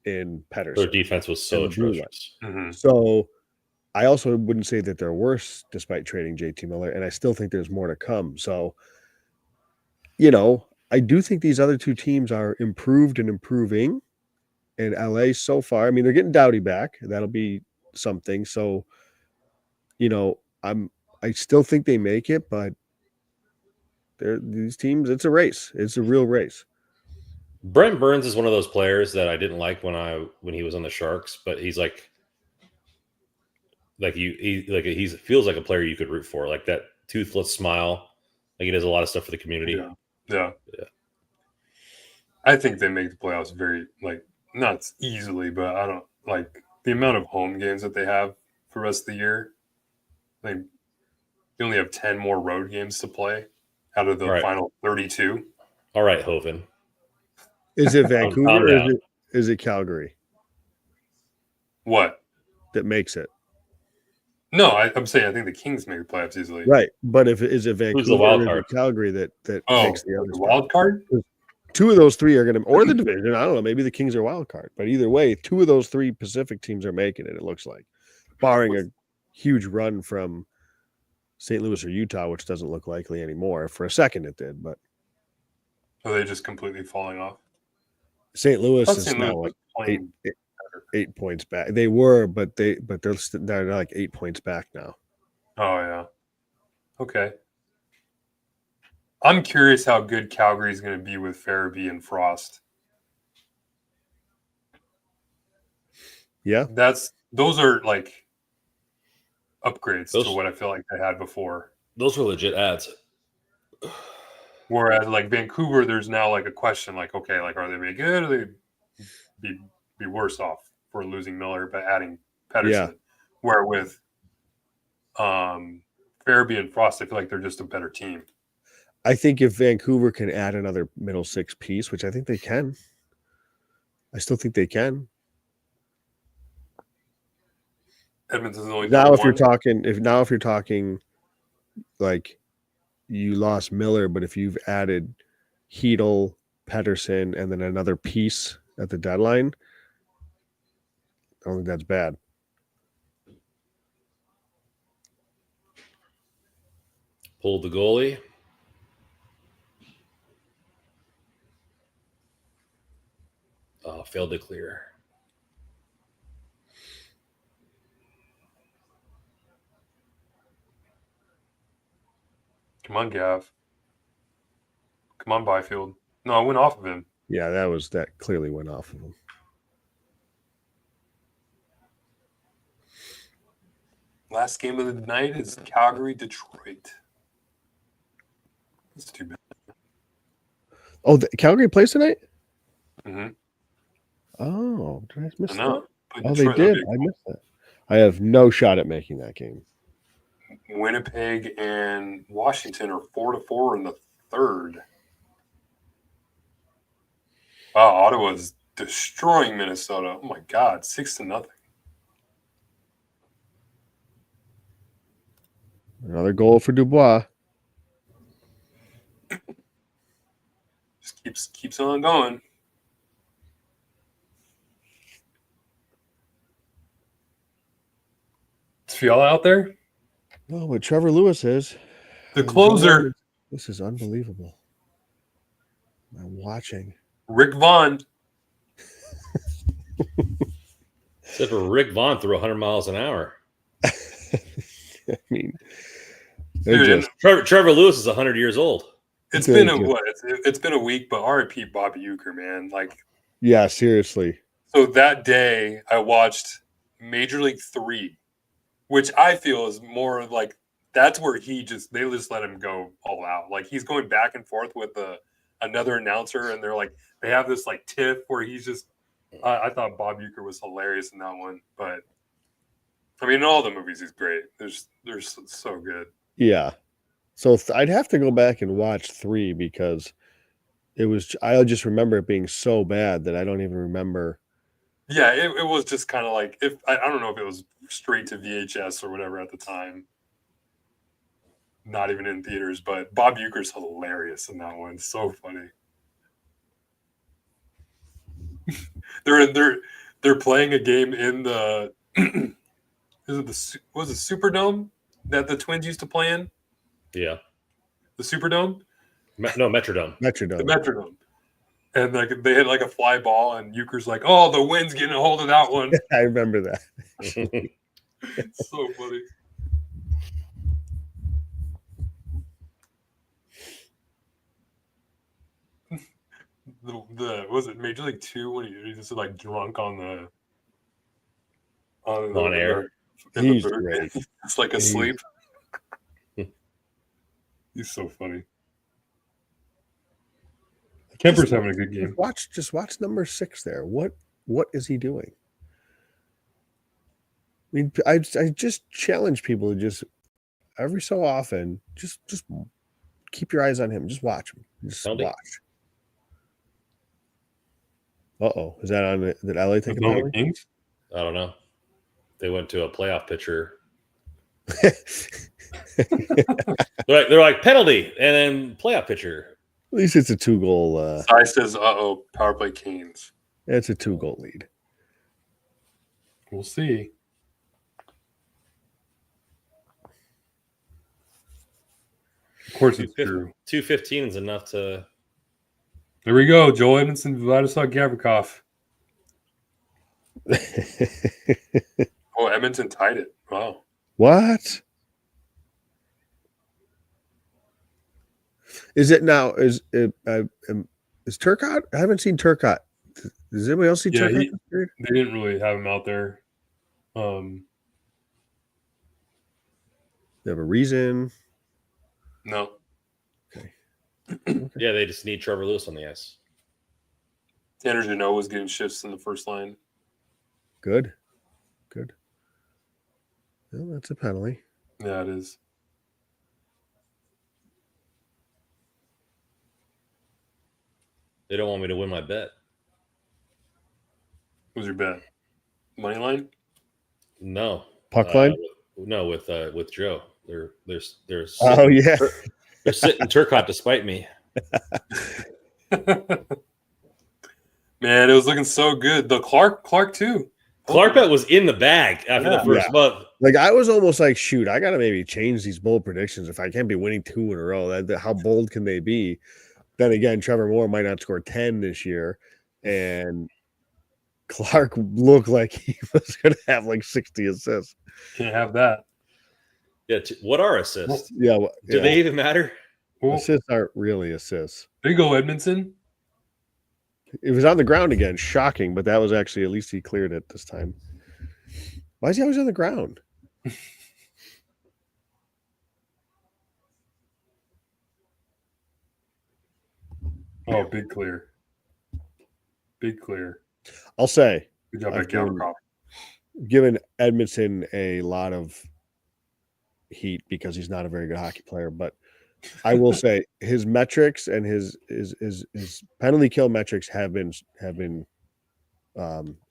in Pettersson. Their defense was so atrocious. So I also wouldn't say that they're worse despite trading JT Miller, and I still think there's more to come. So, I do think these other two teams are improved and improving. And LA so far, I mean, they're getting Doughty back. That'll be something. So, I still think they make it, but these teams, it's a race. It's a real race. Brent Burns is one of those players that I didn't like when he was on the Sharks, but he's he feels like a player you could root for, like that toothless smile. Like he does a lot of stuff for the community. Yeah. I think they make the playoffs very not easily, but I don't like the amount of home games that they have for the rest of the year. They only have 10 more road games to play out of the final 32. All right, Hoven. Is it Vancouver or is it Calgary? What? That makes it? No, I'm saying I think the Kings make the playoffs easily. Right, but is it Vancouver Who's the wild card? or is it Calgary that takes the other wild card? Two of those three are going to, or the division. I don't know. Maybe the Kings are wild card, but either way, two of those three Pacific teams are making it. It looks like, barring a huge run from St. Louis or Utah, which doesn't look likely anymore. For a second, it did, but are they just completely falling off? St. Louis is now like 8 points back. They were, but they're like 8 points back now. Oh, yeah. Okay. I'm curious how good Calgary is going to be with Farabee and Frost. Yeah. Those are like upgrades to what I feel like they had before. Those were legit ads. Whereas like Vancouver, there's now like a question like, okay, like are they be good or they be worse off for losing Miller but adding Pedersen? Yeah. Where with Farabee and Frost, I feel like they're just a better team. I think if Vancouver can add another middle six piece, which I think they can, I still think they can. Edmonton's only Now, if one. you're talking, like you lost Miller, but if you've added Hedel, Pedersen, and then another piece at the deadline, I don't think that's bad. Pulled the goalie. Failed to clear. Come on, Gav. Come on, Byfield. No, I went off of him. Yeah, that clearly went off of him. Last game of the night is Calgary, Detroit. That's too bad. Oh, Calgary plays tonight? Mm-hmm. Oh, did I miss that? Oh, Detroit, they did. I missed that. I have no shot at making that game. Winnipeg and Washington are 4-4 in the third. Wow, Ottawa's destroying Minnesota. Oh my God, 6-0. Another goal for Dubois. Just keeps on going. Is Fiala out there? No, but Trevor Lewis is. The closer. This is unbelievable. I'm watching. Rick Vaughn. Except for Rick Vaughn threw 100 miles an hour. I mean, Trevor Lewis is 100 years old. It's been a week, but RIP Bobby Uecker, man. Like, yeah, seriously. So that day I watched Major League 3, which I feel is more like that's where they just let him go all out. Like he's going back and forth with another announcer, and they have this like tiff where he's just. I thought Bob Uecker was hilarious in that one, but I mean, in all the movies he's great. They're so good. Yeah, so I'd have to go back and watch 3 because I just remember it being so bad that I don't even remember. Yeah, it was just kind of like I don't know if it was straight to VHS or whatever at the time. Not even in theaters, but Bob Uecker's hilarious in that one. So funny. They're playing a game in the was it Superdome that the Twins used to play in? Yeah. The Superdome? No, Metrodome. The Metrodome. And they hit like a fly ball, and Euchre's like, "Oh, the wind's getting a hold of that one." I remember that. It's so funny. Was it Major League 2 when he just like drunk on air? He's great. It's like asleep. He's so funny. Kemper's having a good game. Just watch number 6 there. What is he doing? I mean, I just challenge people to just every so often just keep your eyes on him. Just watch him. Just watch. Is that on? Did LA take a penalty? Kings? I don't know. They went to a playoff pitcher. they're like penalty and then playoff pitcher. At least it's a 2-goal. Sai says, power play Canes. It's a 2-goal lead. We'll see. Of course, it's true. 215 is enough to. There we go. Joel Edmondson, Vladislav Gavrikov. Edmonton tied it. Wow. What? Is it now? Is Turcotte? I haven't seen Turcotte. Does anybody else see Turcotte? They didn't really have him out there. They have a reason. No. Okay. Yeah, they just need Trevor Lewis on the ice. Tanner Jeannot was getting shifts in the first line. Good. Well, that's a penalty. Yeah, it is. They don't want me to win my bet. What was your bet? Money line? No. Puck line? With Joe. They're Oh yeah. They're sitting Turcotte to spite me. Man, it was looking so good. The Clark too. Clark bet was in the bag after the first month. Like I was almost like, shoot, I gotta maybe change these bold predictions if I can't be winning 2 in a row. How bold can they be? Then again, Trevor Moore might not score 10 this year, and Clark looked like he was going to have like 60 assists. Can't have that. Yeah. What are assists? Do they even matter? Assists aren't really assists. There you go, Edmondson. It was on the ground again. Shocking, but that was actually, at least he cleared it this time. Why is he always on the ground? Oh, big clear. Big clear. I'll say. Good job at Gavrikov. Given Edmondson a lot of heat because he's not a very good hockey player, but I will say his metrics and his penalty kill metrics have been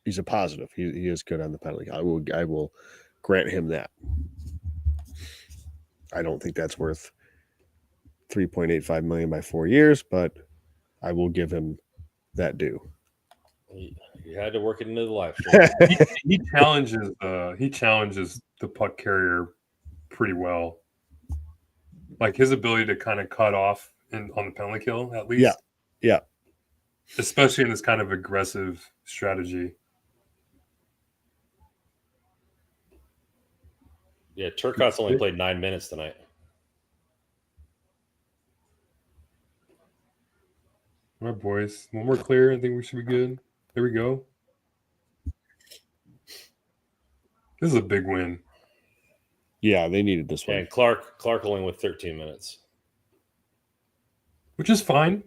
he's a positive. He is good on the penalty. I will grant him that. I don't think that's worth $3.85 million by 4 years, but I will give him that due. You had to work it into the life. he challenges the puck carrier pretty well. Like his ability to kind of cut off on the penalty kill, at least. Yeah. Especially in this kind of aggressive strategy. Yeah, Turcotte's only played 9 minutes tonight. All right, boys. One more clear. I think we should be good. There we go. This is a big win. Yeah, they needed this one. And Clark only with 13 minutes. Which is fine.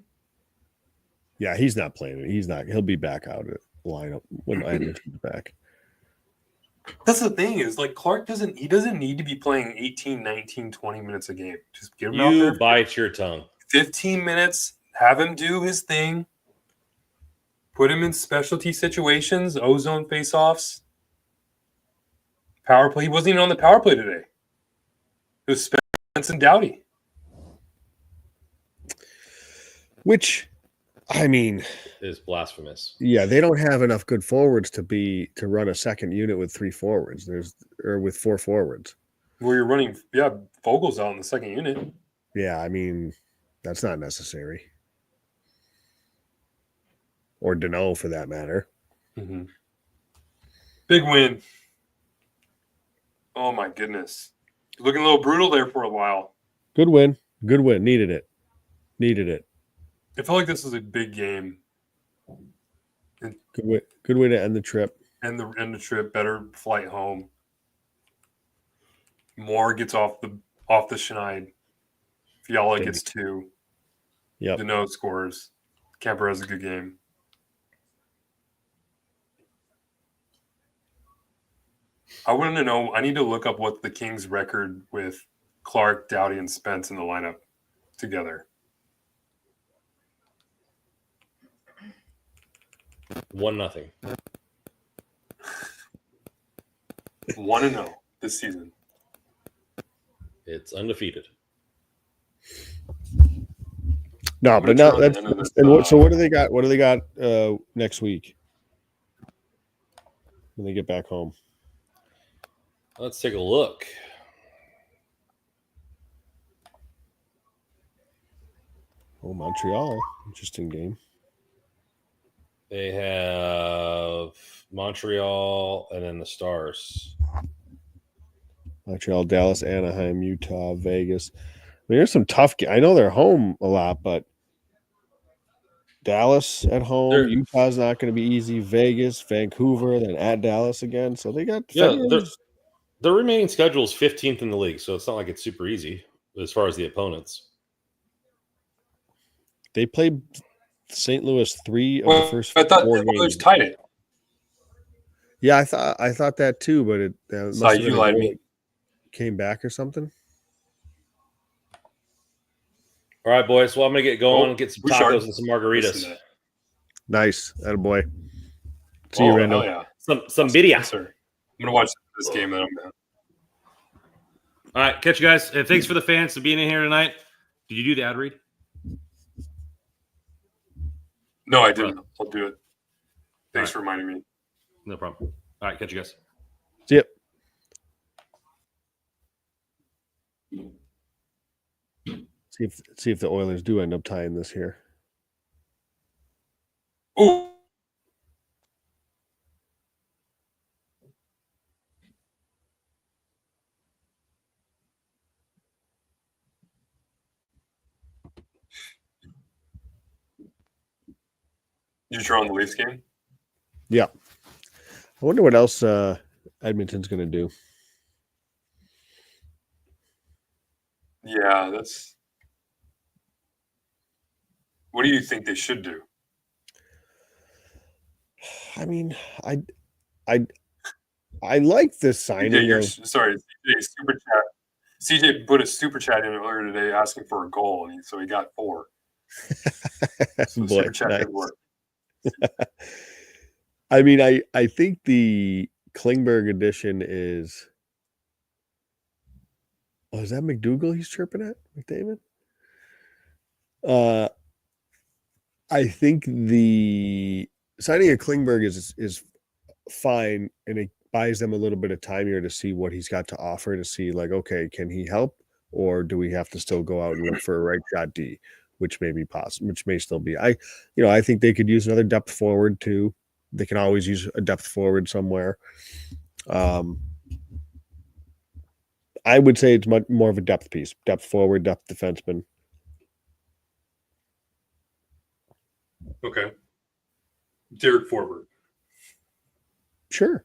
Yeah, he's not playing it. He'll be back out at lineup when Edmonton's back. That's the thing is, like, Clark doesn't need to be playing 18, 19, 20 minutes a game. Just give him out there. You bite your tongue. 15 minutes, have him do his thing. Put him in specialty situations, ozone face-offs. Power play. He wasn't even on the power play today. It was Spence and Doughty. Which, I mean, is blasphemous. Yeah, they don't have enough good forwards to run a second unit with 3 forwards. With 4 forwards. Where you're running, Vogel's out in the second unit. Yeah, I mean, that's not necessary. Or Deneau, for that matter. Mm-hmm. Big win. Oh, my goodness. Looking a little brutal there for a while. Good win. Needed it. I felt like this was a big game. Good way to end the trip. End the trip. Better flight home. Moore gets off the schneid. Fiala gets 2. Yep. Deneau scores. Kemper has a good game. I want to know. I need to look up what the Kings' record with Clark, Doughty, and Spence in the lineup together. 1-0. 1-0 this season. It's undefeated. No, but now that's so. What do they got? What do they got next week when they get back home? Let's take a look. Oh, Montreal, interesting game. They have Montreal and then the Stars. Montreal, Dallas, Anaheim, Utah, Vegas. mean, there's some tough. I know they're home a lot, but Dallas at home, Utah's not going to be easy. Vegas, Vancouver, then at Dallas again. So they got the remaining schedule is 15th in the league, so it's not like it's super easy as far as the opponents. They played St. Louis 3 of the first 4 games. Tied it. Yeah, I thought that too, but it must have you lied to me. Came back or something. All right, boys. Well, I'm gonna get going and get some tacos and some margaritas. Nice, attaboy. See you, Randall. Yeah. Some birria. Yes, sir. I'm gonna watch this game that I'm at. All right, catch you guys. And thanks for the fans for being in here tonight. Did you do the ad read? No, I didn't. I'll do it. Thanks for reminding me. No problem. All right, catch you guys. See ya. See if the Oilers do end up tying this here. Oh. You sure on the Leafs game? Yeah. I wonder what else Edmonton's going to do. Yeah, that's. What do you think they should do? I mean, I like this signing. Sorry, CJ super chat. CJ put a super chat in earlier today asking for a goal, and so he got 4. So Boy, super chat didn't work. I mean, I think the Klingberg edition is. Oh, is that McDougal he's chirping at? McDavid? I think the signing of Klingberg is fine, and it buys them a little bit of time here to see what he's got to offer, to see like, okay, can he help, or do we have to still go out and look for a right shot D, which may be possible, which may still be. I think they could use another depth forward too. They can always use a depth forward somewhere. I would say it's much more of a depth piece, depth forward, depth defenseman. Okay. Derek Forbert. Sure.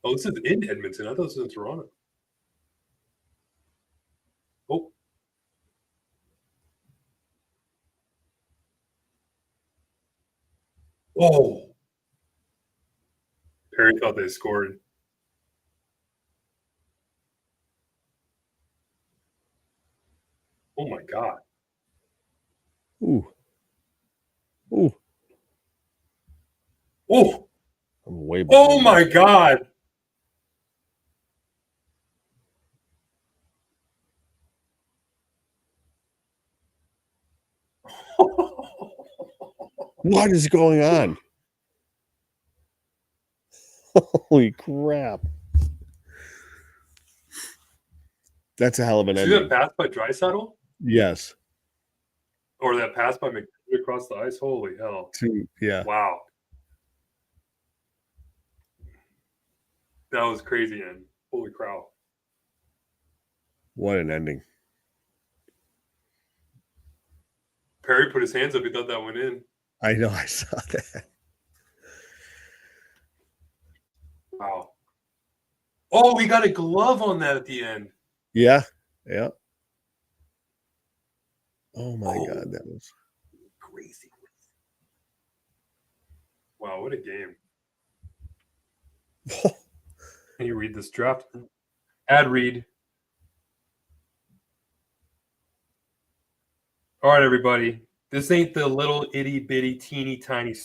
Oh, this is in Edmonton. I thought this was in Toronto. Oh. Oh. Perry thought they scored. Oh my God. Ooh. Oh. I'm way behind. Oh my God. What is going on? Holy crap. That's a hell of an ending. See that pass by Draisaitl? Yes. Or that pass by McDavid across the ice? Holy hell. Yeah. Wow. That was crazy, and holy crow. What an ending. Perry put his hands up. He thought that went in. I know. I saw that. Wow. Oh, we got a glove on that at the end. Yeah. Oh my God, that was crazy. Wow, what a game. Can you read this draft? Ad read. All right, everybody. This ain't the little itty bitty teeny tiny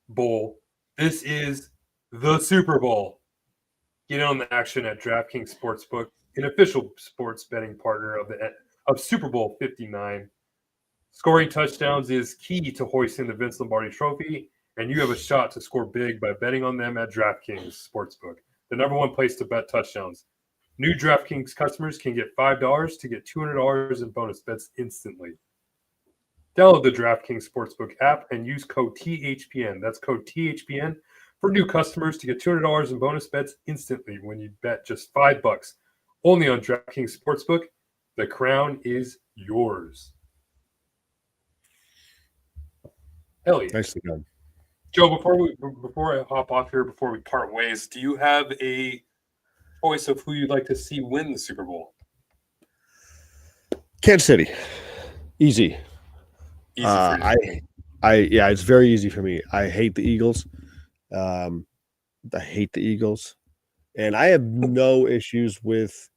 bowl. This is the Super Bowl. Get in on the action at DraftKings Sportsbook, an official sports betting partner of Super Bowl 59. Scoring touchdowns is key to hoisting the Vince Lombardi Trophy, and you have a shot to score big by betting on them at DraftKings Sportsbook, the #1 place to bet touchdowns. New DraftKings customers can get $5 to get $200 in bonus bets instantly. Download the DraftKings Sportsbook app and use code THPN. That's code THPN for new customers to get $200 in bonus bets instantly when you bet just $5. Only on DraftKings Sportsbook. The crown is yours. Hell yeah. Nicely done. Joe, before I hop off here, before we part ways, do you have a choice of who you'd like to see win the Super Bowl? Kansas City. Easy. Easy for you. Yeah, it's very easy for me. I hate the Eagles. I hate the Eagles. And I have no issues with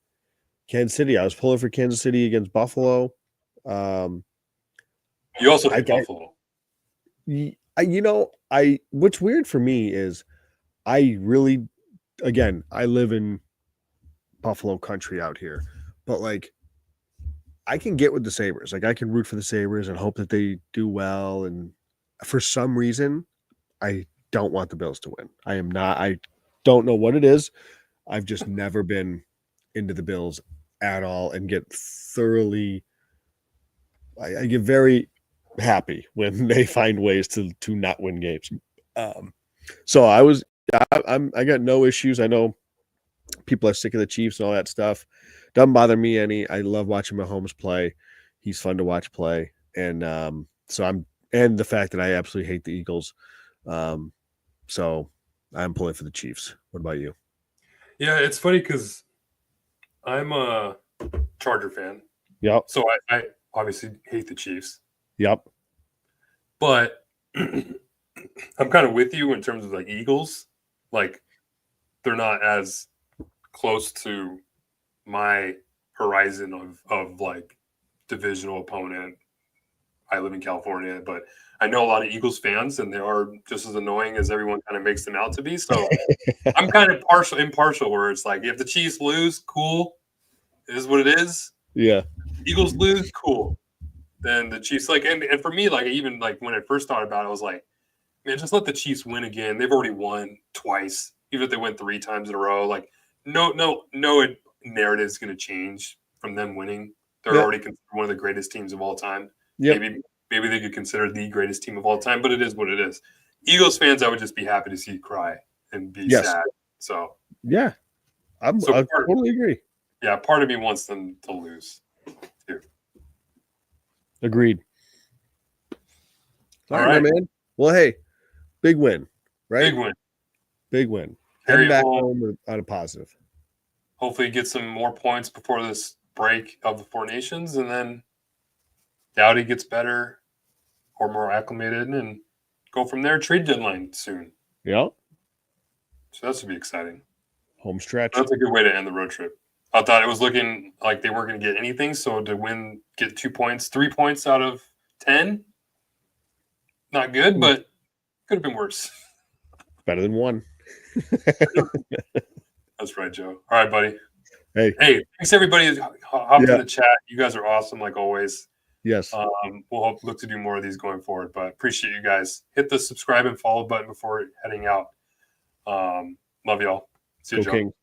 Kansas City. I was pulling for Kansas City against Buffalo. You also hate Buffalo. What's weird for me is I live in Buffalo country out here, but like I can get with the Sabres. Like I can root for the Sabres and hope that they do well. And for some reason, I don't want the Bills to win. I don't know what it is. I've just never been into the Bills at all and get thoroughly I get very happy when they find ways to not win games. So I got no issues. I know people are sick of the Chiefs and all that stuff. Doesn't bother me any. I love watching Mahomes play. He's fun to watch play. And and the fact that I absolutely hate the Eagles. So I'm pulling for the Chiefs. What about you? Yeah, it's funny because I'm a Charger fan. Yep. So I obviously hate the Chiefs. Yep. But I'm kind of with you in terms of like Eagles. Like they're not as close to my horizon of like divisional opponent. I live in California, but I know a lot of Eagles fans, and they are just as annoying as everyone kind of makes them out to be. So I'm kind of impartial, where it's like if the Chiefs lose, cool, it is what it is. Yeah. Eagles lose, cool. Then the Chiefs, like, and for me, like, even like when I first thought about it, I was like, man, just let the Chiefs win again. They've already won twice, even if they win 3 times in a row. Like, no narrative is going to change from them winning. They're already considered one of the greatest teams of all time. Yep. Maybe they could consider the greatest team of all time, but it is what it is. Eagles fans, I would just be happy to see you cry and be sad. So yeah, I totally agree. Yeah, part of me wants them to lose too. Agreed. All right, man. Well, hey, big win, right? Big win. Heading back home on a positive. Hopefully, get some more points before this break of the Four Nations, and then Dowdy gets better or more acclimated, and go from there. Trade deadline soon. Yep. So that should be exciting. Home stretch. That's a good way to end the road trip. I thought it was looking like they weren't going to get anything. So to get 2 points, 3 points out of 10, not good, but could have been worse. Better than 1. That's right, Joe. All right, buddy. Hey, thanks everybody who's hopped in the chat. You guys are awesome, like always. Yes. We'll look to do more of these going forward, but appreciate you guys. Hit the subscribe and follow button before heading out. Love y'all. See you, Joe. King.